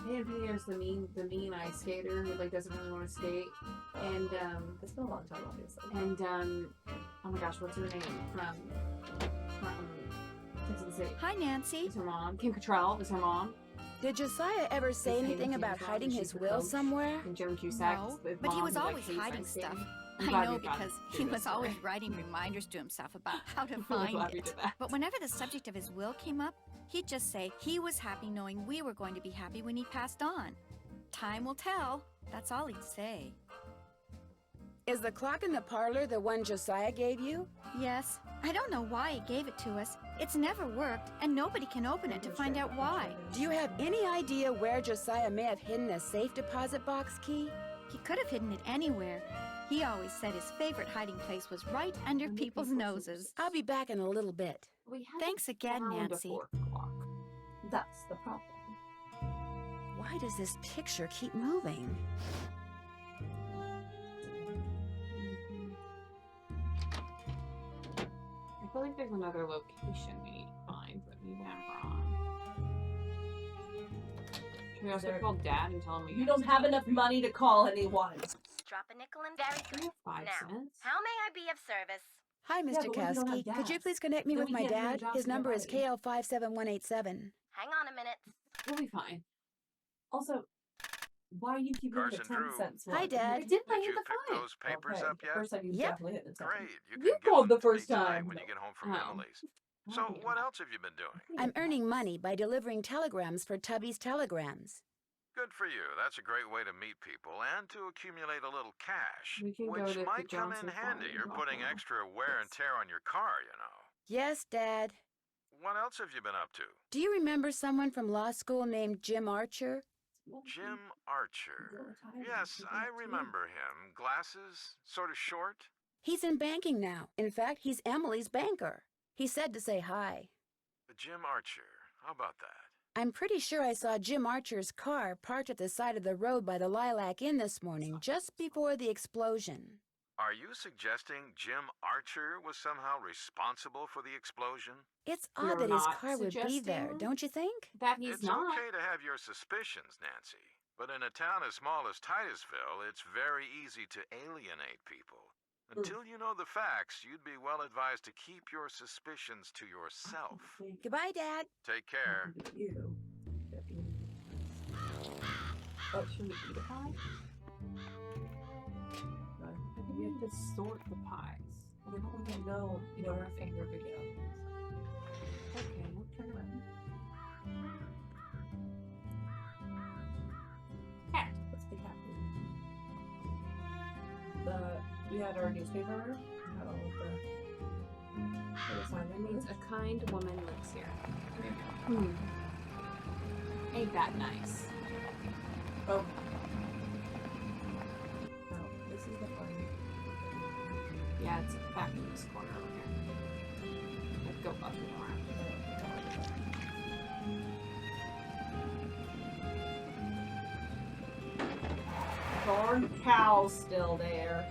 Hayden Panettiere's the mean ice skater who doesn't really want to skate. And it's been a long time, obviously. And oh my gosh, what's her name from Sex and the City? Hi, Nancy. Is her mom? Kim Cattrall is her mom. Did Josiah ever say anything about hiding his will somewhere? And Joan Cusack. No, but he was always hiding stuff. I know because he was always writing reminders to himself about how to find it. But whenever the subject of his will came up, he'd just say he was happy knowing we were going to be happy when he passed on. Time will tell. That's all he'd say. Is the clock in the parlor the one Josiah gave you? Yes. I don't know why he gave it to us. It's never worked, and nobody can open it to find out why. Do you have any idea where Josiah may have hidden a safe deposit box key? He could have hidden it anywhere. He always said his favorite hiding place was right under people's noses. I'll be back in a little bit. Thanks again, Nancy. That's the problem. Why does this picture keep moving? I feel like there's another location we need to find, but maybe I'm wrong. Should we also call Dad and tell him You don't have enough money to call anyone. Drop a nickel and very good. 5 cents? How may I be of service? Hi, Mr. but we don't have Kowski. Could you gas. please connect me Then with we my can't do the dad? job His for number is nobody. KL57187. Hang on a minute. We'll be fine. Also, why do you keep giving the 10 cents? Hi, Dad. I did Did you pick those papers up yet? First time you definitely hit the 10. Great. You You can give called them the to me first tonight time. when you get home from Oh. Emily's. So what else have you been doing? I'm earning money by delivering telegrams for Tubby's Telegrams. Good for you. That's a great way to meet people and to accumulate a little cash, We can go which to might come in Johnson handy. Farm You're and putting Buffalo. extra wear and tear on your car, you know. Yes, Dad. What else have you been up to? Do you remember someone from law school named Jim Archer? Jim Archer. Yes, I remember him. Glasses, sort of short. He's in banking now. In fact, he's Emily's banker. He said to say hi. Jim Archer. How about that? I'm pretty sure I saw Jim Archer's car parked at the side of the road by the Lilac Inn this morning, just before the explosion. Are you suggesting Jim Archer was somehow responsible for the explosion? It's odd that his car would be there, don't you think? That he's It's not. okay to have your suspicions, Nancy. But in a town as small as Titusville, it's very easy to alienate people. Until you know the facts, you'd be well advised to keep your suspicions to yourself. Goodbye, Dad. Take care. Oh, should we eat a pie? I think we have to sort the pies. We don't even know what our favorite video is. Okay, we'll turn around. Cat. What's the cat? We had our newspaper. We had all of the sign That means a kind woman lives here. Ain't that nice? Oh. No, this is the fun. Yeah, it's back in this corner over here. Let's go up and around. Darn cow's still there.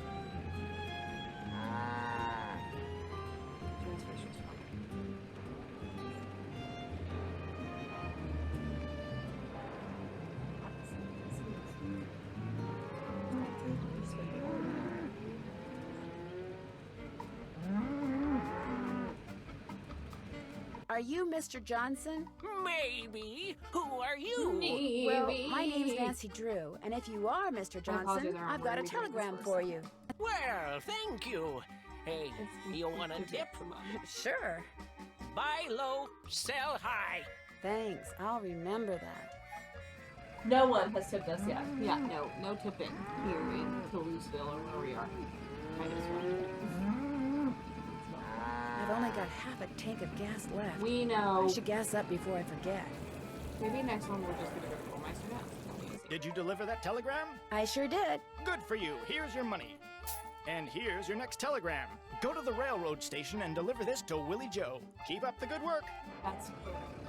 Are you Mr. Johnson? Maybe. Who are you? Well, my name's Nancy Drew, and if you are Mr. Johnson, I've got a telegram for you. Well, thank you. Hey, you want a tip? Sure. Buy low, sell high. Thanks, I'll remember that. No one has tipped us yet. Yeah, no tipping here in Toulouseville or where we are. I've only got half a tank of gas left. We know. I should gas up before I forget. Maybe next one we're just gonna go to Burmeister now. Did you deliver that telegram? I sure did. Good for you. Here's your money. And here's your next telegram. Go to the railroad station and deliver this to Willie Joe. Keep up the good work. That's perfect.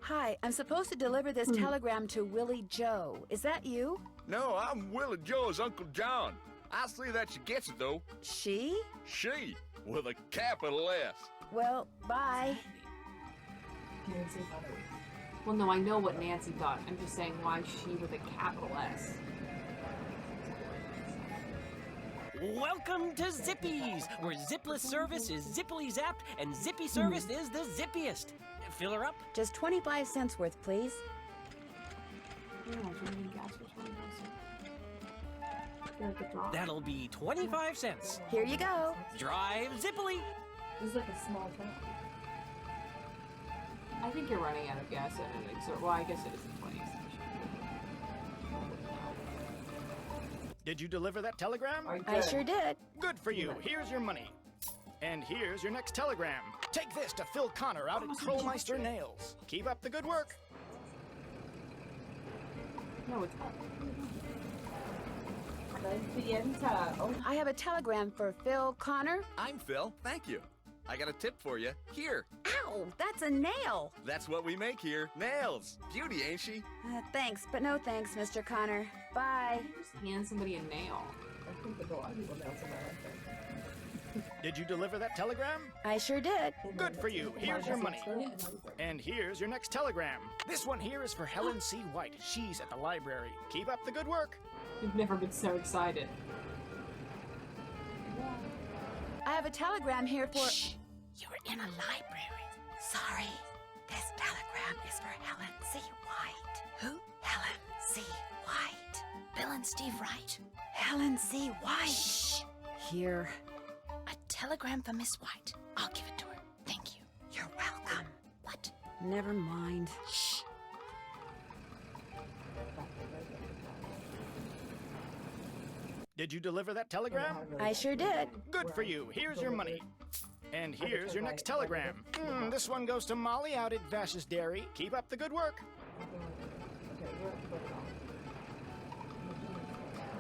Hi, I'm supposed to deliver this telegram to Willie Joe. Is that you? No, I'm Willie Joe's Uncle John. I see that she gets it, though. She? She, with a capital S. Well, bye. Nancy thought it Well, no, I know what Nancy thought. I'm just saying why she with a capital S. Welcome to Zippy's, where zipless service is zippily zapped and zippy service is the zippiest. Fill her up? Just 25 cents worth, please. That'll be 25 cents. Here you go. Drive zippily. This is like a small town. I think you're running out of gas at an exert. Well, I guess it isn't 20 cents. Did you deliver that telegram? I sure did. Good for you. Here's your money. And here's your next telegram. Take this to Phil Connor out at Krollmeister Nails. Keep up the good work. No, it's not. I have a telegram for Phil Connor. I'm Phil. Thank you. I got a tip for you. Here. Ow, that's a nail. That's what we make here. Nails. Beauty, ain't she? Thanks, but no thanks, Mr. Connor. Bye. Just hand somebody a nail. I think there's a lot of people nails in there, Did you deliver that telegram? I sure did. Good for you. Here's your money. And here's your next telegram. This one here is for Helen C. White. She's at the library. Keep up the good work. You've never been so excited. I have a telegram here for... Shh! You're in a library. Sorry. This telegram is for Helen C. White. Who? Helen C. White. Bill and Steve Wright. Helen C. White. Shh! Here. A telegram for Miss White. I'll give it to her. Thank you. You're welcome. What? Never mind. Shh. Did you deliver that telegram? I sure did. Good for you. Here's your money. And here's your next telegram. This one goes to Molly out at Vash's Dairy. Keep up the good work.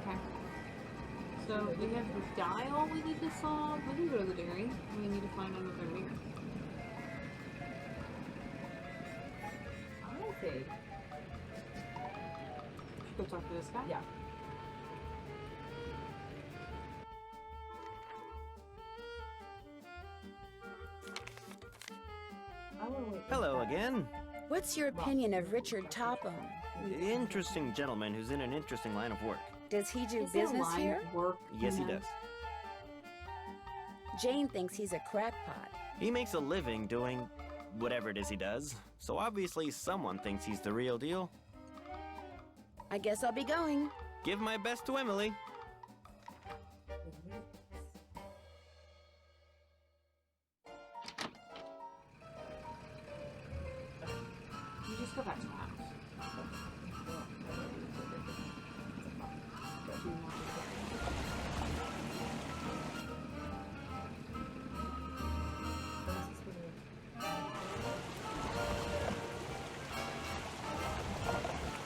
Okay. So we have the dial we need to solve. We can go to the dairy. We need to find another meter. Okay. Should go talk to this guy? Yeah. Hello again. What's your opinion of Richard Topham? Interesting gentleman who's in an interesting line of work. Does he do business here? Yes, he does. Jane thinks he's a crackpot. He makes a living doing whatever it is he does, so obviously someone thinks he's the real deal. I guess I'll be going. Give my best to Emily. You just go back to the house.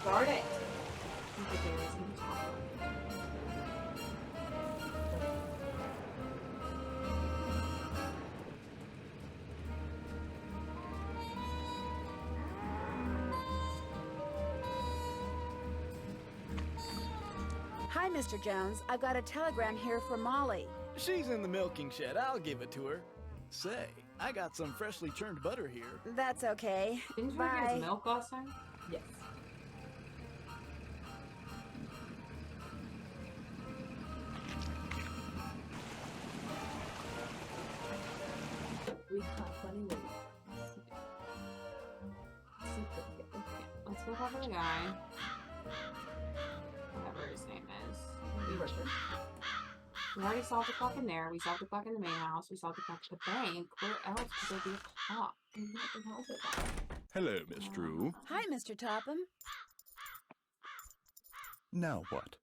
Guard it! Hi, Mr. Jones. I've got a telegram here for Molly. She's in the milking shed. I'll give it to her. Say, I got some freshly churned butter here. That's okay. Didn't you Bye. get his milk last time? Yes. We have plenty of Let's go talk to the guy. Whatever his name is. We already solved the clock in there. We solved the clock in the main house. We solved the clock at the bank. Where else could there be a clock? Hello, Miss Drew. Hi, Mr. Topham. Now what?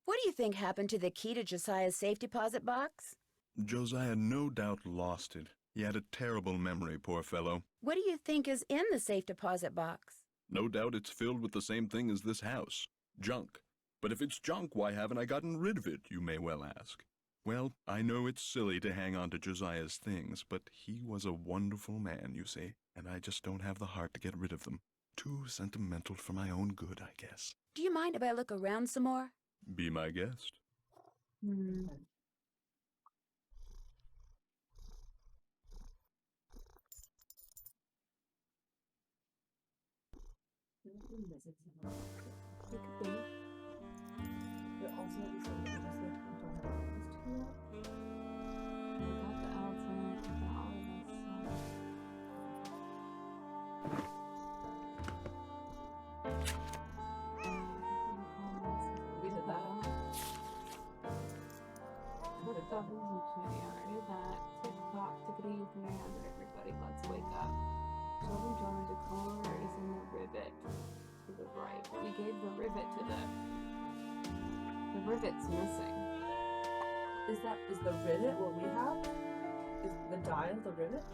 What do you think happened to the key to Josiah's safe deposit box? Josiah no doubt lost it. He had a terrible memory, poor fellow. What do you think is in the safe deposit box? No doubt it's filled with the same thing as this house. Junk. But if it's junk, why haven't I gotten rid of it, you may well ask. Well, I know it's silly to hang on to Josiah's things, but he was a wonderful man, you see, and I just don't have the heart to get rid of them. Too sentimental for my own good, I guess. Do you mind if I look around some more? Be my guest. Everybody, let's wake up. Children joined the color is in the rivet to the right. We gave the rivet to the rivet's missing. Is the rivet what we have? Is the dial the rivet?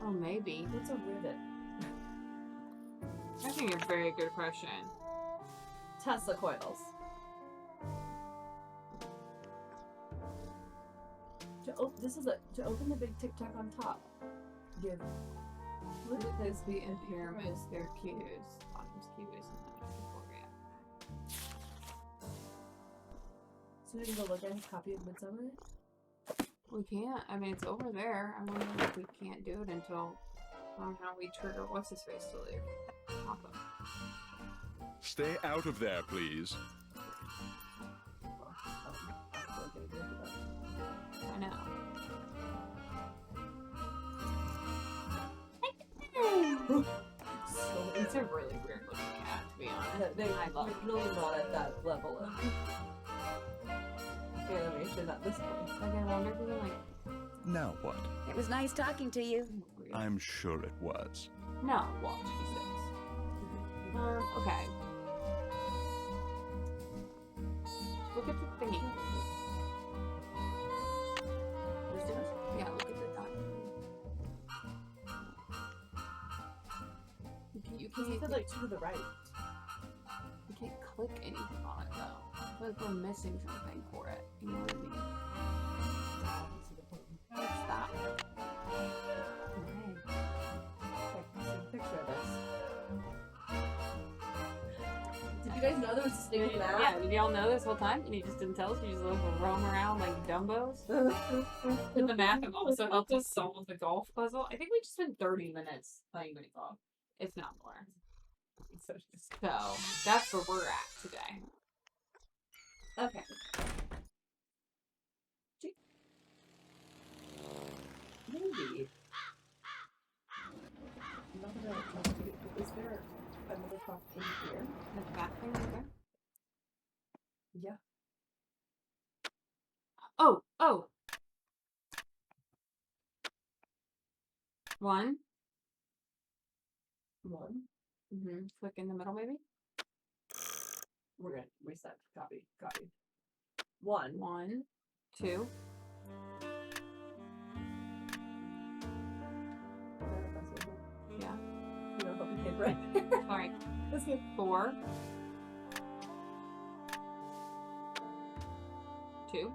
Oh, maybe. What's a rivet? I think it's a very good question. Tesla coils. To open the big tic tac on top. Give. Look at this be in pyramids. They're cues. Bottom's cues and then So we can go look at his copy of Midsummer? we can't. I mean, it's over there. I wonder if we can't do it until somehow we trigger what's his face to leave. Papa. Stay out of there, please. I know. So it's a really weird looking cat, to be honest. They're really not at that level of animation at this point. Like, I wonder if we can, like... Now what? It was nice talking to you. I'm sure it was. No, watch, he says. Okay. Look at the thingy. Let's do this? Yeah, look at the dot. You can't like to the right. You can't click anything on it though. I feel like we're missing something for it. You know what I mean? What's that? Okay. Okay, see a picture of this. Did you guys know there was a stinking map? Yeah, did y'all know this whole time? And you just didn't tell us? You just let them roam around like Dumbos? With the map and also helped us solve the golf puzzle. I think we just spent 30 minutes playing mini golf. If not more. So that's where we're at today. Okay. Maybe. Is there another clock in here? The bathroom right there? Yeah. Oh! One. Click in the middle, maybe? We're gonna reset. Copy. 1. 1, 2. Yeah. You know, hope you hit right. Alright. That's good. 4. 2.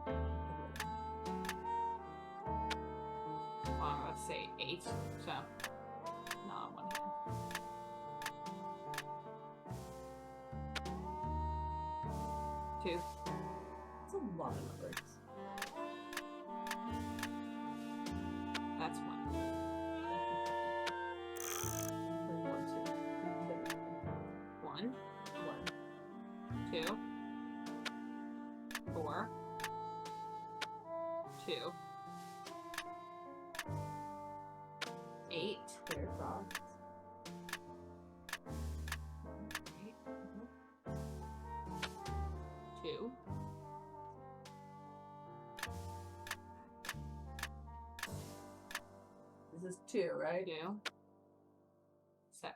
Well, let's say 8. So, not one hand. 2. That's a lot of numbers. That's 1. 1, 2, 4, 2, 8. There, cross. 2. 'This is 2, right? 2. 7.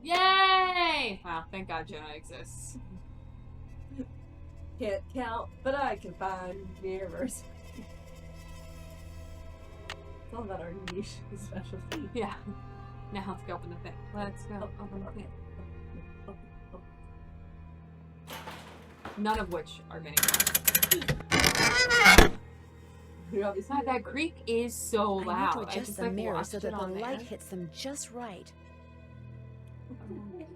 Yay! Wow, thank God Jonah exists. Can't count, but I can find the universe. It's all about our niche specialty. Yeah. Now let's go open the thing. Let's go open the thing. None of which are mini God, that creak is so I loud. need to adjust the mirror so that the light hits them just right. Okay.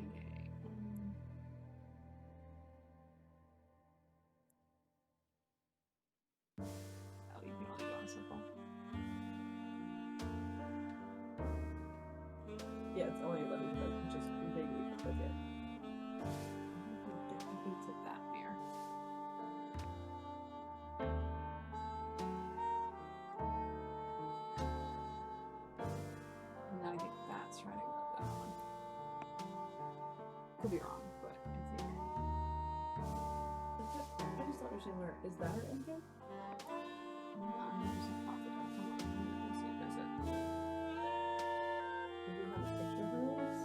Oh, you can only go on simple. Yeah, it's only letting me just vaguely click it. I think it's at that mirror. And then I think that's trying to go to that one. Could be wrong, but I think. I just don't understand where is that her engine? I'm not 100% positive. Hold on, let me see if there's it. Do you have a picture of hers?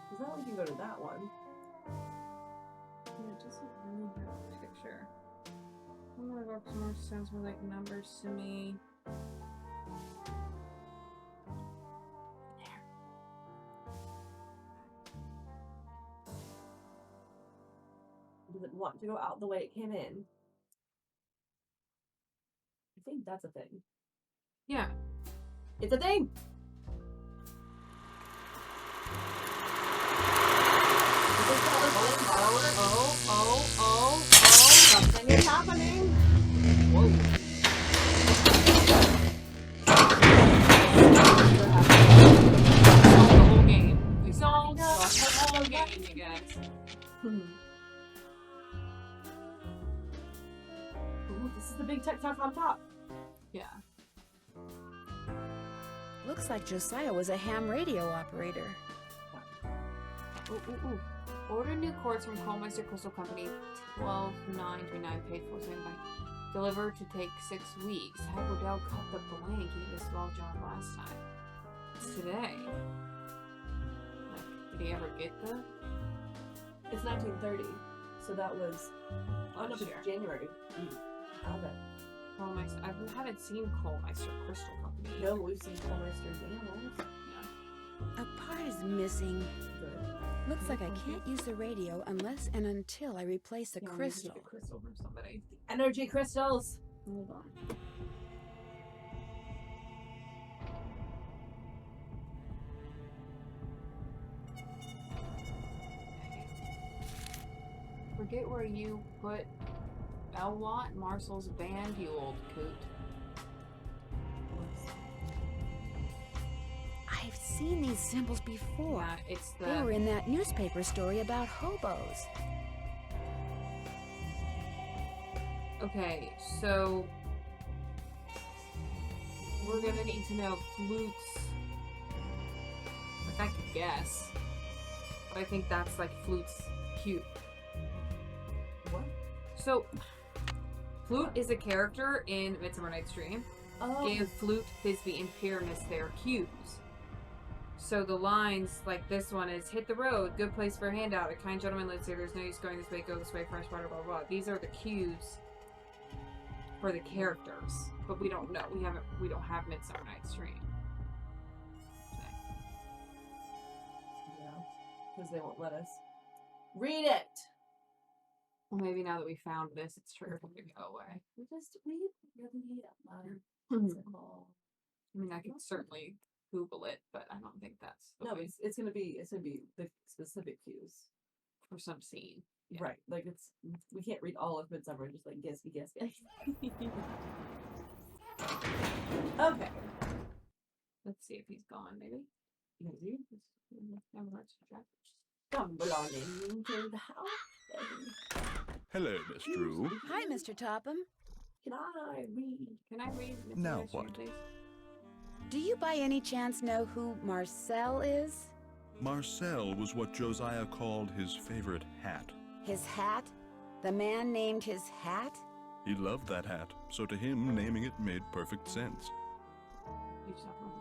Because now we can go to that one. Yeah, it doesn't really have a picture. One of the box more sounds more like numbers to me. Does it want to go out the way it came in? I think that's a thing. Yeah. It's a thing! Oh, something is happening! Whoa. The whole game. We solved the whole game, you guys. Ooh, this is the big tech talk on top. Yeah. Looks like Josiah was a ham radio operator. Ooh, ooh, ooh. Order new quartz from Coalmeister Crystal Company, 12,939 paid for standby. Deliver to take 6 weeks. Had Waddell cut the blank? He did a small job last time. It's today. Like, did he ever get the? It's 1930, so that was January. Okay. Coalmeister. I haven't seen Coalmeister Crystal Company. No, we've seen Coalmeister Daniels. A part is missing. Looks like I can't use the radio unless and until I replace the crystal. Get a crystal from somebody. Energy crystals. Hold on. Forget where you put Elwat, Marcel's band, you old coot. I've seen these symbols before. Yeah, it's the... They were in that newspaper story about hobos. Okay, so we're gonna need to know flutes. Like, I could guess, but I think that's like flutes cute. What? So, Flute is a character in Midsummer Night's Dream. Oh. Give Flute, Thisbe, and Pyramus their cues. So the lines, like this one is, hit the road, good place for a handout, a kind gentleman lives here, there's no use going this way, go this way, fresh water, blah, blah, blah. These are the cues for the characters. But we don't know. We don't have Midsummer Night's Dream. Yeah, because they won't let us read it. Well, maybe now that we found this, it's triggered to go away. We really I mean, I could certainly Google it, but I don't think that's the no. way. It's gonna be the specific cues For some scene. Yeah. right? Like we can't read all of Midsummer. Just like guess. Okay. Let's see if he's gone. Maybe. Maybe. Come belonging to the house. Hello, Miss Drew. Hi, Mr. Topham. Can I read? Can I read? Mr. Now Night's Dream, what? please? Do you by any chance know who Marcel is? Marcel was what Josiah called his favorite hat. His hat? The man named his hat? He loved that hat, so to him, naming it made perfect sense.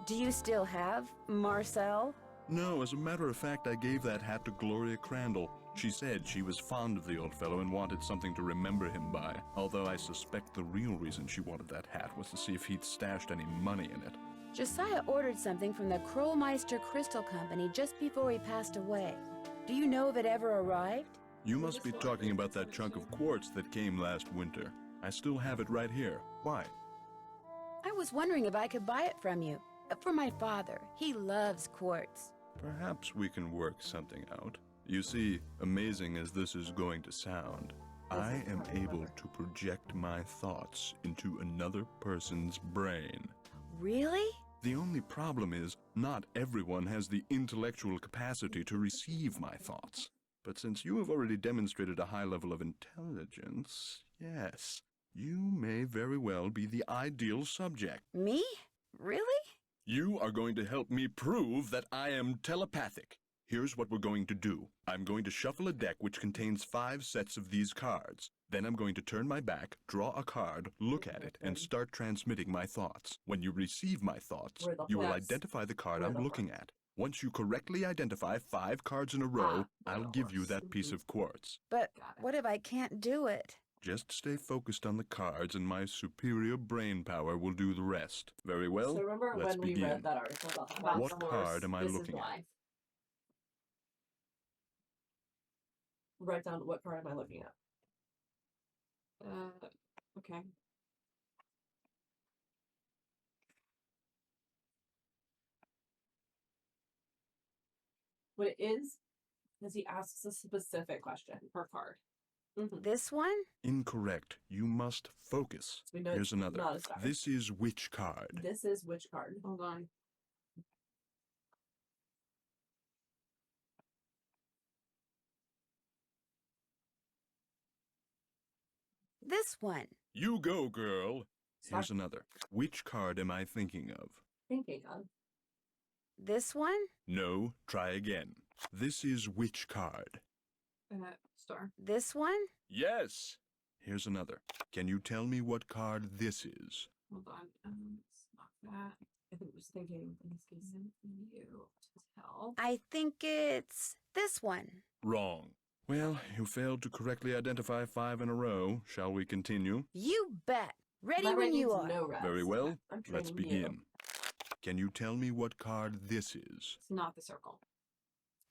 Do you still have Marcel? No, as a matter of fact, I gave that hat to Gloria Crandall. She said she was fond of the old fellow and wanted something to remember him by, although I suspect the real reason she wanted that hat was to see if he'd stashed any money in it. Josiah ordered something from the Krollmeister Crystal Company just before he passed away. Do you know if it ever arrived? You must be talking about that chunk of quartz that came last winter. I still have it right here. Why? I was wondering if I could buy it from you. For my father. He loves quartz. Perhaps we can work something out. You see, amazing as this is going to sound, I am able to project my thoughts into another person's brain. Really? The only problem is, not everyone has the intellectual capacity to receive my thoughts. But since you have already demonstrated a high level of intelligence, yes, you may very well be the ideal subject. Me? Really? You are going to help me prove that I am telepathic. Here's what we're going to do. I'm going to shuffle a deck which contains 5 sets of these cards. Then I'm going to turn my back, draw a card, look at it, and start transmitting my thoughts. When you receive my thoughts, you will identify the card I'm looking at. Once you correctly identify 5 cards in a row, I'll give you that piece of quartz. But what if I can't do it? Just stay focused on the cards and my superior brain power will do the rest. Very well, So remember let's when we begin. read that article about What the horse, card am I this is looking why. at? Write down what card am I looking at. Okay. What it is he asks a specific question per card. This one? Incorrect. You must focus. We know Here's it's another. not a star. This is which card? This is which card? Hold on. This one. You go, girl. Here's Stop. another. Which card am I thinking of? Thinking of. This one? No, try again. This is which card? Star. This one? Yes. Here's another. Can you tell me what card this is? Hold on. It's not that. I think it was thinking in this case. You to tell. I think it's this one. Wrong. Well, you failed to correctly identify 5 in a row. Shall we continue? You bet. Ready My when brain you needs are. no rest. Very well. I'm Let's training begin. you. Can you tell me what card this is? It's not the circle.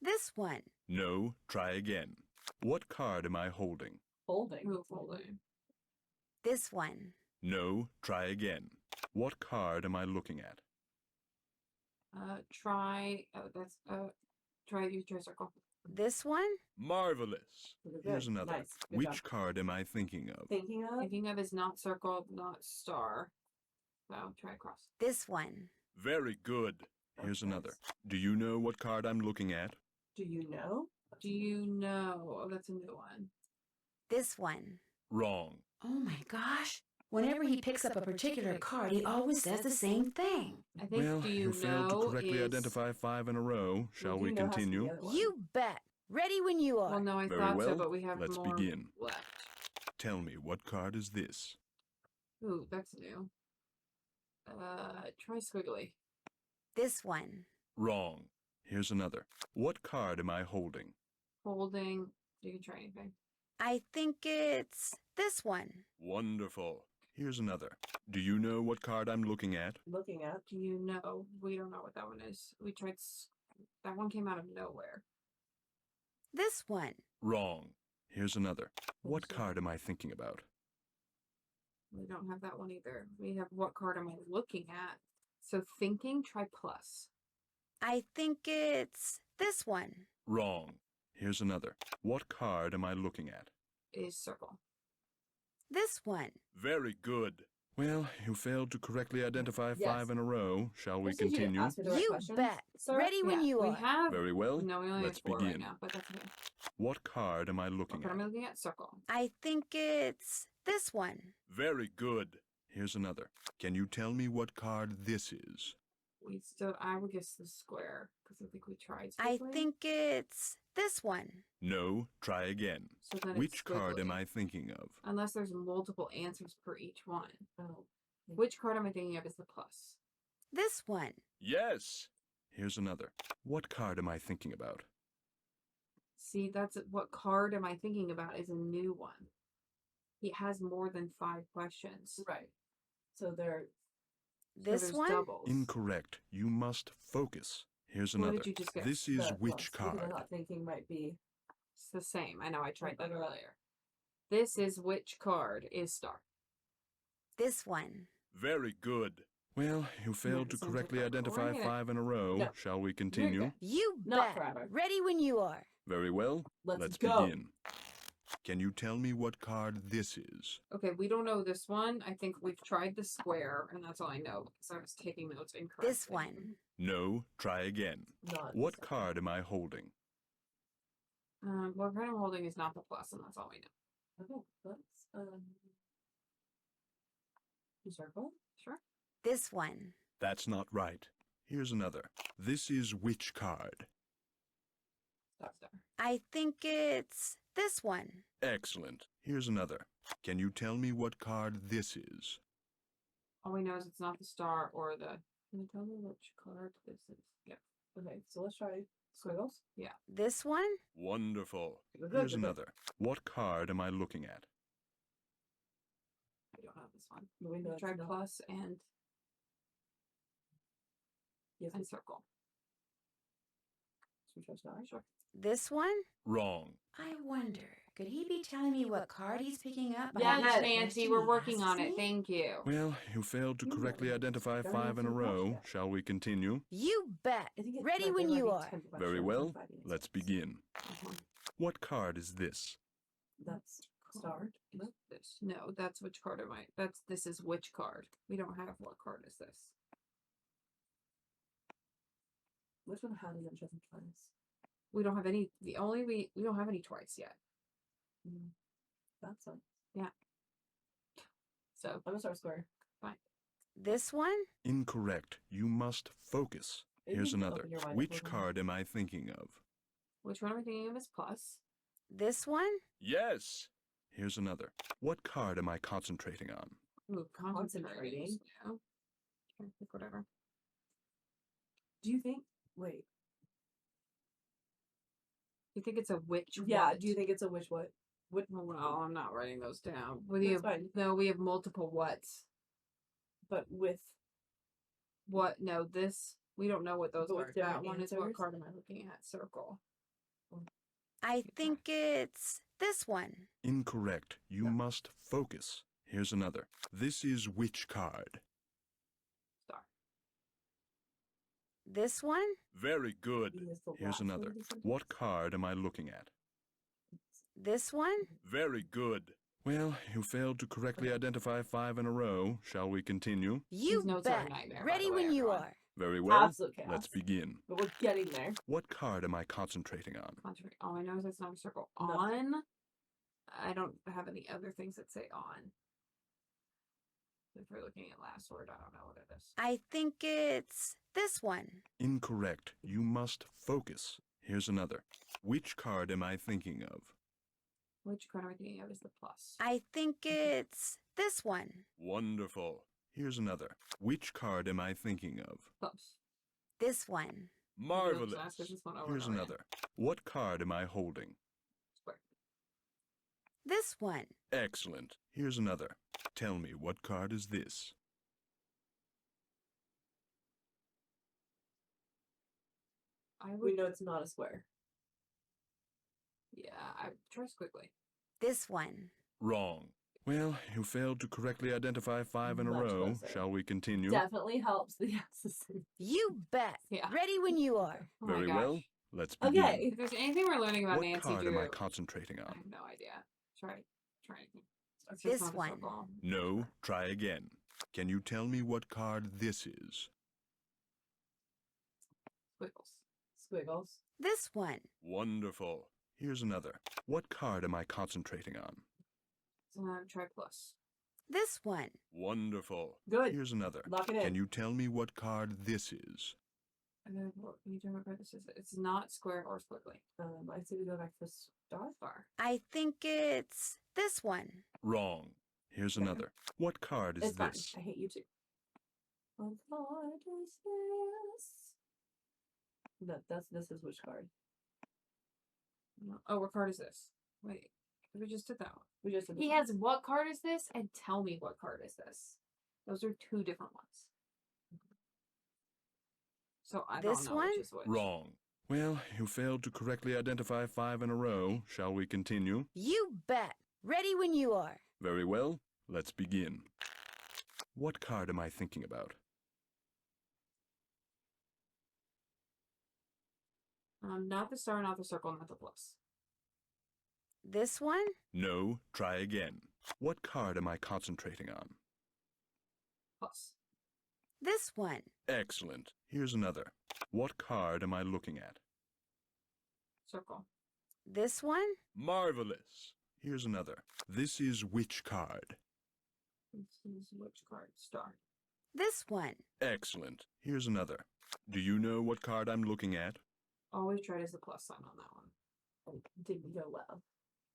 This one. No. Try again. What card am I holding? Folding. Move folding. This one. No. Try again. What card am I looking at? Try. Oh, that's try circle. This one? Marvelous. Here's another. Nice. Good Which job. card am I thinking of? Thinking of? Thinking of is not circle, not star. So try cross. This one. Very good. Here's another. Do you know what card I'm looking at? Do you know? Do you know? Oh, that's a new one. This one. Wrong. Oh my gosh. Whenever he picks up a particular card, he always says the same thing. I think Well, do you failed to correctly is... identify 5 in a row. Shall we continue? You bet. Ready when you are. Well, no, I Very thought well. so, but we have Let's more begin. left. Tell me, what card is this? Ooh, that's new. Try squiggly. This one. Wrong. Here's another. What card am I holding? Holding. You can try anything. I think it's this one. Wonderful. Here's another. Do you know what card I'm looking at? Looking at? Do you know? We don't know what that one is. We tried. That one came out of nowhere. This one. Wrong. Here's another. What card am I thinking about? We don't have that one either. We have what card am I looking at? So thinking, try plus. I think it's this one. Wrong. Here's another. What card am I looking at? Is circle. This one. Very good. Well, you failed to correctly identify Yes. 5 in a row. Shall we Just need you to continue? ask me the right You questions, bet. sir. Ready when you we are. have. Very well. No, we only Let's have 4 begin. right now, but that's okay. What card am I looking What card am I at? looking at? Circle. I think it's this one. Very good. Here's another. Can you tell me what card this is? We still. I would guess the square because I think we tried. I squiggly. think it's this one. No. Try again. So then it's Which card am squiggly. I thinking of? Unless there's multiple answers per each one. Oh. Which card am I thinking of is the plus? This one. Yes. Here's another. What card am I thinking about? See, that's what card am I thinking about is a new one. He has more than 5 questions. Right. So they're This there's one? doubles. Incorrect. You must focus. Here's What another. did you just get? This is the which plus, because card? I'm not thinking might be. It's the same. I know. I tried that earlier. This is which card is star. This one. Very good. Well, you failed to Sounds like correctly a identify coin. 5 in a row. No. Shall we You're continue? good. You Not bet. forever. Ready when you are. Very well. Let's go. begin. Can you tell me what card this is? Okay, we don't know this one. I think we've tried the square, and that's all I know because I was taking notes incorrectly. This one. No. Try again. Not What so. card am I holding? What card I'm holding is not the plus, and that's all we know. Okay, let's circle. Sure. This one. That's not right. Here's another. This is which card? Star. I think it's this one. Excellent. Here's another. Can you tell me what card this is? All we know is it's not the star or the. Can you tell me which card this is? Yeah. Okay, so let's try squiggles. Yeah. This one? Wonderful. Good, good, Here's good, good. another. What card am I looking at? I don't have this one. We know We it's tried not. plus and Yes, and circle. we try star. Sure. This one? Wrong. I wonder, could he be telling me what card he's picking up? by Yes, the Nancy, question we're he working on asks it. me? Thank you. Well, you failed to correctly identify 5 in a row. Shall we continue? You bet. I think it's Ready like when there you might are. be 10 Very questions well. and 5 answers. Let's begin. What card is this? That's star. Is this? No, that's which card am I? This is which card? We don't have what card is this. Which one hasn't been chosen twice? We don't have any. We don't have any twice yet. That's one. Yeah. So I'm gonna start square. fine. This one? Incorrect. You must focus. You Here's can another. open your mind up Which a little card am I thinking of? Which one am I thinking of is plus? This one? Yes. Here's another. What card am I concentrating on? Ooh, concentrating. Yeah. Okay, pick whatever. Do you think? Wait. You think it's a which? Yeah. What? Do you think it's a which what? What? Oh, well, I'm not writing those down. That's fine. No, we have multiple whats. But with what? No, this. We don't know what those But are. with different That one is what answers? card am I looking at? Circle. I think it's this one. Incorrect. You must focus. Here's another. This is which card? Star. This one? Very good. Here's last one another. of the sentence. What card am I looking at? This one? Very good. Well, you failed to correctly identify 5 in a row. Shall we continue? You These notes are a bet. nightmare, by Ready the way, when you everyone. are. Very well. Absolute chaos. Let's begin. But we're getting there. What card am I concentrating on? Concentrate. All I know is it's not a circle. No. On. I don't have any other things that say on. If we're looking at last word, I don't know what it is. I think it's this one. Incorrect. You must focus. Here's another. Which card am I thinking of? Which card am I thinking of is the plus? I think it's this one. Wonderful. Here's another. Which card am I thinking of? Close. This one. Marvelous. Ask us this one over Here's and over another. What card am I holding? Square. This one. Excellent. Here's another. Tell me, what card is this? We know it's not a square. Yeah, I try quickly. This one. Wrong. Well, you failed to correctly identify 5 in a Much row. closer. Shall we continue? Definitely helps the yeses. You bet. Yeah. Ready when you are. Oh my Very gosh. well. Let's begin. Okay. If there's anything we're learning about What Nancy card Drew, am I concentrating I on? have no idea. Try anything. It's This just not a one. circle. No, try again. Can you tell me what card this is? Squiggles. Squiggles. This one. Wonderful. Here's another. What card am I concentrating on? Try plus. This one. Wonderful. Good. Here's another. Lock it in. Can you tell me what card this is? And then what can you tell me what card this is? It's not square or squiggly. I say we go back to star. I think it's this one. Wrong. Here's another. What card is It's fine. this? I hate you too. What card is this? This is which card? No. Oh, what card is this? Wait, we just did that one. We just did He this one. has what card is this? And tell me what card is this. Those are two different ones. So I This don't know one? which is which. Wrong. Well, you failed to correctly identify 5 in a row. Shall we continue? You bet. Ready when you are. Very well. Let's begin. What card am I thinking about? Not the star, not the circle, not the plus. This one? No, try again. What card am I concentrating on? Plus. This one. Excellent. Here's another. What card am I looking at? Circle. This one? Marvelous. Here's another. This is which card? This is which card? Star. This one. Excellent. Here's another. Do you know what card I'm looking at? Always try as the plus sign on that one. Didn't go well.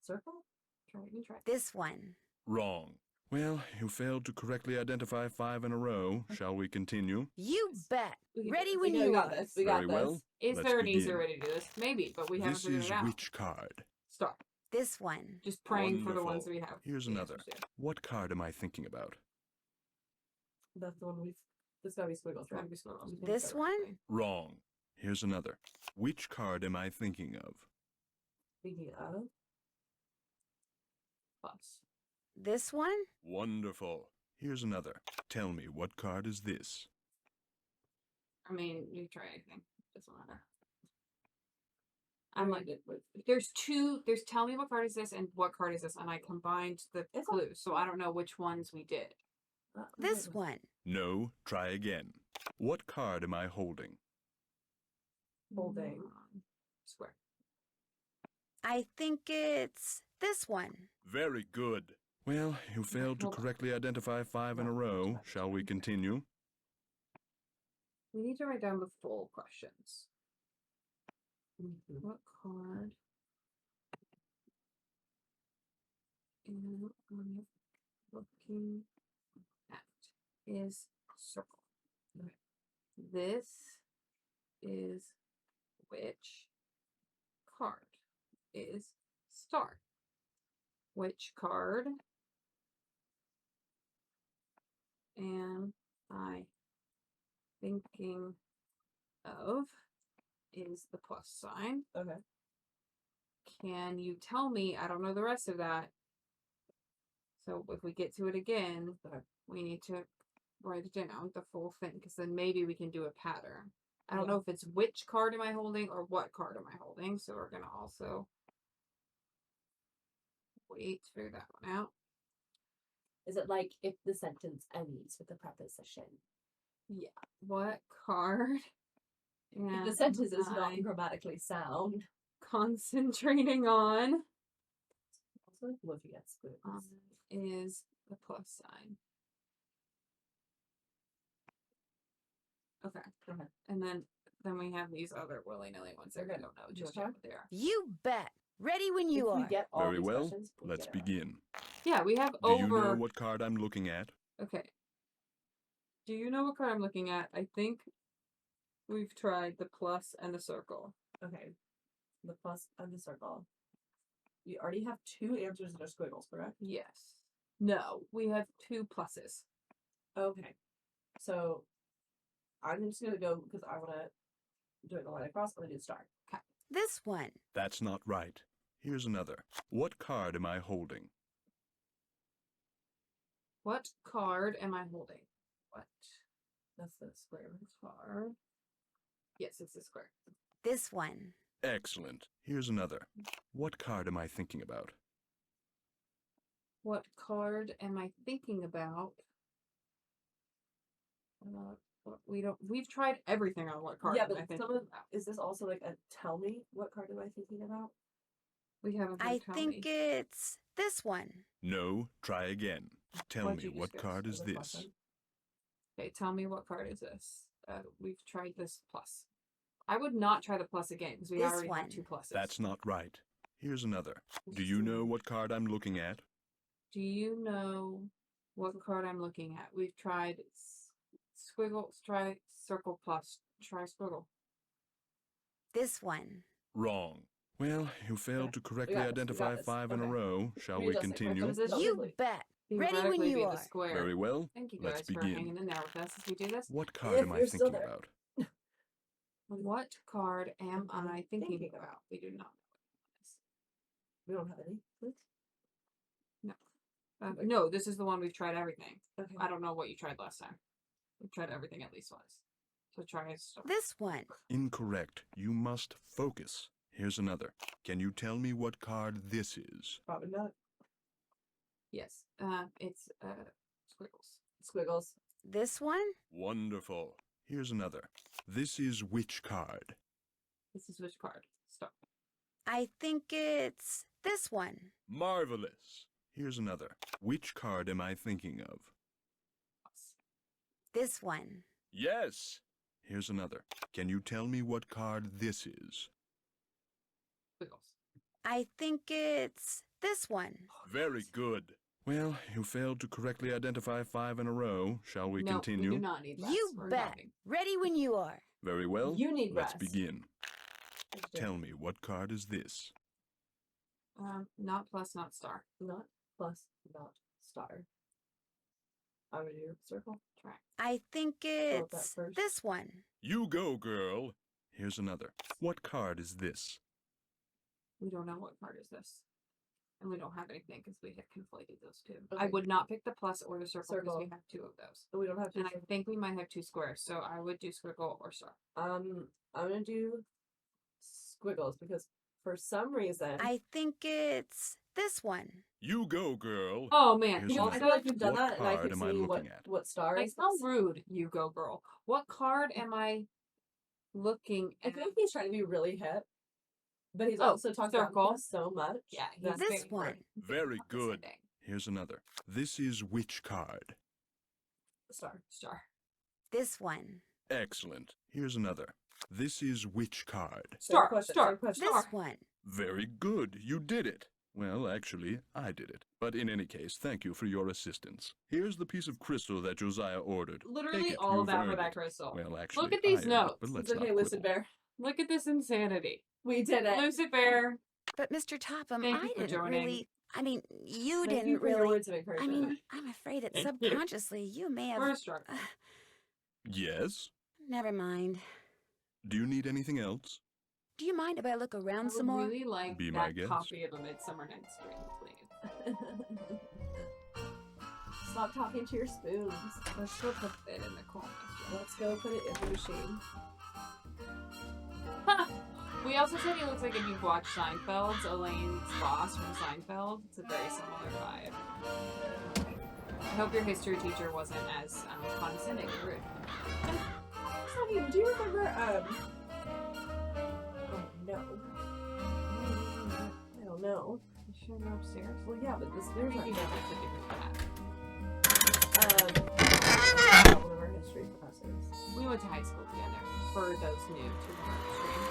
Circle? Try it and try. This one. Wrong. Well, you failed to correctly identify 5 in a row. Shall we continue? You bet. We Ready got when We you got are. this. We got Very this. well. Is Let's there an begin. easier way to do this? Maybe, but we haven't This figured is it out. which card? Star. This one. Just praying for the Wonderful. ones that we have. Here's the another. answers to. What card am I thinking about? That's the one we've. This gotta be squiggles, Try right? to be squirrels. We This think that one? correctly. Wrong. Here's another. Which card am I thinking of? Thinking of. Plus. This one? Wonderful. Here's another. Tell me, what card is this? I mean, you try anything. Doesn't matter. I'm like, there's two. There's tell me what card is this and what card is this, and I combined the clues, so I don't know which ones we did. This one. No, try again. What card am I holding? Holding. Square. I think it's this one. Very good. Well, you failed to correctly identify 5 in a row. Shall we continue? We need to write down the full questions. What card what I'm looking at is circle. Okay. This is which card is star. Which card am I thinking of is the plus sign. Okay. Can you tell me? I don't know the rest of that. So if we get to it again, we need to write it down, the full thing, because then maybe we can do a pattern. I don't know if it's which card am I holding or what card am I holding. So we're going to also wait to figure that one out. Is it like if the sentence ends with the preposition? Yeah. What card? If the sentence is not grammatically sound. Concentrating on. Also looking at squiggles. Is the plus sign. Okay. And then we have these other willy-nilly ones that we don't know just yet what they are. You bet. Ready when you are. Very well. Let's begin. Yeah, we have Do you know what card I'm looking at? Okay. Do you know what card I'm looking at? I think we've tried the plus and the circle. Okay. The plus and the circle. You already have 2 answers that are squiggles, correct? Yes. No, we have 2 pluses. Okay. So I'm just gonna go because I want to do it the line across. I'm gonna do star. Okay. This one. That's not right. Here's another. What card am I holding? What card am I holding? What? That's the square. Card. Yes, it's the square. This one. Excellent. Here's another. What card am I thinking about? What card am I thinking about? We've tried everything on what card. Yeah, am but I thinking some of, about? is this also like a tell me what card am I thinking about? We haven't. I think it's this one. No, try again. Tell What'd me, you what just card guess? is Was it this? plus one? Okay, tell me what card is this. We've tried this plus. I would not try the plus again because we This already one. have 2 pluses. That's not right. Here's another. Do you know what card I'm looking at? Do you know what card I'm looking at? We've tried squiggle, try circle plus, try squiggle. This one. Wrong. Well, you failed to correctly identify 5 in a row. Shall we continue? You bet. Ready when Theoretically you be are. the square. Very well. Thank you Let's guys for begin. hanging in there with us as we do this. What card am I thinking about? What card am I thinking about? We do not know We don't have any. Please? what one is. No, this is the one we've tried everything. Okay. I don't know what you tried last time. We've tried everything at least once. So try star. This one. Incorrect. You must focus. Here's another. Can you tell me what card this is? Probably not. Yes. It's squiggles. Squiggles. This one. Wonderful. Here's another. This is which card? This is which card? Star. I think it's this one. Marvelous. Here's another. Which card am I thinking of? This one. Yes. Here's another. Can you tell me what card this is? Squiggles. I think it's this one. Very good. Well, you failed to correctly identify 5 in a row. Shall we No, continue? we do not need rest. You We're bet. nodding. Ready when you are. Very well. You need Let's rest. begin. Tell me, what card is this? Not plus, not star. Not plus, not star. I'm gonna do circle. Try. I think Go with that it's first. this one. You go, girl. Here's another. What card is this? We don't know what card is this. And we don't have anything because we have conflated those 2. Okay. I would not pick the plus or the circle because Circle. we have 2 of those. But we don't have to. And I think we might have 2 squares, so I would do squiggle or star. I'm gonna do squiggles because for some reason I think it's this one. You go, girl. Oh man, Here's you another. I feel like we've done What that, and I card can am I see looking at? what star Like is. how rude, you go girl. What card am I looking I at? feel like he's trying to be really hip, but he's Oh, also talking about circle. this so much. Yeah, that- This one. Very good. condescending. Here's another. This is which card? Star. This one. Excellent. Here's another. This is which card? Star, Same question, star, same question. This one. Very good. You did it. Well, actually, I did it. But in any case, thank you for your assistance. Here's the piece of crystal that Josiah ordered. Literally Take it, all of you've that for earned that it. crystal. Well, actually, Look at these I earned notes. it, but let's It's okay, not Lucid quibble. Bear. Look at this insanity. We did it. Lucid Bear. But Mr. Topham, Thank you I for didn't joining. really. I mean, you Thank didn't you for your really. words of I encouragement. mean, I'm afraid that Thank you. subconsciously you may have. We're struggling. Yes? Never mind. Do you need anything else? Do you mind if I look around I some would more? really like Be my that guest. copy of A Midsummer Night's Dream, please. Stop talking to your spoons. Let's go put it in the corner. Let's go put it in the machine. We also said he looks like if you've watched Seinfeld, Elaine's boss from Seinfeld. It's a very similar vibe. I hope your history teacher wasn't as condescending and rude. Sonny, do you remember, oh no. I don't know. You sure you're upstairs? Well, yeah, but the stairs You aren't have down. a different path. One of our history professors. We went to high school together. For those new to our stream.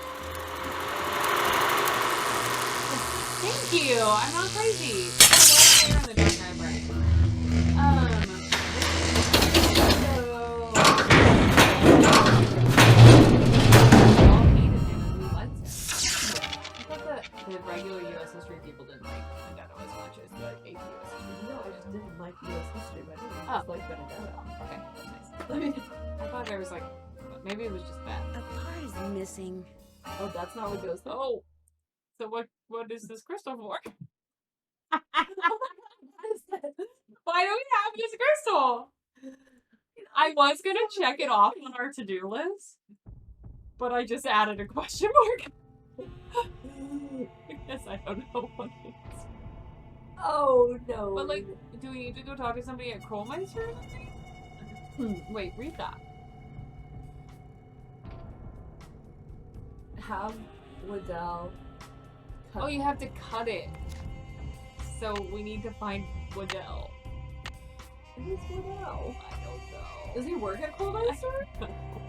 Thank you! I'm not crazy! I'm in the dark library. The regular U.S. history people didn't like Benedetto as much as the AP U.S. history. No, I just didn't like U.S. history, but I didn't Oh. just like Benedetto. Okay, that's nice. I mean, I thought there was like, maybe it was just bad. A part is missing. Oh, that's not what goes there. Oh, so what is this crystal for? Why do we have this crystal? I was gonna check it off on our to-do list, but I just added a question mark. Because I don't know what it is. Oh no. But like, do we need to go talk to somebody at Krollmeister or something? Wait, read that. Have Waddell cut. Oh, you have to cut it. So we need to find Waddell. Who's Waddell? I don't know. Does he work at Krollmeister?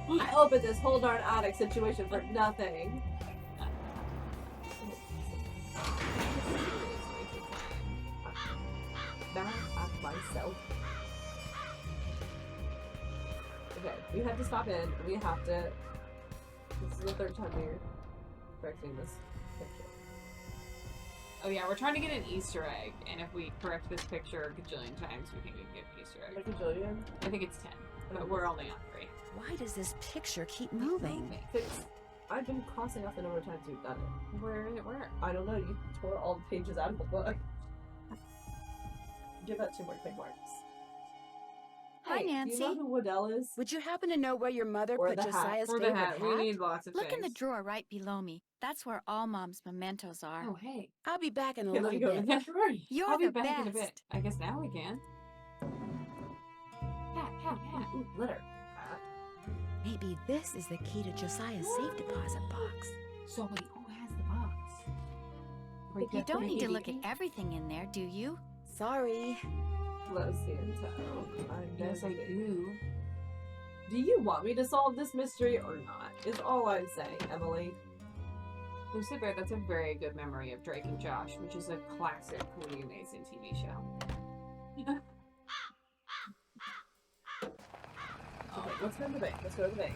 I opened this whole darn attic situation for nothing. Back at myself. Okay, we have to stop in. We have to. This is the third time we're correcting this picture. Oh yeah, we're trying to get an Easter egg, and if we correct this picture a gajillion times, we can get an Easter egg. Like a jillion? I think it's 10, but we're only on 3. Why does this picture keep moving? I've been crossing off the number of times you've done it. Where is it? Where? I don't know. You tore all the pages out of the book. Give that 2 more quick marks. Hi, Hey, Nancy. Do you know who Waddell is? Would you happen to know where your mother Or put the hat. Josiah's Or the favorite hat. We need lots of Look in the things. drawer right below me. That's where all Mom's mementos are. Oh, hey. I'll be back in a Can I little go bit. in that drawer? You're I'll be the back best. in a bit. I guess now we can. Hat. Ooh, letter. Maybe this is the key to Josiah's safe deposit box. So wait, who has the box? But you don't need to look at everything in there, do you? Sorry. Losiento. Yes, I do. Do you want me to solve this mystery or not? Is all I'm saying, Emily. Lucid Bear, that's a very good memory of Drake and Josh, which is a classic Pretty Amazing TV show. Okay, let's go to the bank. Let's go to the bank.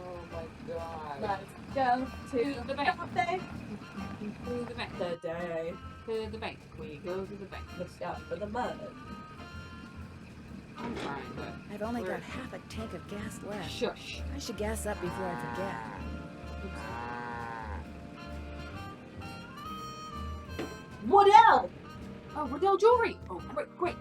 Oh my god. Let's go to the bank. To the bank. Today. To the bank. We go to the bank. Let's out for the mud. I'm trying, but I've only got half a tank of gas left. Shush. I should gas up before I forget. Waddell! Oh, Waddell jewelry! Oh, quick.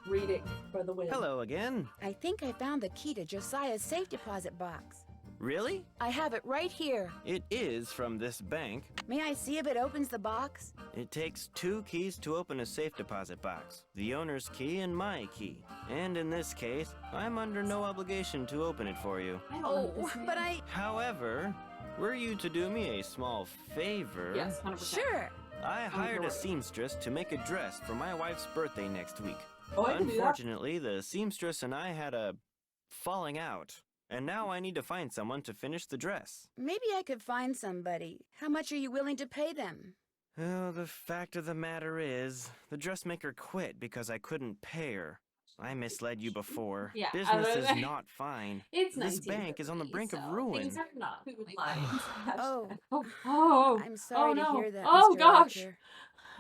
Reading for the win. Hello again. I think I found the key to Josiah's safe deposit box. Really? I have it right here. It is from this bank. May I see if it opens the box? It takes 2 keys to open a safe deposit box. The owner's key and my key. And in this case, I'm under no obligation to open it for you. Oh, but I... However, were you to do me a small favor... Yes, 100%. Sure. I hired a seamstress to make a dress for my wife's birthday next week. Oh, I can do that. Unfortunately, the seamstress and I had a falling out. And now I need to find someone to finish the dress. Maybe I could find somebody. How much are you willing to pay them? Oh, the fact of the matter is, the dressmaker quit because I couldn't pay her. I misled you before. Yeah, Business is not fine. It's This bank is on the brink of ruin. Things are not Oh, I'm sorry to hear that, Oh Mr. gosh. Archer.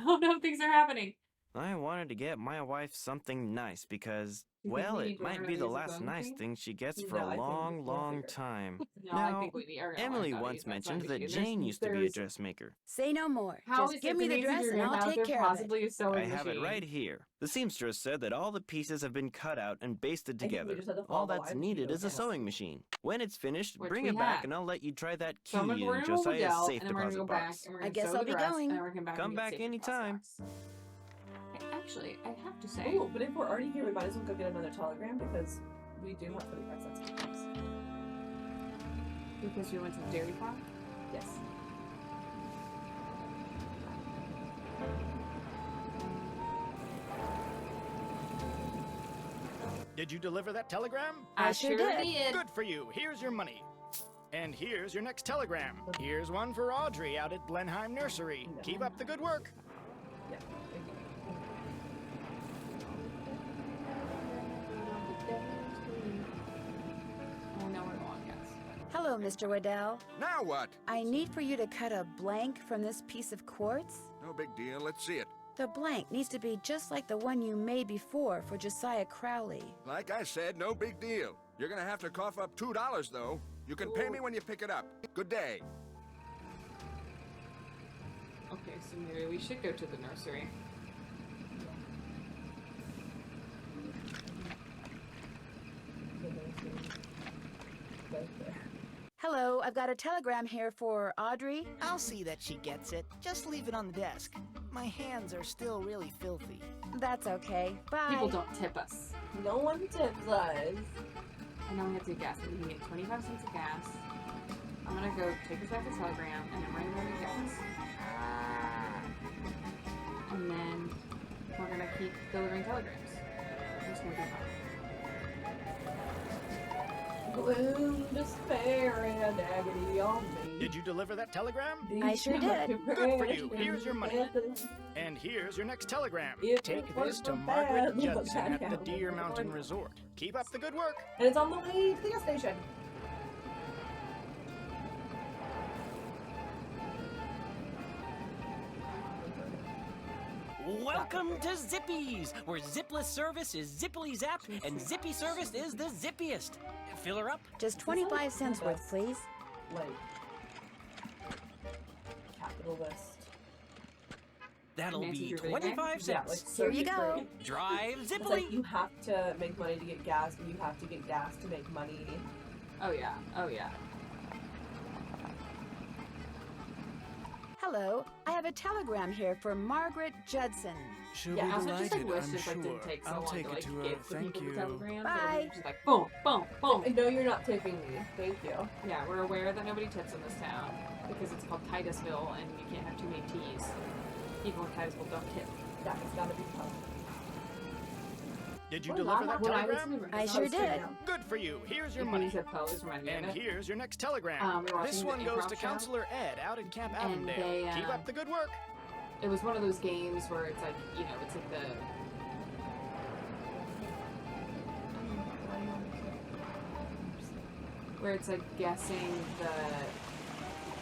Oh no, things are happening. I wanted to get my wife something nice because, You think well, we need it to might learn be to the use a last phone nice thing? thing she gets for No, I a think long, we'll long figure it. time. No, I Now, think we are gonna Emily learn how to once use that mentioned phone that machine. Jane used to be a dressmaker. Say no more. How Just is give it me the amazing dress your and I'll grandmother take care of it. possibly a sewing I have it machine? right here. The seamstress said that all the pieces have been cut out and basted think we together. just had to follow All the that's lines and needed go is a fast. sewing machine. When it's finished, Which bring we it back have. and I'll let you try that key So I'm gonna in go to Josiah's Odell, safe and then we're gonna deposit go back box. and we're I gonna guess sew I'll the be dress, going. and then we're gonna come back Come and get back safe deposit anytime. box. Actually, I have to say, Oh, but if we're already here, we might as well go get another telegram because we do have 25 cents to use. because we went to the dairy farm. Yes. Did you deliver that telegram? I sure did. Good for you. Here's your money. And here's your next telegram. Here's one for Audrey out at Blenheim Nursery. Keep up the good work. Yeah. Thank you. I know we're going, yes. Hello, Mr. Waddell. Now what? I need for you to cut a blank from this piece of quartz. No big deal. Let's see it. The blank needs to be just like the one you made before for Josiah Crowley. Like I said, no big deal. You're gonna have to cough up $2, though. You can pay me when you pick it up. Good day. Okay, so maybe we should go to the nursery. Hello, I've got a telegram here for Audrey. I'll see that she gets it. Just leave it on the desk. My hands are still really filthy. That's okay. Bye. People don't tip us. No one tips us. And then we have to get gas. We can get 25 cents of gas. I'm gonna go take us back to telegram, and then we're gonna go get gas. And then we're gonna keep delivering telegrams. It's gonna be fun. Gloom, despair, and agony on me. Did you deliver that telegram? I sure did. Good for you. Here's your money. And here's your next telegram. Take this to Margaret Judson at the Deer Mountain Resort. Keep up the good work. And it's on the way to the gas station. Welcome to Zippy's, where zipless service is zippily zap and zippy service is the zippiest. Fill her up? Just 25 cents worth, please. Like, capitalist. That'll Nancy be Drew video game? 25 Yeah, like, cents. so Here you go. true. Drive It's zippily. like you have to make money to get gas, and you have to get gas to make money. Oh yeah, oh yeah. Hello, I have a telegram here for Margaret Judson. She'll Yeah, be also just like delighted, wish I'm just like sure. didn't take so I'll long take to it like to her. give the Thank people you. the telegrams. Bye. Everybody's just like boom, boom, boom. I know you're not tipping me. Thank you. Yeah, we're aware that nobody tips in this town because it's called Titusville and you can't have too many T's. People in Titusville don't tip. That has gotta be tough. Did you Well, deliver not that what I telegram? listened to. I sure did. Good for you. Here's your When money. you said pose, reminded me And of it. here's your next telegram. We were This watching one the goes improv to show, Counselor Ed out at Camp and Avondale. they, Keep up the good work. It was one of those games where it's like, you know, it's like the... Where it's like guessing the...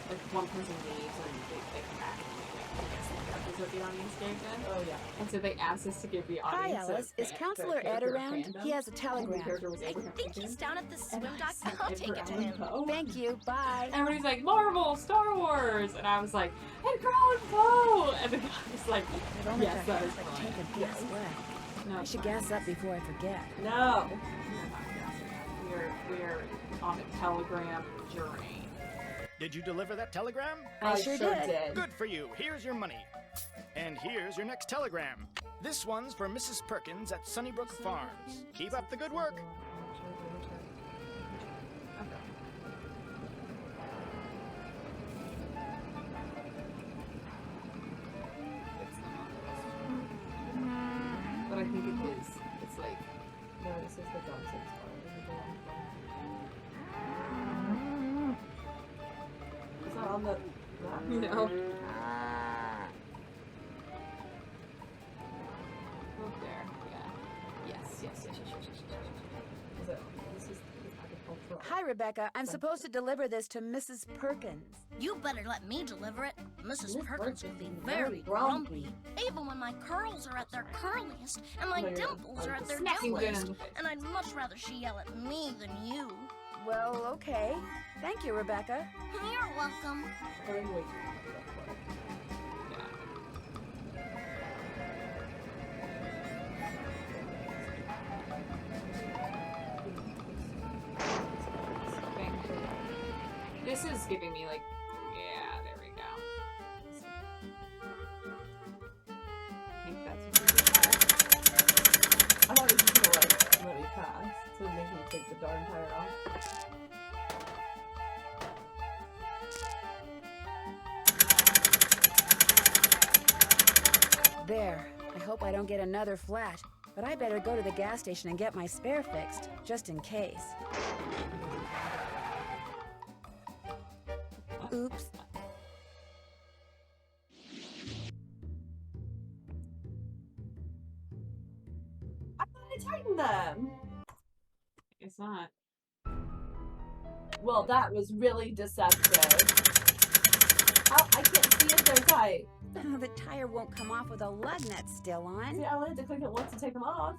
Like one person leaves and they come back and they guess the characters that the audience gave them. Oh yeah. And so they asked us to give the Hi, audience Alice. Is Counselor Ed around? He has a telegram. I think he's down at the swim dock. I'll take it to him. Thank you. Bye. Everybody's like, Marvel, Star Wars! And I was like, Edgar Allan Poe! And the guy was like, I've only yes, got that half is a fine. tank of gas left. No, I it's should fine. gas up before I forget. No. We're on a telegram journey. Did you deliver that telegram? I sure did. Good for you. Here's your money. And here's your next telegram. This one's for Mrs. Perkins at Sunnybrook Farms. Keep up the good work. But I think it is. It's like, No, this is the Johnson's one. This is the one from- on the... No. Oh, there. Yeah. Yes. This is agricultural. Hi, Rebecca. I'm supposed to deliver this to Mrs. Perkins. You better let me deliver it. Mrs. Miss Perkins will be Perkins is very very grumpy. grumpy. Even when my curls are at their curliest and my Oh, yeah. dimples are at their Smacking Gena in dimplest. the face. And I'd much rather she yell at me than you. Well, okay. Thank you, Rebecca. You're welcome. This is giving me like, yeah, there we go. I think that's I thought it was just gonna like let me pass to make me take the darn tire off. There. I hope I don't get another flat. But I better go to the gas station and get my spare fixed, just in case. Oops. I thought I tightened them. It's not. Well, that was really deceptive. How? I can't see if they're tight. Oh, the tire won't come off with a lug nut still on. See, I wanted to click it once to take them off.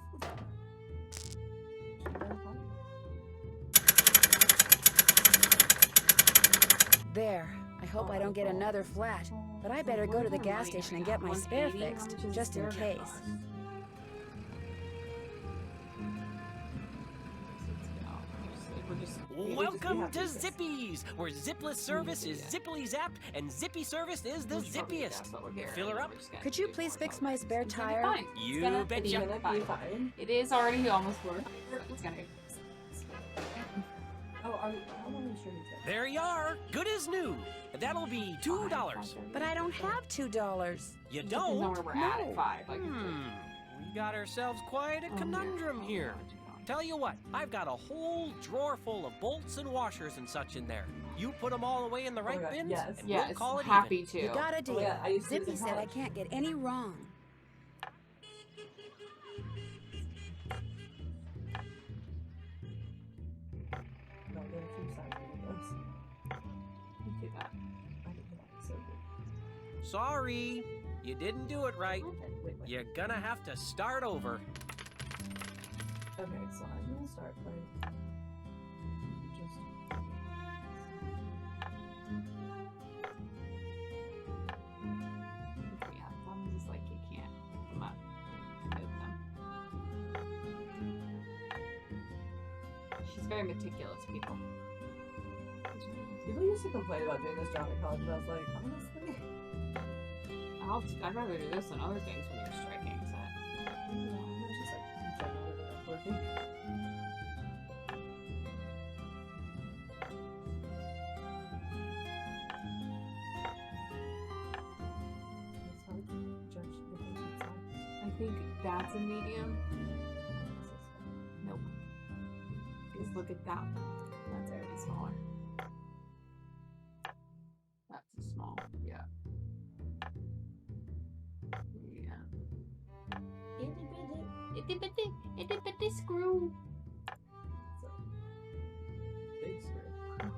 There. I hope I don't get another flat. But I better go to the gas station and get my spare fixed, just in case. Welcome to Zippies, where zipless service is zippily zapped and zippy service is the zippiest. Fill her up. Could you please fix my spare tire? Fine. You It's betcha. gonna be fine. It is already almost worked. It's gonna. Oh, I'm not sure you said. There you are, good as new. That'll be $2. But I don't have $2. You Depends on don't? where we're at at 5. Like, We got ourselves quite a conundrum here. Tell you what, I've got a whole drawer full of bolts and washers and such in there. You put them all away in the right yeah, bins, yes. and Yes, we'll call it happy even. to. You got a deal. Oh, yeah, I used to Zippy use it in said I college. can't get any wrong. No, there are 2 sides of those. you do that. I didn't know that, so good. Sorry, you didn't do it right. Okay, wait. You're gonna have to start over. Okay, so I'm gonna start by just. Yeah, thumbs is like you can't pick them up and move them. She's very meticulous, people. People used to complain about doing this job in college, but I was like, honestly, I'd rather do this than other things when you're striking. So. no, I'm just like generally working. It's hard to judge the patient size. I think that's a medium. Nope. Just look at that one. That's already smaller. That's a small. Yeah. Yeah. Itty bitty screw. Big screw.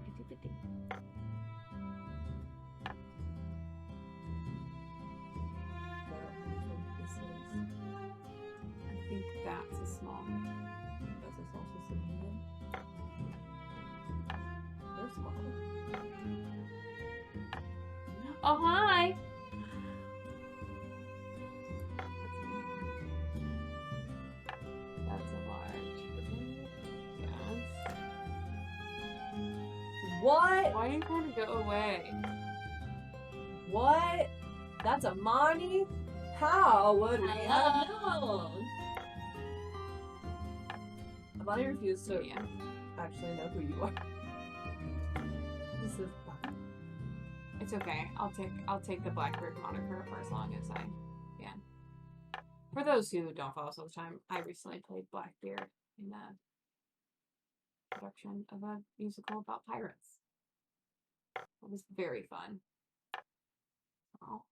Itty bitty. I think that's a small. This is also some medium. They're small. Oh, hi. That's a large. Yes. What? Why are you trying to go away? What? That's a Monty? How would we have known? Monty refused to actually know who you are. This is fun. It's okay. I'll take the Blackbeard moniker for as long as I can. For those who don't follow us all the time, I recently played Blackbeard in production of a musical about pirates. It was very fun. Oh.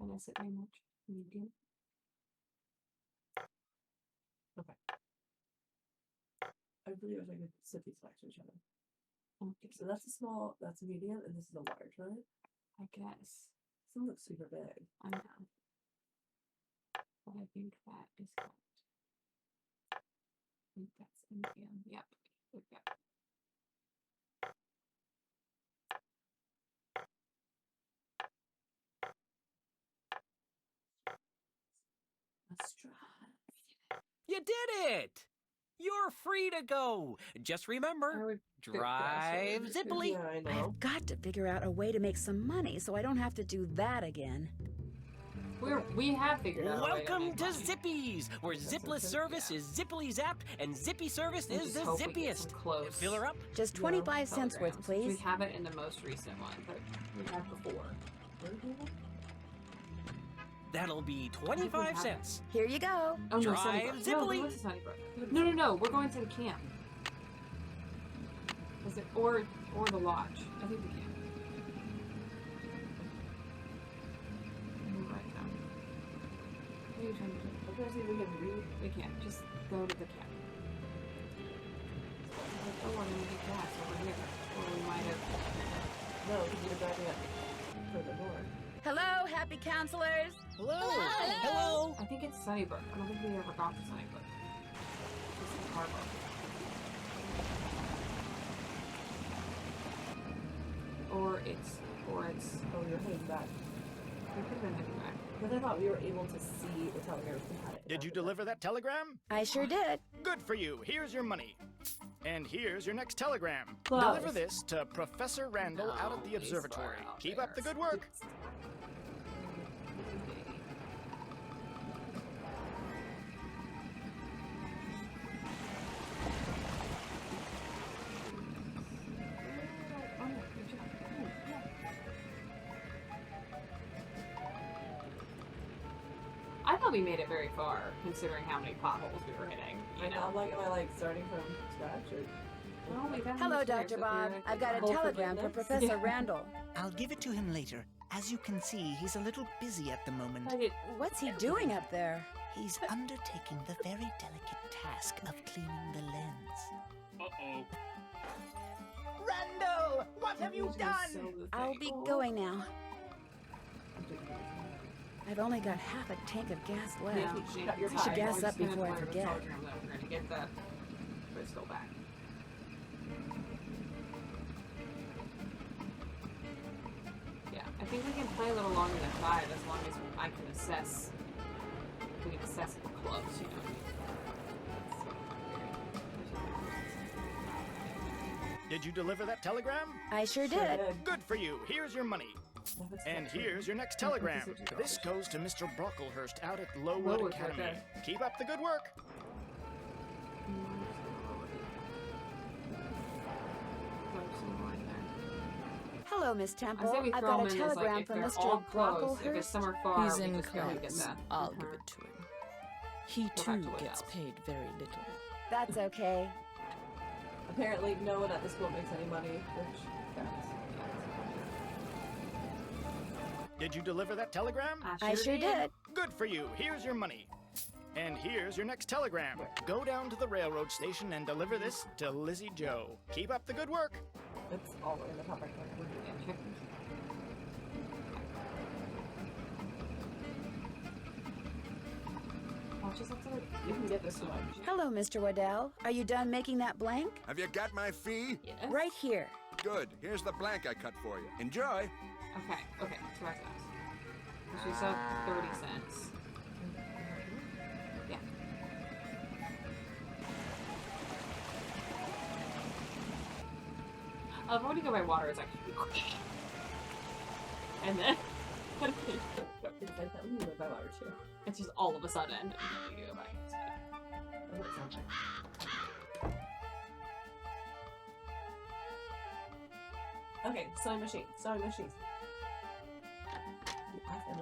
I miss it very much. Medium. Okay. I believe I could sit these next to each other. Okay, so that's a small, that's a medium, and this is a large, right? I guess. Some looks super big. I know. But I think that is correct. I think that's a medium. Yep. Yep. Let's try. You did it! You're free to go. Just remember, drive zippily. Yeah, I know. I've got to figure out a way to make some money so I don't have to do that again. We have figured out. Welcome to Zippy's, where zipless service is zippily zapped and zippy service is the zippiest. Close. Fill her up. Just 25 cents worth, please. We have it in the most recent one, but we had before. That'll be 25 cents. Here you go. Oh, no, Drive zippily. No, we're going to the camp. Is it or the lodge? I think the camp. What are you trying to do? I'm trying to see if we can read. We can't. Just go to the camp. Oh, we're gonna get gas over here. Or we might have. No, because you're driving up for the door. Hello, happy counselors. Hello. Hello. I think it's Sunnybrook. I don't think we ever got to Sunnybrook. It's in Harbor. Or it's. Oh, you're heading back. We could have been heading back. But I thought we were able to see the telegram if we had it. Did you deliver that telegram? I sure did. Good for you. Here's your money. And here's your next telegram. Close. Deliver this to Professor Randall out at the observatory. Keep up the good work. I thought we made it very far, considering how many potholes we were hitting. I know. I'm like, am I like starting from scratch or? Oh, we got Hello, him upstairs, Dr. so Bob. we're I've got a hopefully telegram for next. Professor Randall. I'll give it to him later. As you can see, he's a little busy at the moment. What's he doing up there? He's undertaking the very delicate task of cleaning the lens. Uh-oh. Randall! What have you done? I'll be going now. I've only got half a tank of gas left. Yeah, I should gas up before I forget. We're gonna get the crystal back. Yeah, I think we can play a little longer than 5 as long as I can assess. We can assess it close, you know. Did you deliver that telegram? I sure did. Good for you. Here's your money. And here's your next telegram. This goes to Mr. Brocklehurst out at Lowood Academy. Keep up the good work. Hello, Miss I Temple. say we I've throw got a them in as, telegram like, if from they're Mr. all close. If it's Brocklehurst. somewhere far, He's we in just gotta get class. that. I'll give it to him. He too gets paid very little. That's okay. Apparently, no one at the school makes any money, which counts. Did you deliver that telegram? I sure did. Good for you. Here's your money. And here's your next telegram. Go down to the railroad station and deliver this to Lizzie Joe. Keep up the good work. It's all in the top right corner. You can get this one. Hello, Mr. Waddell. Are you done making that blank? Have you got my fee? Yes. Right here. Good. Here's the blank I cut for you. Enjoy. Okay, so that's us. She said 30 cents. Yeah. When you go by water, it's actually and then It's like that when you went by water too. it's just all of a sudden and then you go by speed. That's what it sounds like. Okay, sewing machine. Sewing machines.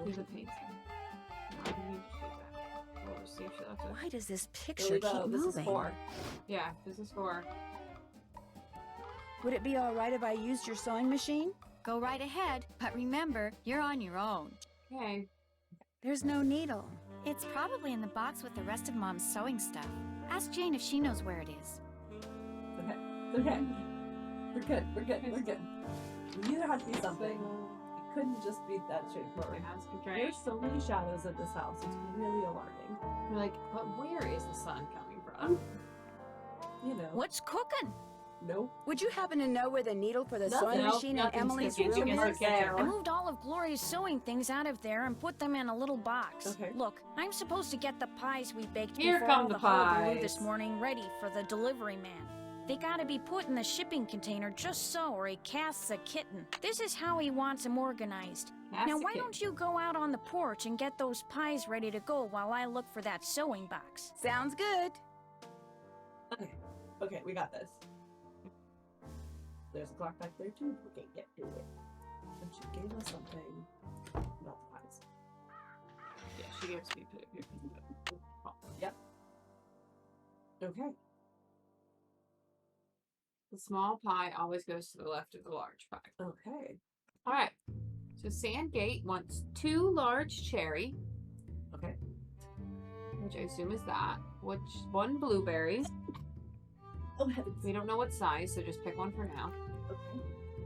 Leave the paint. I need to shoot that. just see if she left it. Why does this picture keep This is moving? 4. Yeah, this is 4. Would it be all right if I used your sewing machine? Go right ahead, but remember, you're on your own. Okay. There's no needle. It's probably in the box with the rest of Mom's sewing stuff. Ask Jane if she knows where it is. Okay. Okay. We're good. We're good. We're good. We knew there had to be something. It couldn't just be that straightforward. There's so many shadows at this house. It's really alarming. You're like, but where is the sun coming from? You know. What's cooking? Nope. Would you happen to know where the needle for the Nothing. sewing Nope, machine in nothing's Emily's cooking. room You is? guys are I I moved all of Gloria's sewing things out of there and put them in a little box. Okay. Look, I'm supposed to get the pies we baked Here before come all the the hullabaloo pies. this morning ready for the delivery man. They gotta be put in the shipping container just so, or he casts a kitten. This is how he wants them organized. Casts Now, a why kitten. don't you go out on the porch and get those pies ready to go while I look for that sewing box? Sounds good. Okay. Okay, we got this. There's a clock back there too. We can get to it. And she gave us something. Not the pies. Yeah, she gives me Yep. Okay. The small pie always goes to the left of the large pie. Okay. All right. So Sandgate wants 2 large cherry. Okay. Which I assume is that. 1 blueberry. Oh heavens. We don't know what size, so just pick one for now. Okay.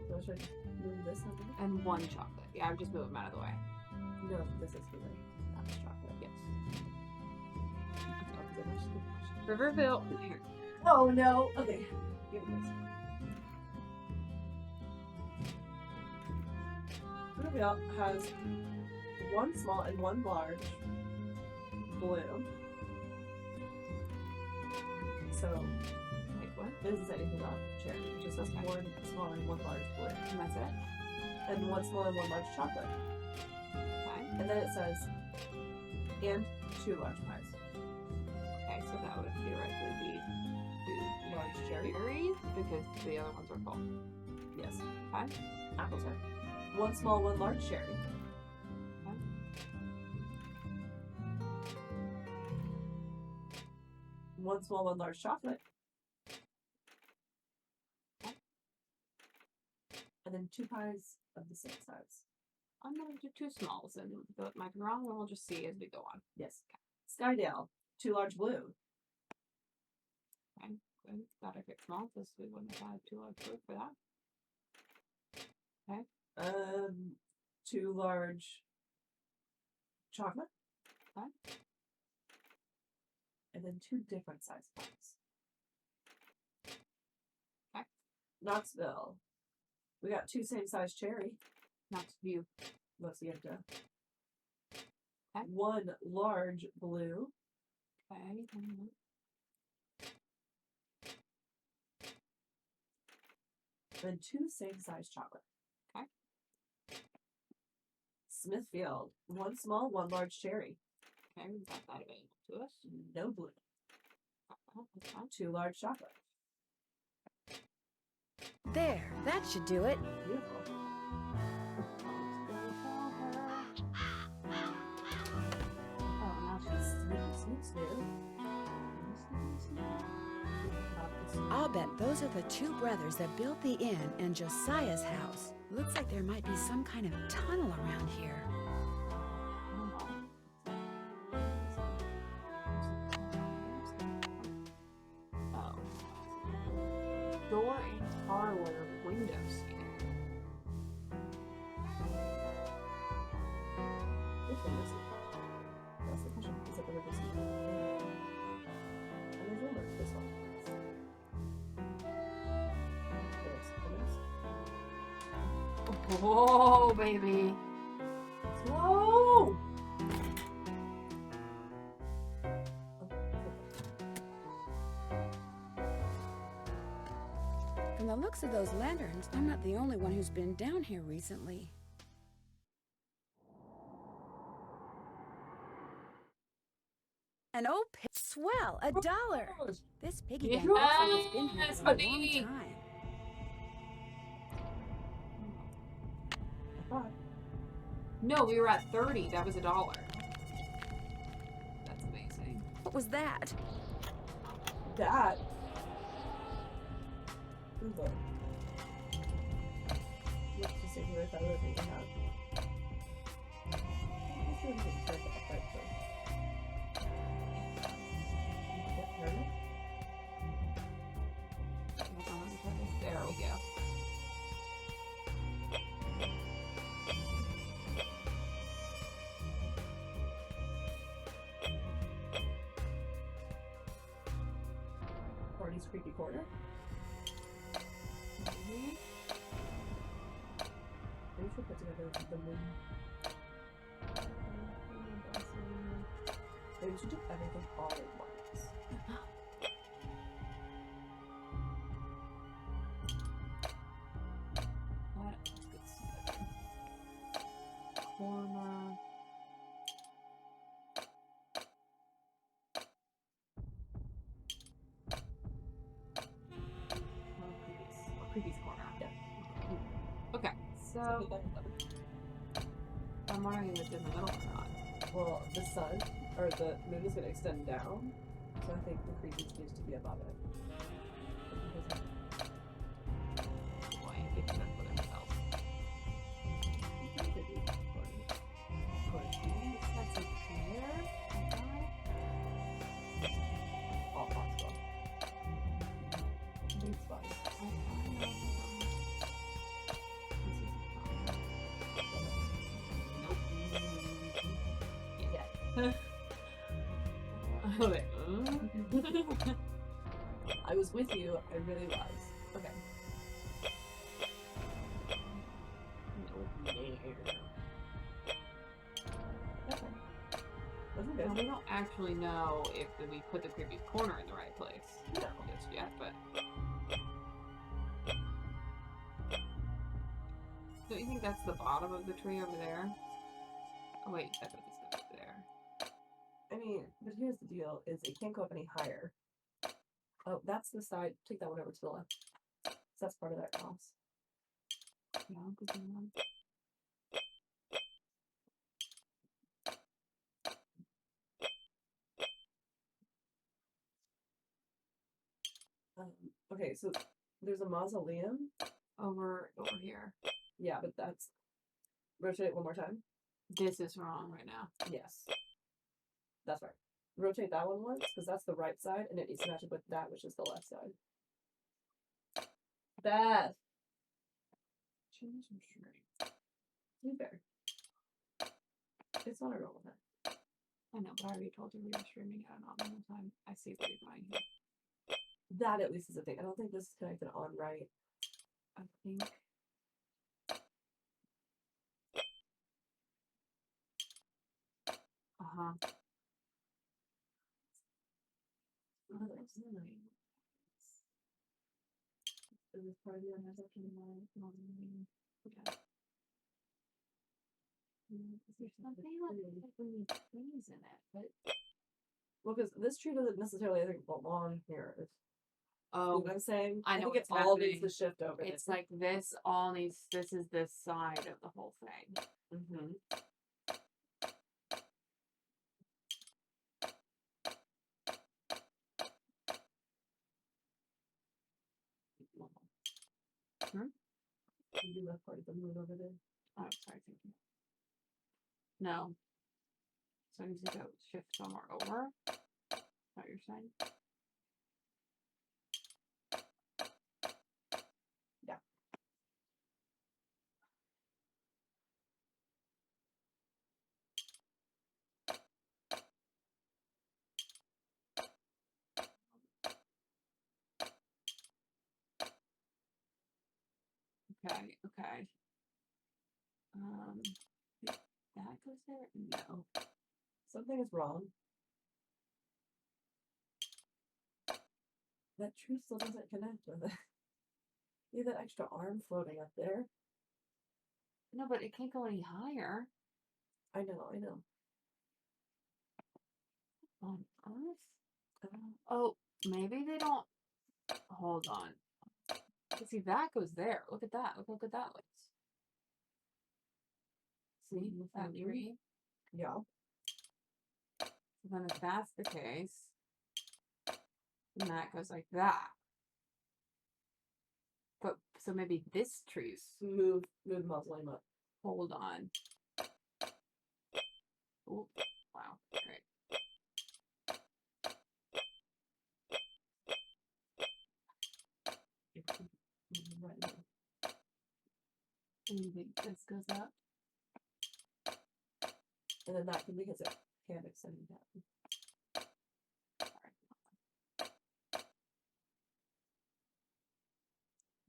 So should I just move this over? And 1 chocolate. Yeah, I would just move them out of the way. No, this is blueberry. That's chocolate. Yes. Oh, Riverville. Here. oh no. Okay. Give me this. Riverville has 1 small and 1 large blue. So, Wait, what? it doesn't say anything about cherry. It just says 1 small and 1 large blue. And that's it? And 1 small and 1 large chocolate. Okay. And then it says, and 2 large pies. Okay, so that would theoretically be 2 Large cherry. berries because the other ones are full. Yes. Okay. Apple cherry. 1 small, 1 large cherry. Okay. 1 small, 1 large chocolate. Okay. And then 2 pies of the same size. I'm gonna do 2 smalls, and though it might be wrong, and we'll just see as we go on. Yes. Skydale, 2 large blue. Okay, good. Glad I picked small, because we wouldn't have had 2 large blue for that. Okay. 2 large chocolate. Okay. And then 2 different size pies. Okay. Knoxville. We got 2 same size cherry. Knoxville. Let's get to. Okay. 1 large blue. Okay. Then 2 same size chocolate. Okay. Smithfield. 1 small, 1 large cherry. Okay, we've got that available to us. No blue. Oh, that's fine. 2 large chocolate. There, that should do it. Beautiful. Oh, now she's I'll bet those are the 2 brothers that built the inn and Josiah's house. Looks like there might be some kind of tunnel around here. Oh. Door and parlor window seat. Which one is it? That's the question. Is it the river seat? And there's one more. This one. Whoa, baby. Whoa! From the looks of those lanterns, I'm not the only one who's been down here recently. An old pig. Swell, $1. This piggy bank looks like it's been here for a long time. No, we were at 30. That was $1. That's amazing. What was that? That. Look. Let's just see who I thought we have. Let's see if we can turn it off right there. There we go. Party's creepy corner. Maybe we should put together the moon. Maybe we should do everything all at once. What else gets together? Corner. Creepy's corner. Yeah. Okay, so I'm wondering if it's in the middle or not. Well, the sun or the moon is going to extend down, so I think the creepy's needs to be above it. Boy, I think that's what it felt. That's a clear. All possible. It's fun. I was with you. I really was. Okay. Well, we don't actually know if we put the creepy corner in the right place just yet, but don't you think that's the bottom of the tree over there? Oh wait, I thought this was there. I mean, but here's the deal: is it can't go up any higher. Oh, that's the side. Take that one over to the left. So that's part of that cross. Yeah, good one. Okay, so there's a mausoleum over here. Yeah, but that's rotate it one more time. This is wrong right now. Yes, that's right. Rotate that one once because that's the right side, and it needs to match up with that, which is the left side. Beth. Change some straight. You better. It's not a normal time. I know, but I already told you we were streaming at an normal time. I see what you're going here. That at least is a thing. I don't think this is connected on right. I think. Uh-huh. Oh, that's nice. Is this part of the intersection of my Okay. There's something like we need trees in it, but well, because this tree doesn't necessarily, I think, belong here. Oh, you know what I'm saying? I know think what's it all happening. needs to shift over. It's like this all needs. This is this side of the whole thing. Mm-hmm. You left part of the moon over there. Oh, sorry, thank you. No. So I need to go shift somewhere over. Is that what you're saying? Yeah. Okay, okay. That goes there? No. Something is wrong. That tree still doesn't connect with it. You have that extra arm floating up there. No, but it can't go any higher. I know. On Earth? Oh, maybe they don't. Hold on. See, that goes there. Look at that. Look at that looks. See that tree? Yeah. So then if that's the case, then that goes like that. But so maybe this tree's move mausoleum up. Hold on. Oh, wow. Great. And you think this goes up? And then that can because it can't extend down.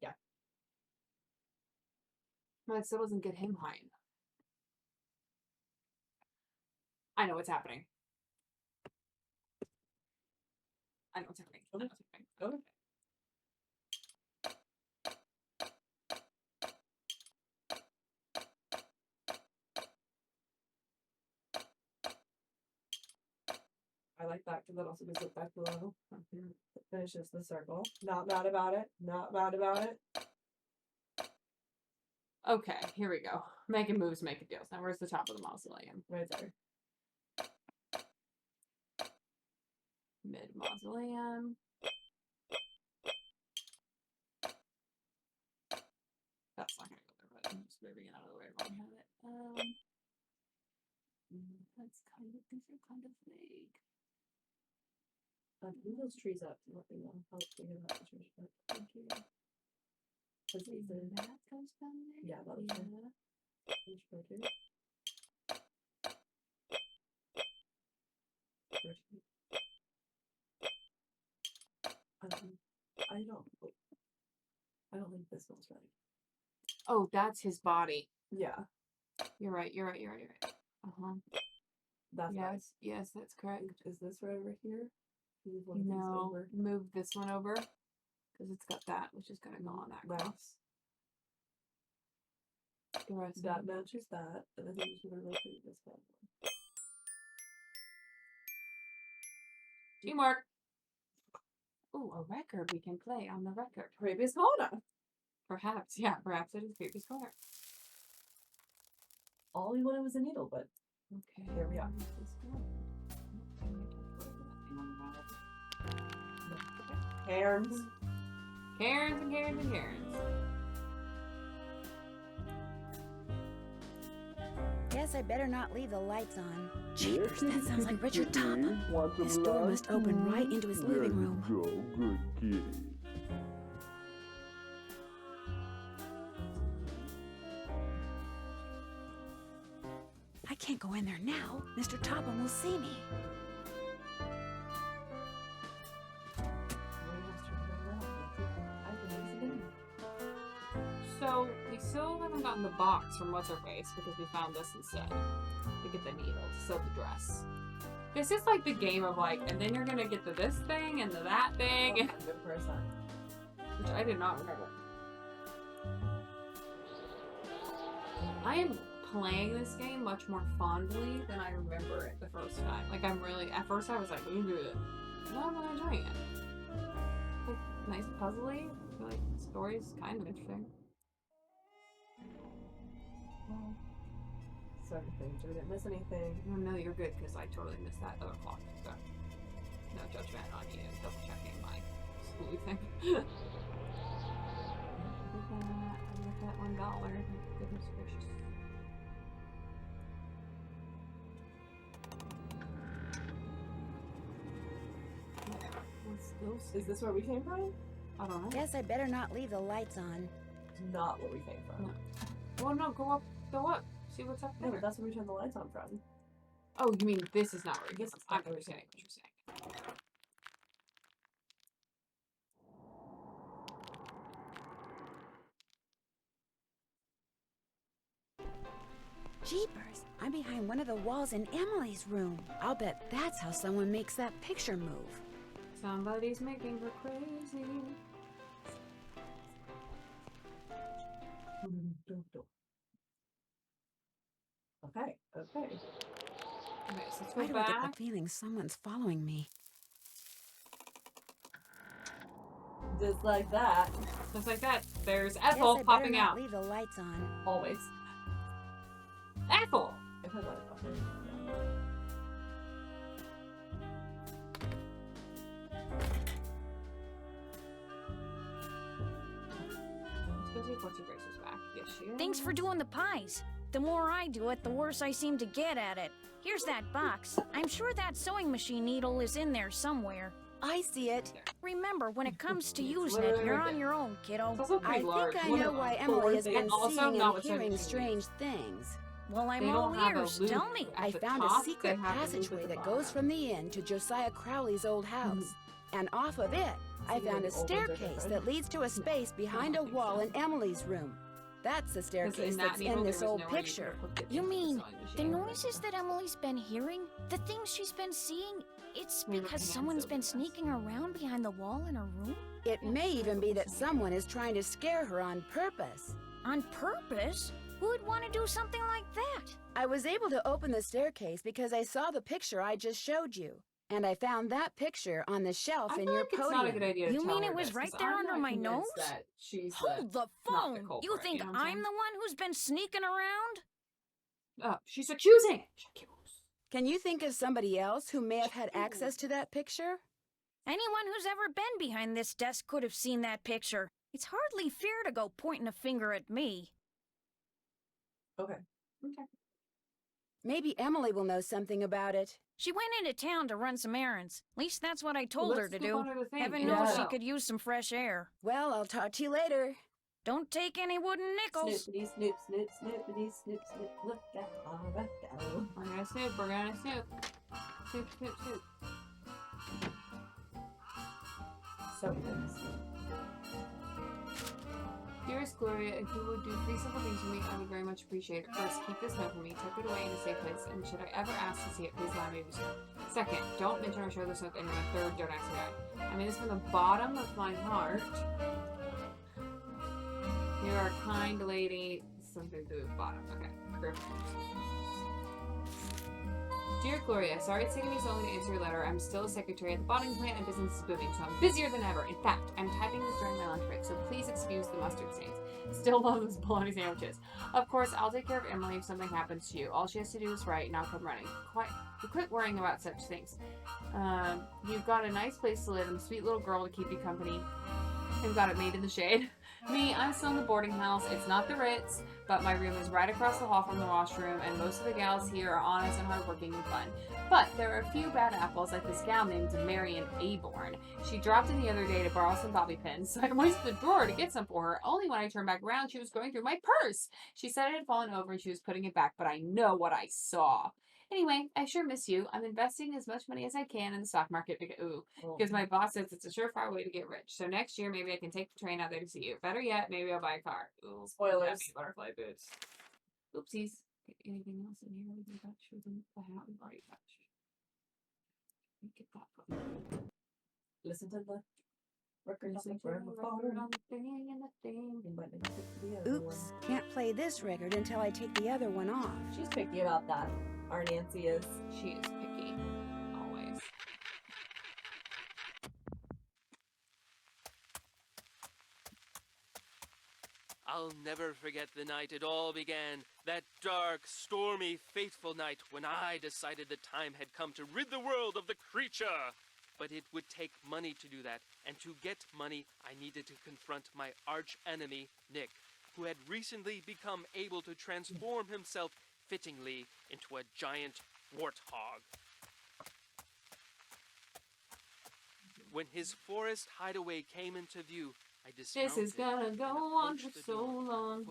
Yeah. No, it still doesn't get him high enough. I know what's happening. I know what's happening. I know what's happening. Okay. I like that because it also gives it back below. It finishes the circle. Not mad about it. Not mad about it. Okay, here we go. Making moves, making deals. Now, where's the top of the mausoleum? Right there. Mid mausoleum. That's not gonna go there, but I'm just moving it out of the way while I have it. That's kind of, these are kind of vague. Move those trees up to let me know how to figure out the trees. Thank you. That goes down there? Yeah, that was fine. I don't think this one's right. Oh, that's his body. Yeah. You're right. Uh-huh. That's yes, right. Yes, that's correct. Is this right over here? Move one of these No, over. move this one over. Because it's got that, which is going to go on that cross. That matches that, and I think we should rotate this one. Teamwork. Ooh, a record we can play on the record. Previous corner. Perhaps, yeah, perhaps it is previous corner. All we wanted was a needle, but okay, here we are. Cairns. Cairns and Cairns and Cairns. Guess I better not leave the lights on. Jeepers, that sounds like Richard Topham. This door must open right into his living room. Good kitty. I can't go in there now. Mr. Topham will see me. So, we still haven't gotten the box from What's-Her-Face because we found this instead. To get the needles, so the dress. This is like the game of like, and then you're gonna get to this thing and to that thing. 100%. Which I did not remember. I am playing this game much more fondly than I remember it the first time. Like, I'm really, at first I was like, we can do it. No, I'm not enjoying it. Like, nice puzzly. I feel like the story's kind of interesting. Certain things. We didn't miss anything. Oh, no, you're good because I totally missed that other clock. So, no judgment on you. Double checking my schooly thing. Look at $1. Goodness gracious. Is this where we came from? I don't know. Guess I better not leave the lights on. It's not where we came from. No. Well, no, go up. Go up. See what's up there. No, but that's where we turned the lights on from. Oh, you mean this is not where This it is I'm not where understanding what you're saying. Jeepers, I'm behind one of the walls in Emily's room. I'll bet that's how someone makes that picture move. Somebody's making her crazy. Okay. Okay, so let's Why go do I get back. the feeling someone's following me? Just like that. Just like that. There's Guess Ethel I better popping not out. leave the lights on. Always. Ethel! If I let it pop in. what's your grace's back? Yes, she is. Thanks for doing the pies. The more I do it, the worse I seem to get at it. Here's that box. I'm sure that sewing machine needle is in there somewhere. I see it. Remember, when it comes to using it, you're on your own, kiddo. I think I know why Emily has been seeing and hearing strange things. Well, I'm all ears. Tell me. I found a secret passageway that goes from the inn to Josiah Crowley's old house. And off of it, I found a staircase that leads to a space behind a wall in Emily's room. That's the staircase that's in this old picture. You mean the noises that Emily's been hearing? The things she's been seeing? It's because someone's been sneaking around behind the wall in her room? It may even be that someone is trying to scare her on purpose. On purpose? Who would want to do something like that? I was able to open the staircase because I saw the picture I just showed you. And I found that picture on the shelf in your podium. It's not a good idea to You tell mean her it was this, right 'cause there I'm under not my nose? convinced that she's Hold the not the phone! culprit, You think you know what I'm I'm the one who's been sneaking around? Oh, she's accusing. Can you think of somebody else who may have had access to that picture? Anyone who's ever been behind this desk could have seen that picture. It's hardly fair to go pointing a finger at me. Okay. Maybe Emily will know something about it. She went into town to run some errands. At least that's what I told her to let's move do. on to the thing. Heaven Yeah. knows she could use some fresh air. Well, I'll talk to you later. Don't take any wooden nickels. Snoopity snoop, snoop, snoopity snoop, snoop. Look at Laura go. We're gonna snoop, we're gonna snoop. Snoop, snoop, snoop. So nice. Dearest Gloria, if you would do 3 simple things for me, I would very much appreciate it. First, keep this note for me, tuck it away in a safe place, and should I ever ask to see it, please allow me to do so. Second, don't mention or show this note to anyone. Third, don't ask me why. I mean this from the bottom of my heart. You are a kind lady. Something to the bottom. Okay. Perfect. Dear Gloria, sorry it's taking me so long to answer your letter. I'm still a secretary at the bottling plant and business is booming, so I'm busier than ever. In fact, I'm typing this during my lunch break, so please excuse the mustard stains. Still love those bologna sandwiches. Of course, I'll take care of Emily if something happens to you. All she has to do is write and I'll come running. Quit worrying about such things. You've got a nice place to live and a sweet little girl to keep you company. You've got it made in the shade. Me, I'm still in the boarding house. It's not the Ritz, but my room is right across the hall from the washroom, and most of the gals here are honest and hardworking and fun. But there are a few bad apples, like this gal named Marion Aborn. She dropped in the other day to borrow some bobby pins, so I went to the drawer to get some for her. Only when I turned back around, she was going through my purse. She said it had fallen over and she was putting it back, but I know what I saw. Anyway, I sure miss you. I'm investing as much money as I can in the stock market because my boss says it's a surefire way to get rich. So next year, maybe I can take the train out there to see you. Better yet, maybe I'll buy a car. Ooh, spoilers. Butterfly boots. Oopsies. Anything else in here we can touch within the hat we've already touched? Get that. Listen to the record on the thing. Oops, can't play this record until I take the other one off. She's picky about that. Our Nancy is. She is picky. Always. I'll never forget the night it all began. That dark, stormy, fateful night when I decided the time had come to rid the world of the creature. But it would take money to do that, and to get money, I needed to confront my arch enemy, Nick, who had recently become able to transform himself fittingly into a giant warthog. When his forest hideaway came into view, I dismounted. This is gonna go on for so long.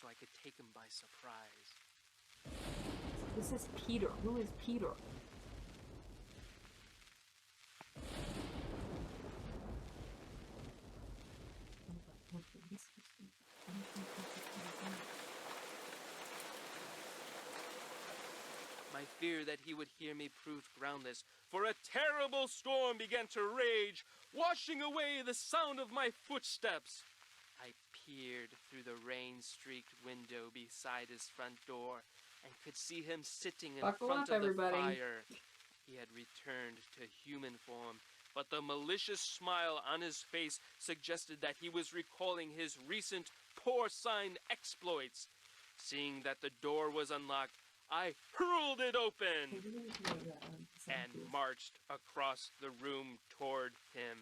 So I could take him by surprise. This is Peter. Who is Peter? My fear that he would hear me proved groundless, for a terrible storm began to rage, washing away the sound of my footsteps. I peered through the rain-streaked window beside his front door and could see him sitting in front of the fire. He had returned to human form, but the malicious smile on his face suggested that he was recalling his recent porcine exploits. Seeing that the door was unlocked, I hurled it open and marched across the room toward him.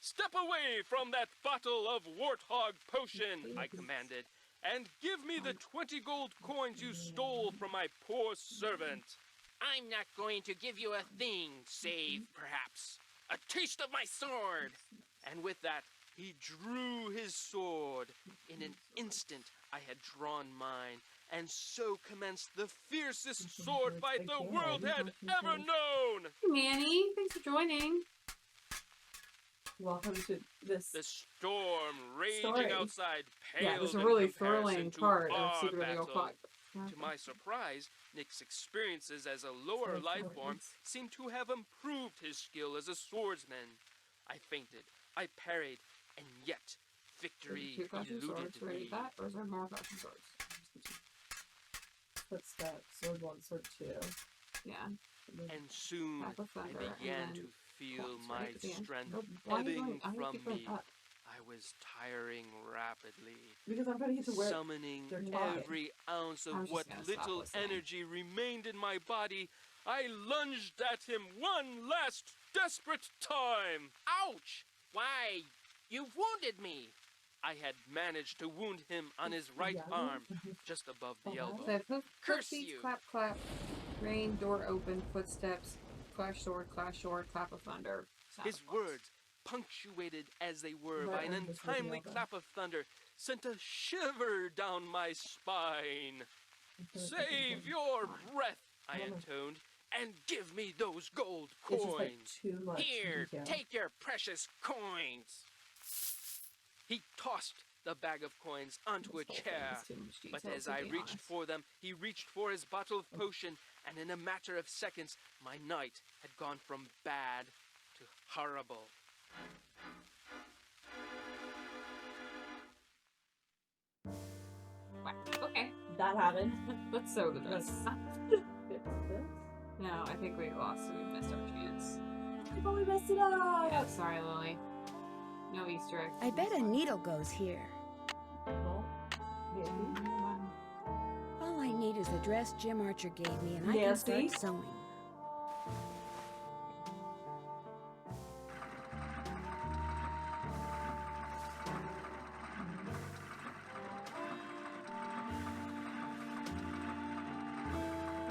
Step away from that bottle of warthog potion, I commanded, and give me the 20 gold coins you stole from my poor servant. I'm not going to give you a thing, save, perhaps, a taste of my sword. And with that, he drew his sword. In an instant, I had drawn mine, and so commenced the fiercest sword fight the world had ever known. Manny, thanks for joining. Welcome to this. The storm raging outside paled yeah, there's a in really comparison thrilling to part of our Secret Video battle. Clock. To my surprise, Nick's experiences as a lower life form seemed to have improved his skill as a swordsman. I feinted, I parried, and yet victory Two clashing eluded swords, ready me. with that, or is there more clashing swords? Footsteps, sword 1, sword 2. Yeah. And soon Clap of I thunder, began and to feel clocks, my right at the end. strength Nope, why are you ebbing going- I from keep going me. up. I was tiring rapidly, Because I'm trying to get to where summoning they're talking. every ounce I of was what just gonna stop little listening. energy remained in my body. I lunged at him one last desperate time. Ouch! Why, you've wounded me. I had managed to wound him on his right arm, just above the elbow. Said hoof, Curse beats, you! clap, clap. Rain, door open, footsteps, clash sword, clap of thunder. Sound His of box. words, punctuated as they were by Right an under this untimely video, clap of thunder, sent a shiver down my spine. Save your breath, I intoned, and give me those gold It's just, like, coins. too much Here, detail. take your precious coins. He tossed the bag of coins onto a chair, but as I reached for them, he reached for his bottle of potion, and in a matter of seconds, my night had gone from bad to horrible. Wow. Okay. That happened. Let's sew the dress. No, I think we lost. We missed our chance. But we messed it up. Yeah, sorry, Lily. No Easter eggs. I bet a needle goes here. Well, maybe. All I need is the dress Jim Archer gave me, and I Nancy? can start sewing.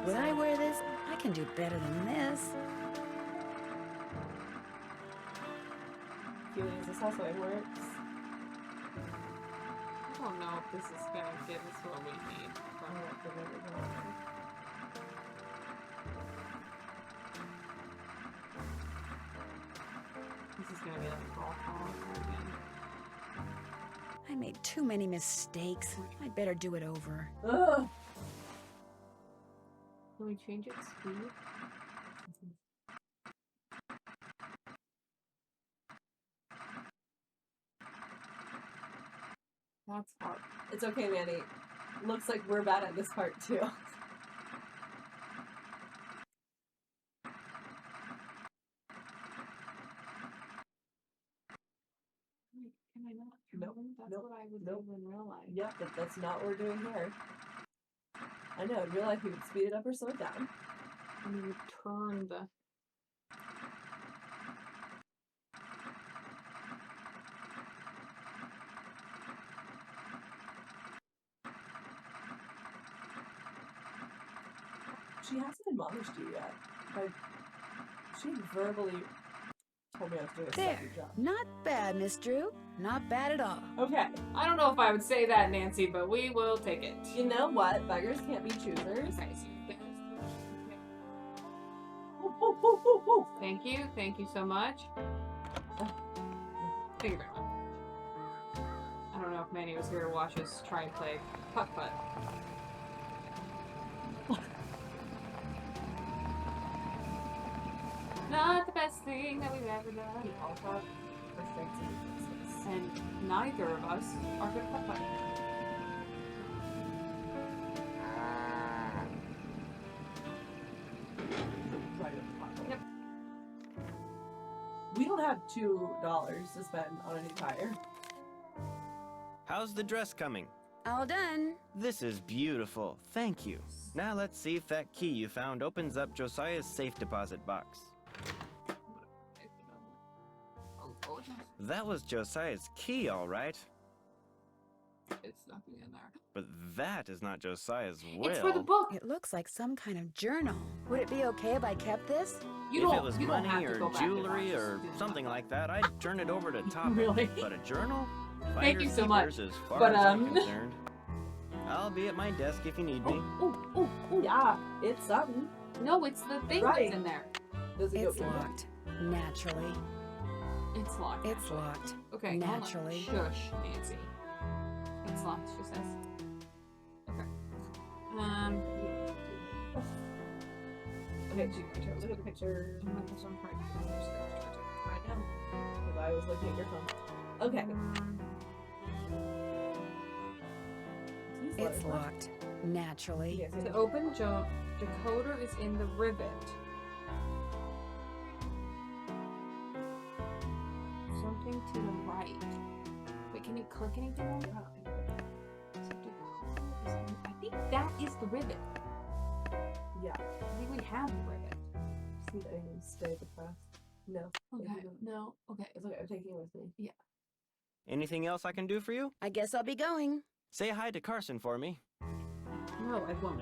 When I wear this, I can do better than this. Keely, is this how sewing works? I don't know if this is gonna give us what we need. This is gonna be like a golf ball again. I made too many mistakes. I'd better do it over. Ugh. Can we change its speed? That's hard. It's okay, Manny. Looks like we're bad at this part too. Can I not? Nope. That's Nope. what I would Nope. do in real life. Yep, but that's not what we're doing here. I know, in real life we would speed it up or slow it down. And you would turn the. She hasn't admonished you yet. She verbally told me I was doing a There. sucky job. Not bad, Miss Drew. Not bad at all. Okay. I don't know if I would say that, Nancy, but we will take it. You know what? Beggars can't be choosers. Okay, so Thank you. Thank you so much. Thank you very much. I don't know if Manny was here to watch us try and play putt-putt. Not the best thing that we've ever done. We all have our strengths and weaknesses. And neither of us are good at putt-putt. Yep. We don't have $2 to spend on a new tire. How's the dress coming? All done. This is beautiful. Thank you. Now let's see if that key you found opens up Josiah's safe deposit box. That was Josiah's key, all right. It's nothing in there. But that is not Josiah's will. It's for the book. It looks like some kind of journal. Would it be okay if I kept this? If it was money or jewelry or something like that, I'd turn it over to Topham. Really? But a journal? Thank you so much. As far But, as I'm concerned. I'll be at my desk if you need me. Oh, yeah, it's something. No, it's the thing Right. that's in there. Does it It's go locked. Naturally. It's locked. It's locked. Okay, naturally. hold on. Shush, Nancy. It's locked, she says. Okay. Okay, look at the picture. Right now. If I was looking at your phone. Okay. It's locked. Naturally. To open decoder is in the rivet. Something to the right. Wait, can you click anything on it? I think that is the rivet. Yeah. I think we have the rivet. See if I can stay depressed. No. Okay. No. Okay. It's okay. I'm taking it with me. Yeah. Anything else I can do for you? I guess I'll be going. Say hi to Carson for me. No, I won't.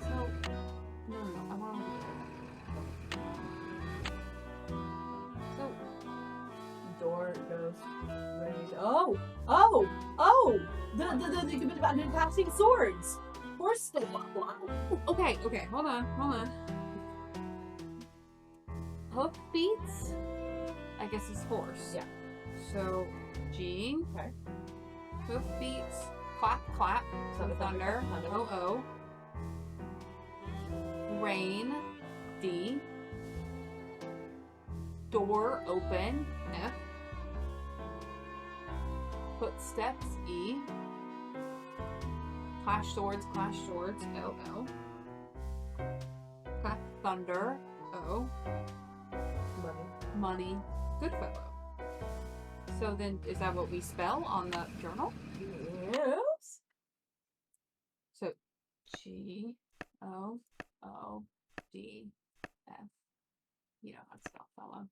So, no, I want to. So, Door goes ready to. Oh! The passing swords. Horse stick. okay, hold on. Hoof beats, I guess is horse. Yeah. So, G. Okay. Hoof beats, clap, clap. So thunder. O. Rain, D. Door open, F. Footsteps, E. Clash swords, O. Clap thunder, O. Money, Goodfellow. So then, is that what we spell on the journal? Yes. So, G, O, D, F. You know how to spell fellow.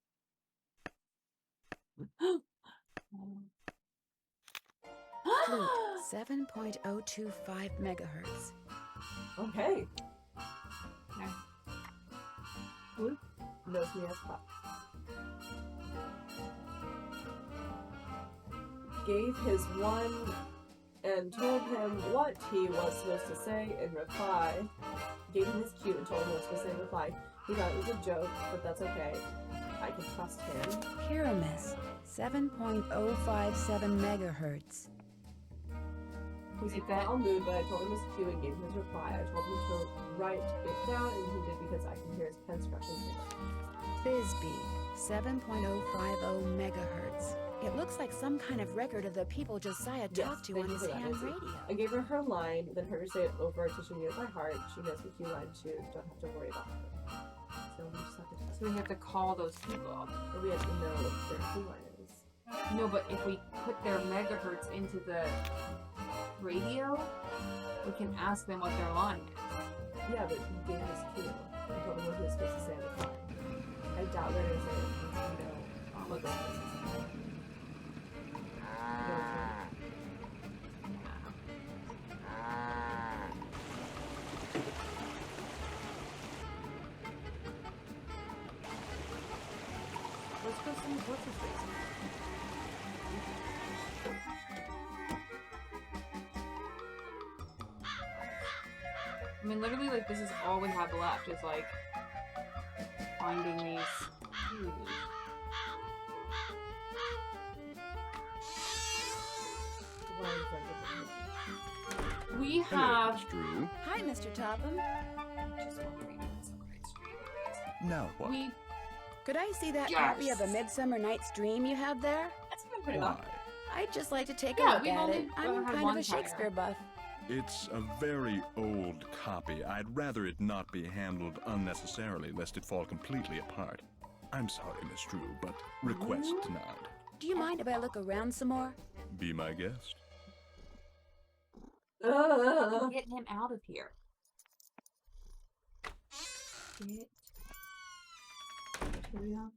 Flute, 7.025 megahertz. Okay. Okay. Flute knows me as putt. Gave his one and told him what he was supposed to say in reply. Gave him his cue and told him what he was supposed to say in reply. He thought it was a joke, but that's okay. I can trust him. Pyramus, 7.057 megahertz. He was in all mood, but I told him his cue and gave him his reply. I told him to write it down, and he did because I can hear his pen scratching paper. Bisbee, 7.050 megahertz. It looks like some kind of record of the people Josiah talked to on his ham radio. I gave her her line, then heard her say it over till she knew it by heart. She knows the cue line too. Don't have to worry about it. So we just have to. So we have to call those people. But we have to know what their cue line is. No, but if we put their megahertz into the radio, we can ask them what their line is. Yeah, but he gave us cue. I told him what he was supposed to say at the time. I doubt they're gonna say it unless we know what they're supposed to say. Let's go see what's his face. I mean, literally, like, this is all we have left, is, like, finding these cues. We have... Drew. Hi, Mr. Topham. Now what? Could I see that Yes! copy of A Midsummer Night's Dream you have there? That's been pretty well. I'd just like to take a Yeah, look we've at only it. I'm had kind one of a Shakespeare buff. It's a very old copy. I'd rather it not be handled unnecessarily, lest it fall completely apart. I'm sorry, Miss Drew, but request denied. Do you mind if I look around some more? Be my guest. Get him out of here. Get material.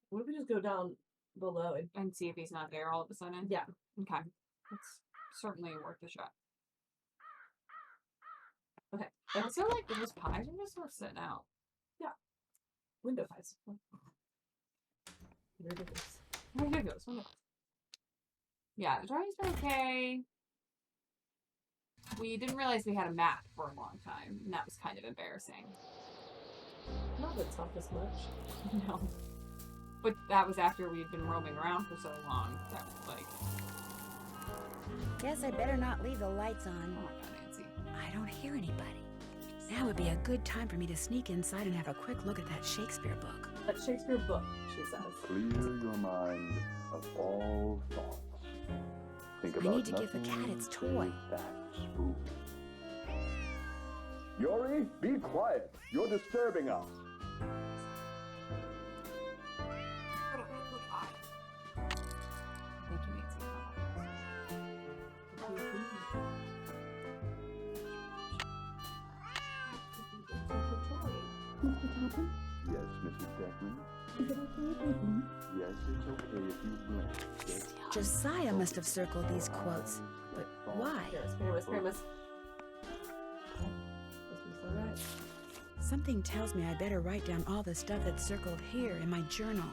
What if we just go down below and see if he's not there all of a sudden? Yeah. Okay. That's certainly worth a shot. Okay. I feel like those pies are just sort of sitting out. Yeah. Window pies. Ridiculous. Ridiculous. Yeah, the drawings are okay. We didn't realize we had a map for a long time, and that was kind of embarrassing. Not that it's not this much. No. But that was after we'd been roaming around for so long. That was like... Guess I better not leave the lights on. Oh my god, Nancy. I don't hear anybody. Now would be a good time for me to sneak inside and have a quick look at that Shakespeare book. That Shakespeare book, she says. Clear your mind of all thoughts. Think I about need to give the cat nothing its toy. but that spoon. Yori, be quiet. You're disturbing us. Thank you, Nancy. Mr. Topham, Yes, Mrs. Deckman. is it okay if I blink? Yes, it's okay if you blink. Yes. Josiah must have circled these quotes, but why? Famous. Alright. Something tells me I better write down all the stuff that's circled here in my journal.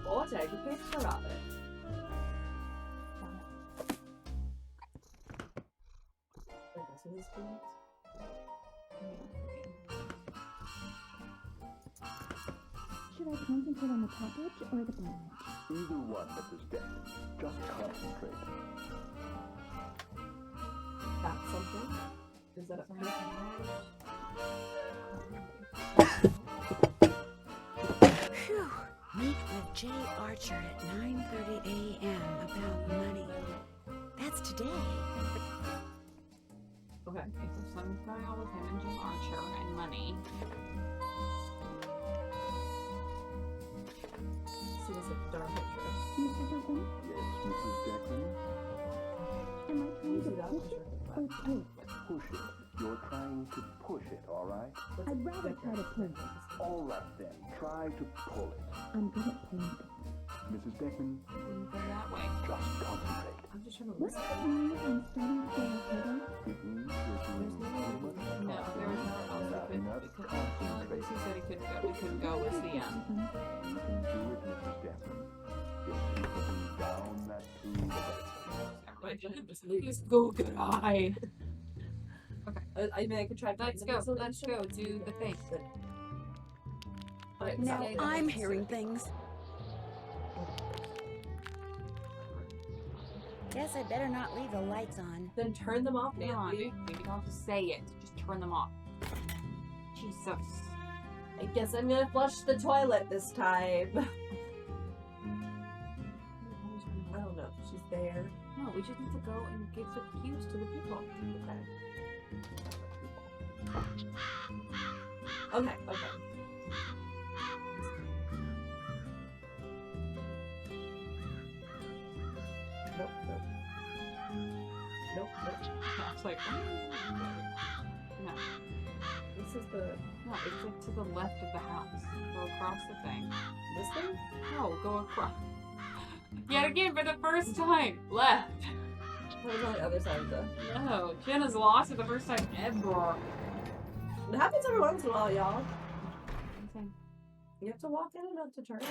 Och, jag kan inte av det. Should I concentrate on the top edge or the bottom edge? Either one, Mrs. Deckman. Just concentrate. That's something. Is that a Phew! Meet with Jay Archer at 9:30 a.m. about money. That's today. Okay, so some trial with him and Jim Archer and money. See this a dark picture. Mr. Topham, Yes, Mrs. Deckman. am I trying to push it or pull it? Push it. You're trying to push it, all right? I'd rather try to pull it. All right, then. Try to pull it. I'm good at pulling things. Mrs. Deckman, Go that way. just concentrate. I'm just trying to What's listen. that mean I'm starting to feel headache? It means you're doing too much No, there was nowhere else Not we enough could concentrate. he said he couldn't go. We couldn't go was the You can do it, Mrs. Deckman. Just keep looking down that tube. Just go, good eye. Okay. I mean, I could try. Let's go. Let's go. Do the thing. Alright, Now so- I'm hearing things. Guess I better not leave the lights on. Then turn them off, Come on, Nancy. dude. You don't have to say it. Just turn them off. Jesus. I guess I'm gonna flush the toilet this time. I don't know. She's there. No, we just need to go and give the cues to the people. Okay. Okay. Nope. Nope. It's like, no. This is the. No, it's like to the left of the house. Go across the thing. This thing? No, go across. Yet again, for the first time. Left. What is on the other side of the. No, Jenna's lost it the first time ever. It happens every once in a while, y'all. Okay. You have to walk in enough to turn in.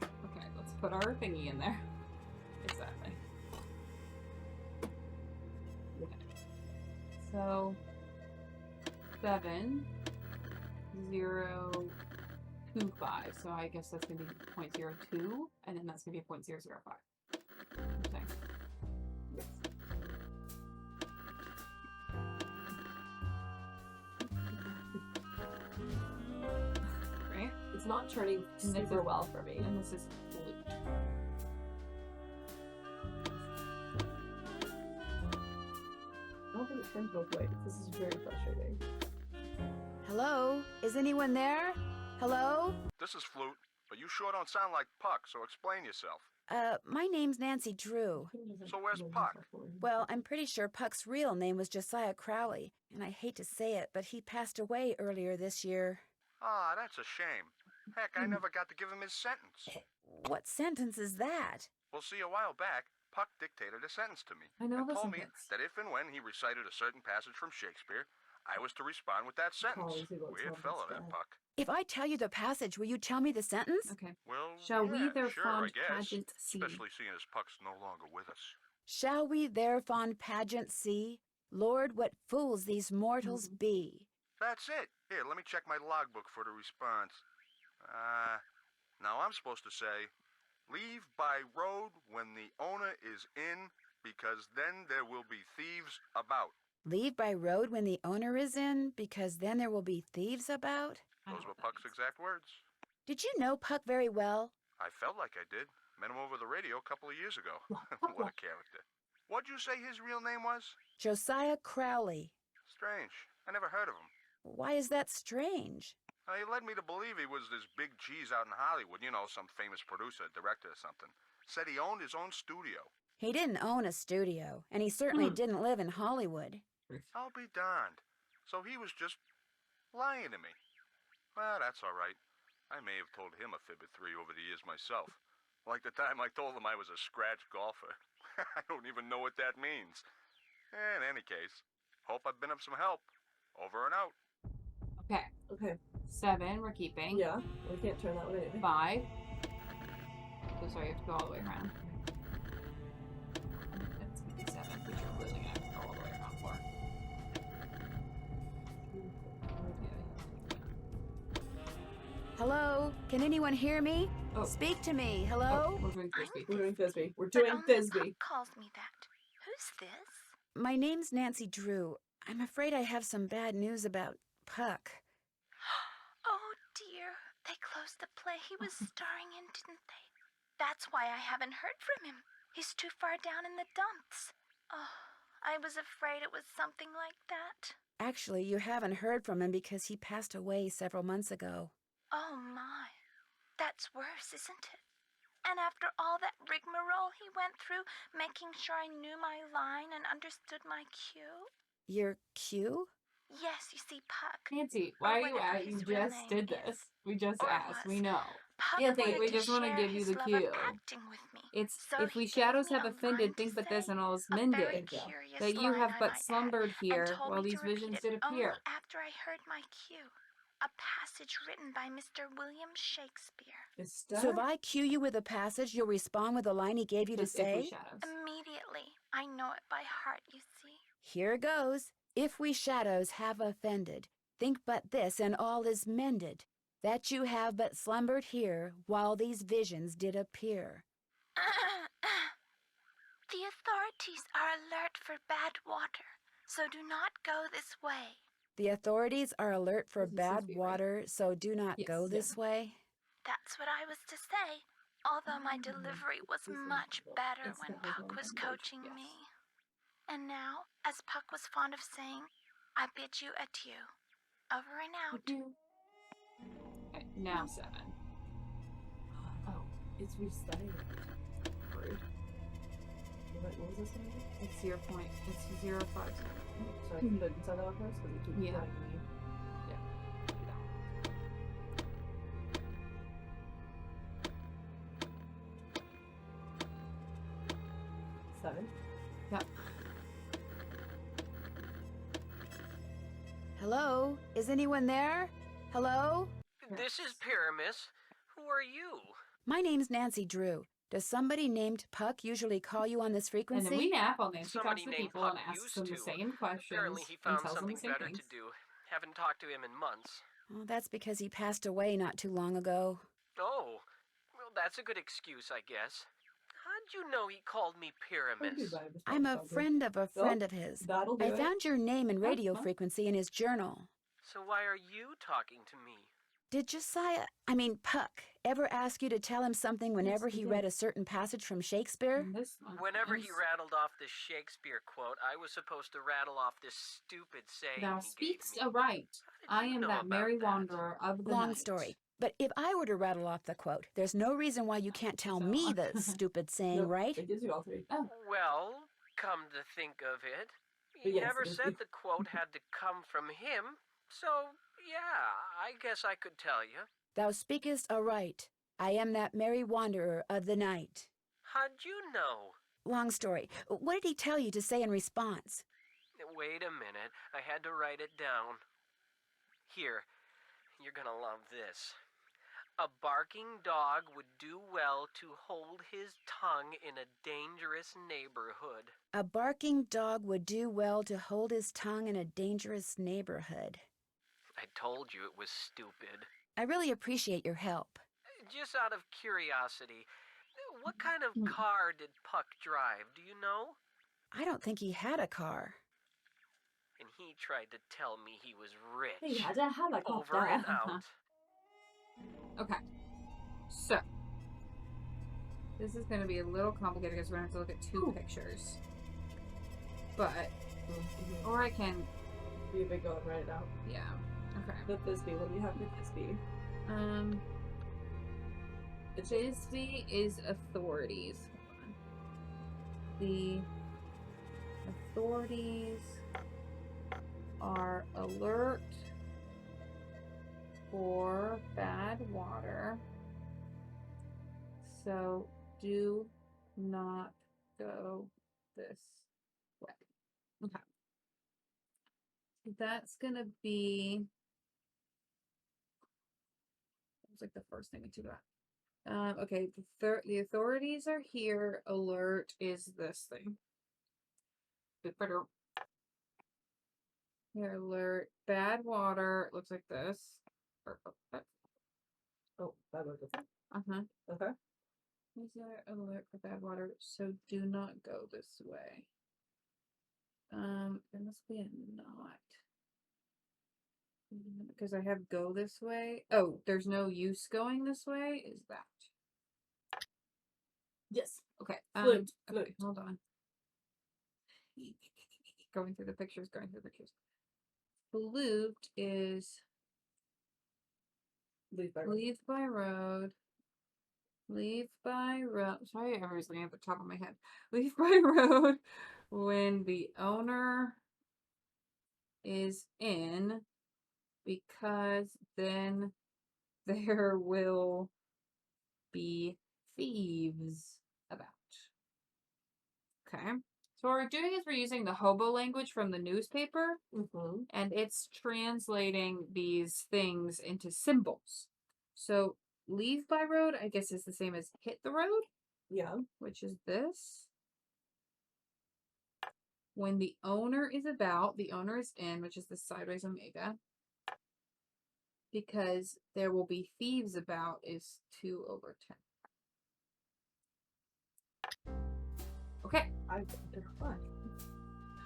Okay, let's put our thingy in there. Exactly. Okay. So 7, 0, 2, 5. So I guess that's gonna be 0.02, and then that's gonna be 0.005. Okay. It's not turning super well for me. And this is flute. I don't think it turns both ways. This is very frustrating. Hello? Is anyone there? Hello? This is Flute, but you sure don't sound like Puck, so explain yourself. My name's Nancy Drew. So where's Puck? Well, I'm pretty sure Puck's real name was Josiah Crowley, and I hate to say it, but he passed away earlier this year. Ah, that's a shame. Heck, I never got to give him his sentence. What sentence is that? Well, see, a while back, Puck dictated a sentence to me. I know and the told me sentence. that if and when he recited a certain passage from Shakespeare, I was to respond with that sentence. Weird fella, that Puck. If I tell you the passage, will you tell me the sentence? Okay. Well, Shall we their sure, fond I guess. pageant see? Especially seeing as Puck's no longer with us. Shall we their fond pageant see? Lord, what fools these mortals be. That's it. Here, let me check my logbook for the response. Now I'm supposed to say, leave by road when the owner is in, because then there will be thieves about. Leave by road when the owner is in, because then there will be thieves about? Those were Puck's exact words. Did you know Puck very well? I felt like I did. Met him over the radio a couple of years ago. What a character. What'd you say his real name was? Josiah Crowley. Strange. I never heard of him. Why is that strange? He led me to believe he was this big cheese out in Hollywood. You know, some famous producer, director or something. Said he owned his own studio. He didn't own a studio, and he certainly didn't live in Hollywood. I'll be darned. So he was just lying to me. Well, that's all right. I may have told him a fib or three over the years myself. Like the time I told him I was a scratch golfer. I don't even know what that means. In any case, hope I've been of some help. Over and out. Okay. Okay. 7, we're keeping. Yeah, we can't turn that way. 5. So sorry, you have to go all the way around. That's gonna be 7, which you're really gonna have to go all the way around for. Hello? Can anyone hear me? Speak to me. Hello? We're doing Frisbee. We're doing Frisbee. We're doing Frisbee. Calls me that. Who's this? My name's Nancy Drew. I'm afraid I have some bad news about Puck. Oh dear, they closed the play he was starring in, didn't they? That's why I haven't heard from him. He's too far down in the dumps. Oh, I was afraid it was something like that. Actually, you haven't heard from him because he passed away several months ago. Oh my, that's worse, isn't it? And after all that rigmarole he went through, making sure I knew my line and understood my cue? Your cue? Yes, you see, Puck. Nancy, why are you at? You just did this. We just asked. We know. Nancy, we just want to give you the cue. It's if we shadows have offended, think but this and all is mended. That you have but slumbered here while these visions did appear. After I heard my cue. A passage written by Mr. William Shakespeare. So if I cue you with a passage, you'll respond with the line he gave you to say? Immediately. I know it by heart, you see. Here goes. If we shadows have offended, think but this and all is mended. That you have but slumbered here while these visions did appear. The authorities are alert for bad water, so do not go this way. The authorities are alert for bad water, so do not go this way. That's what I was to say, although my delivery was much better when Puck was coaching me. And now, as Puck was fond of saying, I bid you adieu. Over and out. Okay, now 7. Oh, it's resetting. Rude. What was this one? It's 0 point. It's 0.50. So I can set that up first because it keeps Yeah. telling me. Yeah. Do that. 7. Yep. Hello? Is anyone there? Hello? This is Pyramus. Who are you? My name's Nancy Drew. Does somebody named Puck usually call you on this frequency? And then we nap on this. She talks Somebody to named people Puck and asks used them the to. same questions. Apparently he and found tells them something the same better things. to do. Haven't talked to him in months. Well, that's because he passed away not too long ago. Oh, well, that's a good excuse, I guess. How'd you know he called me Pyramus? I'm a friend of a friend of his. That'll do I it. found your name and radio frequency in his journal. So why are you talking to me? Did Puck, ever ask you to tell him something whenever he read a certain passage from Shakespeare? Whenever he rattled off this Shakespeare quote, I was supposed to rattle off this stupid saying Thou he speakst gave me. aright. I am know that about merry that? wanderer of the Long night. story. But if I were to rattle off the quote, there's no reason why you can't tell me the stupid saying, Nope, right? It gives you all three. Oh. Well, come to think of it, he But yes, never it is said you. the quote had to come from him, so yeah, I guess I could tell you. Thou speakest aright. I am that merry wanderer of the night. How'd you know? Long story. What did he tell you to say in response? Wait a minute, I had to write it down. Here, you're gonna love this. A barking dog would do well to hold his tongue in a dangerous neighborhood. A barking dog would do well to hold his tongue in a dangerous neighborhood. I told you it was stupid. I really appreciate your help. Just out of curiosity, what kind of car did Puck drive, do you know? I don't think he had a car. And he tried to tell me he was rich. He had a helicopter. Over and out. Okay. So. This is going to be a little complicated because we're going to have to look at two pictures. But. Or I can. Be a big go and write it out. Yeah. Okay. The Thisbe. What do you have with Thisbe? Thisbe is authorities. Hold on. The authorities are alert for bad water, so do not go this way. Okay. That's gonna be. It's like the first thing we took out. Okay, the authorities are here. Alert is this thing. Here, alert. Bad water. Looks like this. Oh, bad water. Uh-huh. Okay. Is there alert for bad water? So do not go this way. There must be a not. Because I have go this way. Oh, there's no use going this way? Is that? Yes. Okay. Flute. Okay, hold on. Going through the pictures. Flute is leave by road. Leave by road. Sorry, I was looking at the top of my head. Leave by road when the owner is in, because then there will be thieves about. Okay. So what we're doing is we're using the hobo language from the newspaper, and it's translating these things into symbols. So leave by road, I guess, is the same as hit the road. Yeah. Which is this. When the owner is about, the owner is in, which is the sideways omega. Because there will be thieves about is 2/10. Okay.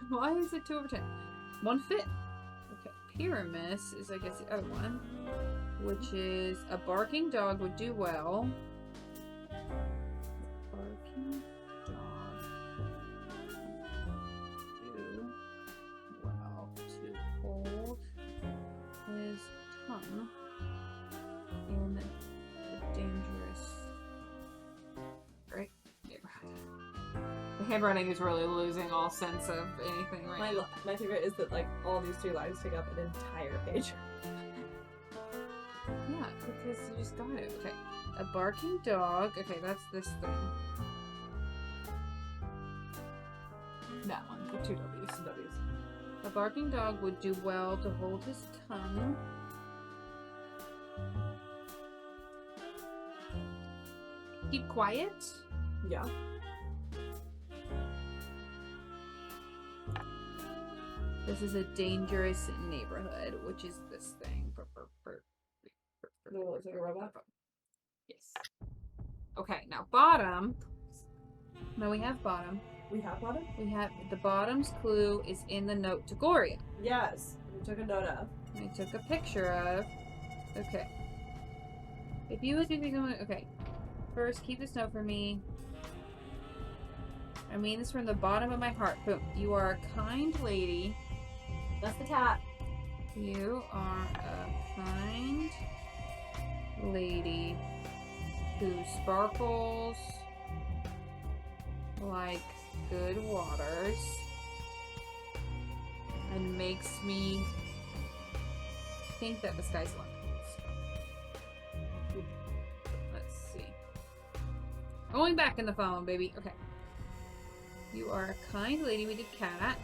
Why is it 2/10? 1/5. Okay. Pyramus is, I guess, the other one, which is a barking dog would do well. Barking dog do well to hold his tongue in the dangerous. Right? The handwriting is really losing all sense of anything right now. My favorite is that like all these two lines take up an entire page. Yeah, because you just got it. Okay. A barking dog. Okay, that's this thing. That one. The two W's. A barking dog would do well to hold his tongue. Keep quiet. Yeah. This is a dangerous neighborhood, which is this thing. Looks like a robot. Yes. Okay, now bottom. No, we have bottom. We have bottom? We have the bottom's clue is in the note to Gloria. Yes. We took a note of. We took a picture of. Okay. If you would do okay. First, keep this note for me. I mean this from the bottom of my heart. Boom. You are a kind lady. That's the tap. You are a kind lady who sparkles like good waters and makes me think that the sky's the limit. Let's see. Going back in the phone, baby. Okay. You are a kind lady with a cat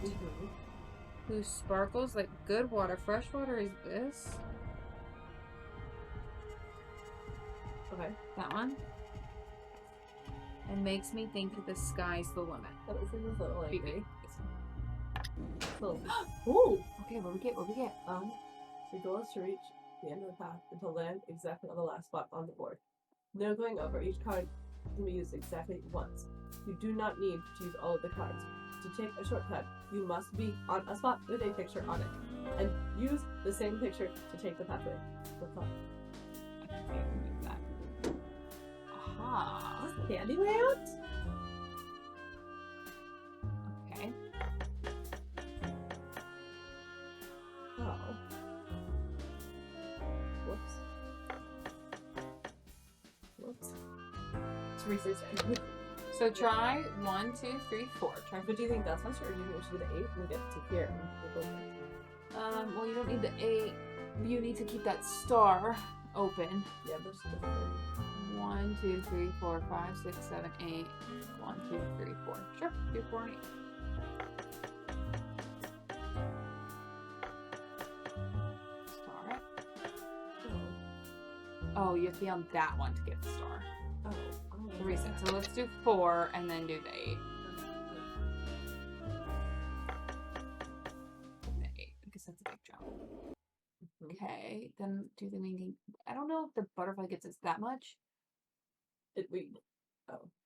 who sparkles like good water. Fresh water is this. Okay. That one. And makes me think that the sky's the limit. That was in this little angry. Ooh! Okay, what we get? Your goal is to reach the end of the path until land exactly on the last spot on the board. No going over. Each card can be used exactly once. You do not need to use all of the cards. To take a shortcut, you must be on a spot with a picture on it, and use the same picture to take the pathway. What's up? Aha! Is this candy layout? Okay. Oh. Whoops. It's researching. So try 1, 2, 3, 4. Try. But do you think that's faster, or do you think we should do the 8 and get to here? Well, you don't need the 8. You need to keep that star open. Yeah, there's the 1, 2, 3, 4, 5, 6, 7, 8. 1, 2, 3, 4. Sure, do 4 and 8. Star it. Oh, you have to be on that one to get the star. Oh. The reset. So let's do 4 and then do the 8. The 8, because that's a big jump. Okay, then do the meaning. I don't know if the butterfly gets us that much.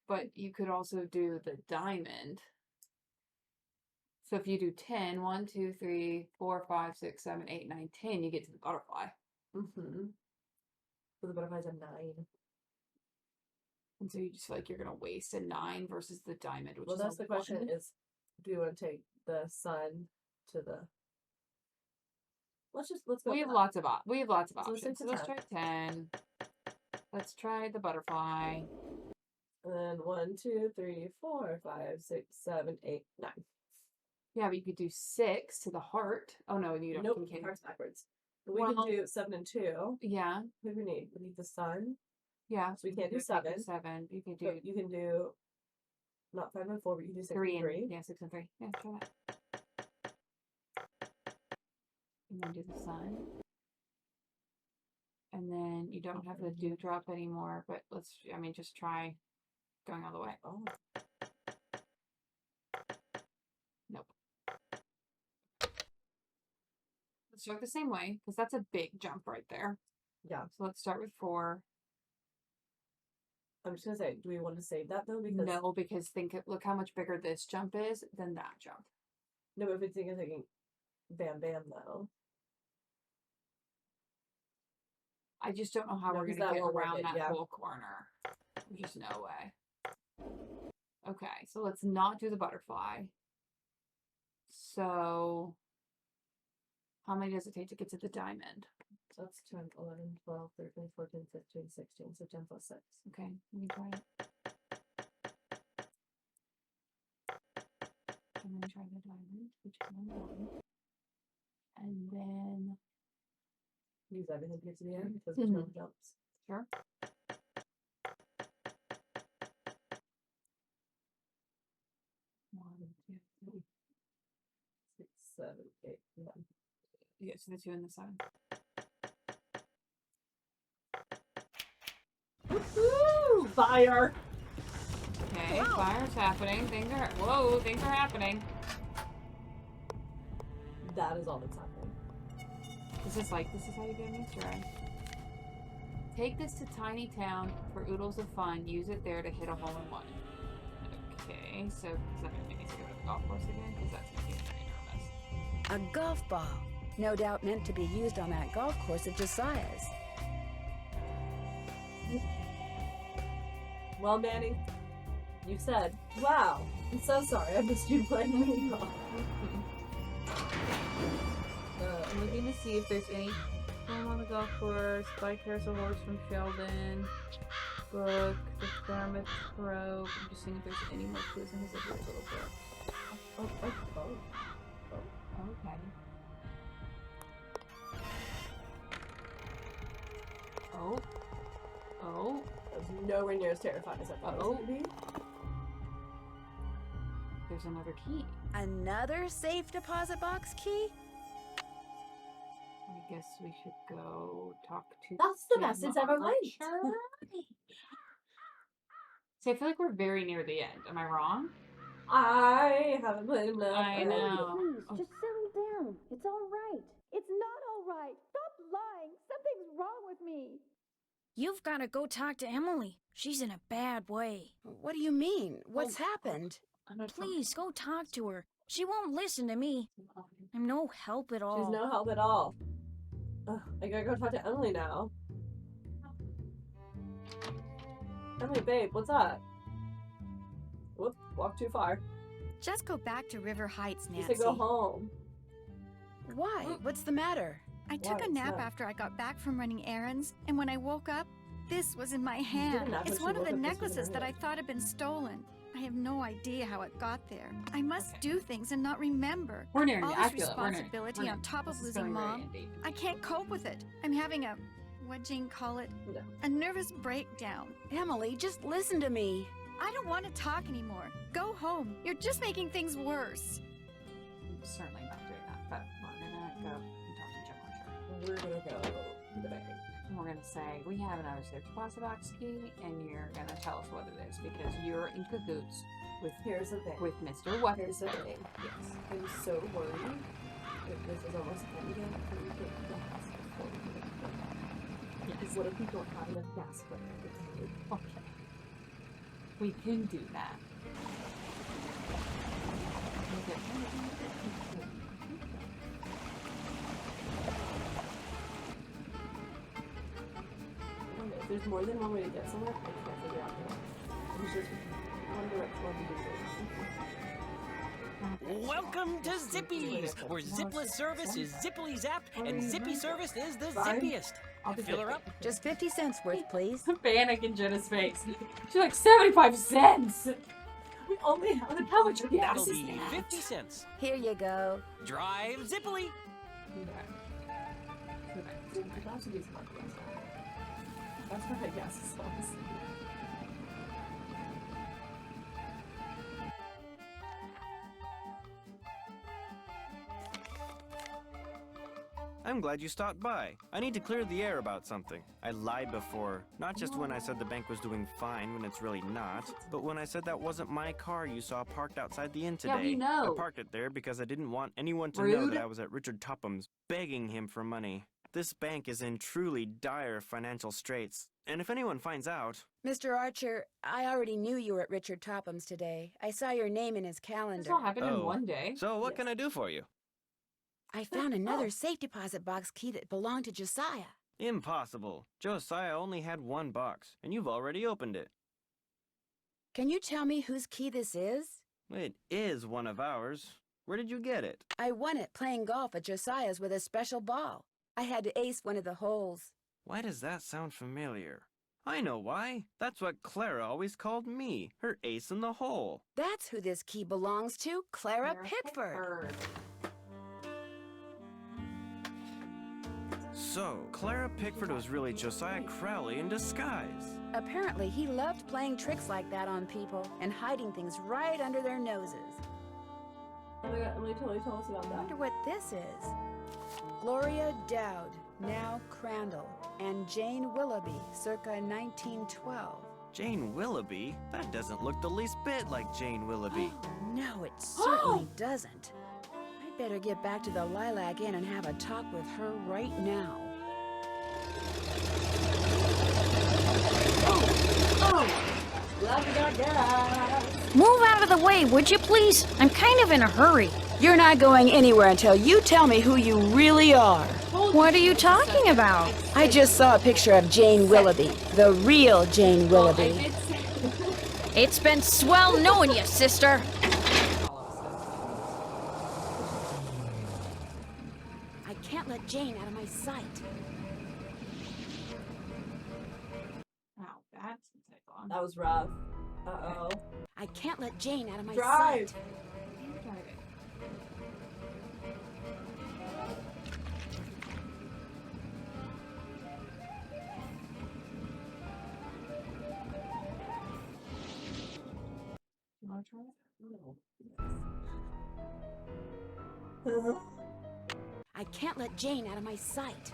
But you could also do the diamond. So if you do 10, 1, 2, 3, 4, 5, 6, 7, 8, 9, 10, you get to the butterfly. So the butterfly's a 9. And so you just feel like you're going to waste a 9 versus the diamond, which Well, is that's the question 1. is, do you want to take the sun to the... Let's go. We have lots of So let's options. take So the let's try 10. Let's try the butterfly. And then 1, 2, 3, 4, 5, 6, 7, 8, 9. Yeah, but you could do 6 to the heart. Oh no, you don't. Nope, You can't. heart's backwards. But we can do 7 and 2. Yeah. Who do we need? We need the sun. Yeah. So we can't do 7. 7. You can do. So you can do not 5 and 4, but you can do 6 3 and 3. Yeah, 6 and 3. Yeah, try that. And then do the sun. And then you don't have the dewdrop anymore, but just try going all the way. Oh. Nope. Let's start the same way, because that's a big jump right there. Yeah. So let's start with 4. I'm just gonna say, do we want to save that though? Because No, because look how much bigger this jump is than that jump. no, but if it's thinking Bam Bam though. I just don't know how No, we're 'cause going to that get won't work around it, that yeah. whole corner. There's just no way. Okay, so let's not do the butterfly. So, how many does it take to get to the diamond? So that's 10, 11, 12, 13, 14, 15, 16. So 10 plus 6. Okay, let me try it. And then try the diamond, which is 1. And then use everything to get to the end because there's no jumps. Sure. One, 2, 3, 6, 7, 8, 9. You get to the 2 and the 7. Woo! Fire! Okay, fire's happening. Things are happening. That is all that's happening. This is how you get an Easter egg. Take this to Tiny Town for oodles of fun. Use it there to hit a hole-in-one. Okay, so is that going to make me to go to the golf course again? Because that's making me very nervous. A golf ball. No doubt meant to be used on that golf course of Josiah's. Well, Manny, you said, wow, I'm so sorry I missed you playing mini golf. I'm looking to see if there's any home on the golf course. Bike carousel horse from Sheldon. Book, the Thermith Probe. I'm just seeing if there's any more clues in his little book. Okay. That was nowhere near as terrifying as I thought it was going to be. There's another key. Another safe deposit box key? I guess we should go talk to. That's the best it's ever went. See, I feel like we're very near the end. Am I wrong? I haven't played enough. I know. Please, just settle down. It's all right. It's not all right. Stop lying. Something's wrong with me. You've got to go talk to Emily. She's in a bad way. What do you mean? What's happened? Please, go talk to her. She won't listen to me. I'm no help at all. She's no help at all. Ugh, I gotta go talk to Emily now. Emily, babe, what's up? Whoop, walk too far. Just go back to River Heights, You Nancy. said go home. Why? What's the matter? I took a nap after I got back from running errands, and when I woke up, this was in my hand. nap It's when one she of the woke up, this was in necklaces her that I hand. thought had been stolen. I have no idea how it got there. I must do things and not remember. We're nearing All it. this I feel it. We're nearing it. responsibility We're nearing on it. top This of is losing going very Mom. handy. I can't cope with it. I'm having a, what Jane call it? No. A nervous breakdown. Emily, just listen to me. I don't want to talk anymore. Go home. You're just making things worse. I'm certainly not doing that, but we're gonna go and talk to Jim Archer. We're gonna go to the bank. And we're gonna say, we have another safe deposit box key, and you're gonna tell us what it is, because you're in cahoots with Here's the thing. with Mr. What? Here's the thing. Yes. I'm so worried that this is almost ending and we get gas before we get it. Yes. What if we don't have enough gas for it? Okay. We can do that. If there's more than one way to get somewhere, I can't figure out the way. There's just one direct one to use it. Welcome to Zippy's, where zipless service is zippily zapped and zippy service is the zippiest. Fill her up. Just 50 cents worth, please. Panic in Jenna's face. She's like, 75 cents! We only have how much gas That'll is be that? 50 cents. Here you go. Drive zippily. That's where my gas is always. I'm glad you stopped by. I need to clear the air about something. I lied before. Not just when I said the bank was doing fine when it's really not, but when I said that wasn't my car you saw parked outside the inn today. Yeah, we know. I parked it there because I didn't want anyone to know Rude. that I was at Richard Topham's begging him for money. This bank is in truly dire financial straits, and if anyone finds out... Mr. Archer, I already knew you were at Richard Topham's today. I saw your name in his calendar. This all happened in one day. So what can I do for you? I found another safe deposit box key that belonged to Josiah. Impossible. Josiah only had one box, and you've already opened it. Can you tell me whose key this is? It is one of ours. Where did you get it? I won it playing golf at Josiah's with a special ball. I had to ace one of the holes. Why does that sound familiar? I know why. That's what Clara always called me, her ace in the hole. That's who this key belongs to, Clara Pickford. So, Clara Pickford was really Josiah Crowley in disguise. Apparently, he loved playing tricks like that on people and hiding things right under their noses. Oh my god, Emily totally told us about I that. wonder what this is. Gloria Dowd, now Crandall, and Jane Willoughby, circa 1912. Jane Willoughby? That doesn't look the least bit like Jane Willoughby. No, it certainly doesn't. I'd better get back to the Lilac Inn and have a talk with her right now. Move out of the way, would you please? I'm kind of in a hurry. You're not going anywhere until you tell me who you really are. What are you talking about? I just saw a picture of Jane Willoughby, the real Jane Willoughby. It's been swell knowing you, sister. I can't let Jane out of my sight. Wow, that's take long. That was rough. Uh-oh. I can't let Jane out of my Drive. sight. You want to try it? No. I can't let Jane out of my sight.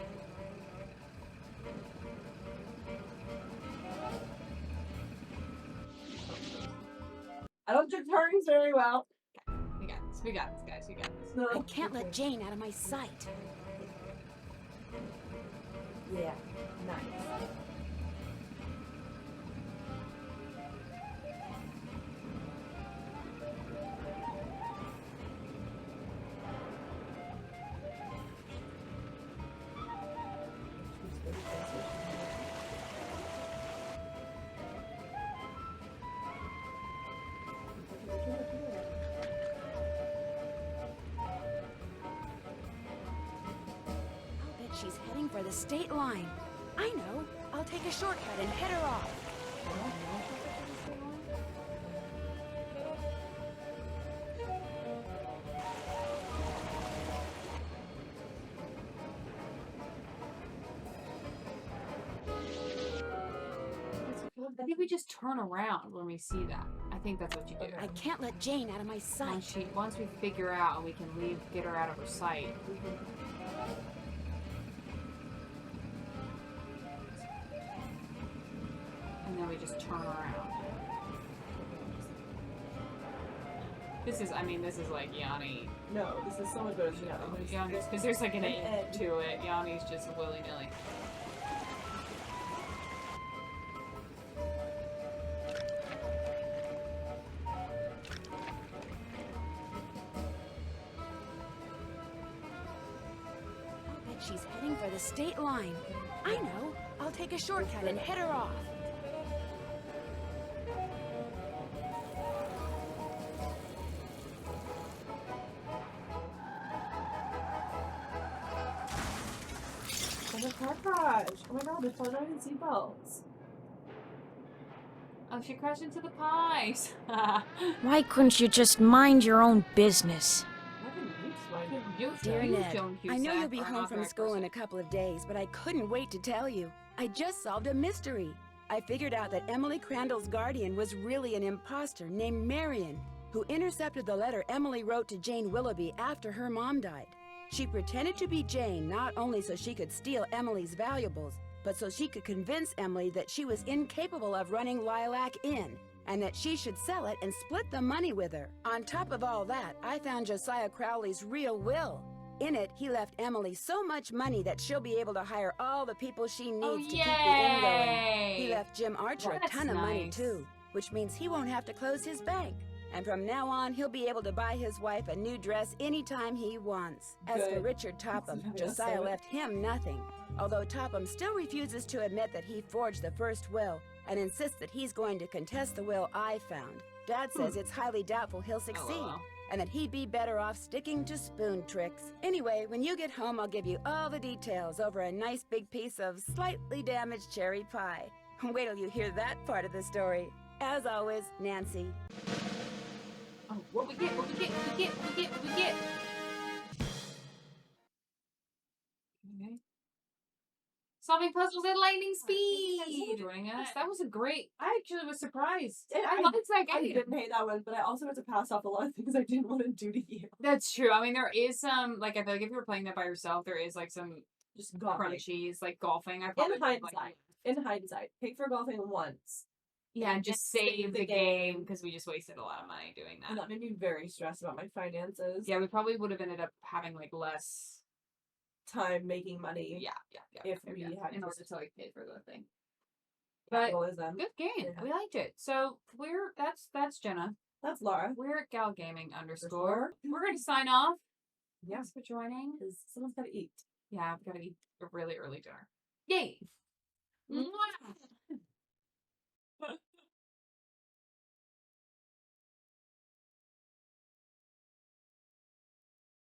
I don't do turns very well. We got this. We got this, guys. We got this. No. I can't let Jane out of my sight. Yeah, nice. I'll bet she's heading for the state line. I know. I'll take a shortcut and head her off. I think we just turn around when we see that. I think that's what you do. I can't let Jane out of my sight. Once we figure out and we can leave, get her out of her sight. And then we just turn around. This is like Yanni. No, this is so much better than Yanni. Because there's like an end to it. Yanni's just willy-nilly. She's heading for the state line. I know. I'll take a shortcut and head her off. Oh my car crash. Oh my god, they're not having seatbelts. Oh, she crashed into the pies. Why couldn't you just mind your own business? Dear Ned, I know you'll be home from school in a couple of days, but I couldn't wait to tell you. I just solved a mystery. I figured out that Emily Crandall's guardian was really an imposter named Marion, who intercepted the letter Emily wrote to Jane Willoughby after her mom died. She pretended to be Jane not only so she could steal Emily's valuables, but so she could convince Emily that she was incapable of running Lilac Inn, and that she should sell it and split the money with her. On top of all that, I found Josiah Crowley's real will. In it, he left Emily so much money that she'll be able to hire all the people she needs to keep the inn going. He left Jim Archer a ton of money too, which means he won't have to close his bank. And from now on, he'll be able to buy his wife a new dress anytime he wants. As for Richard Topham, Josiah left him nothing. Although Topham still refuses to admit that he forged the first will and insists that he's going to contest the will I found. Dad says it's highly doubtful he'll succeed, and that he'd be better off sticking to spoon tricks. Anyway, when you get home, I'll give you all the details over a nice big piece of slightly damaged cherry pie. Wait till you hear that part of the story. As always, Nancy. Oh, what we get? Okay. Solving puzzles at lightning speed. Joining us. That was a great. I actually was surprised. I liked that game. I didn't hate that one, but I also had to pass off a lot of things I didn't want to do to you. That's true. I mean, there is some like I feel like if you were playing that by yourself, there is like some just crunchies, like golfing. In hindsight, pick for golfing once. Yeah, and just save the game because we just wasted a lot of money doing that. And that made me very stressed about my finances. Yeah, we probably would have ended up having like less time making money. Yeah. If we had in order to like pay for the thing. But good game. Yeah. We liked it. So that's Gena. That's Laura. We're at Gal Gaming _. We're going to sign off. Thanks for joining. Because someone's got to eat. Yeah, I've got to eat a really early dinner. Yay! Mwah!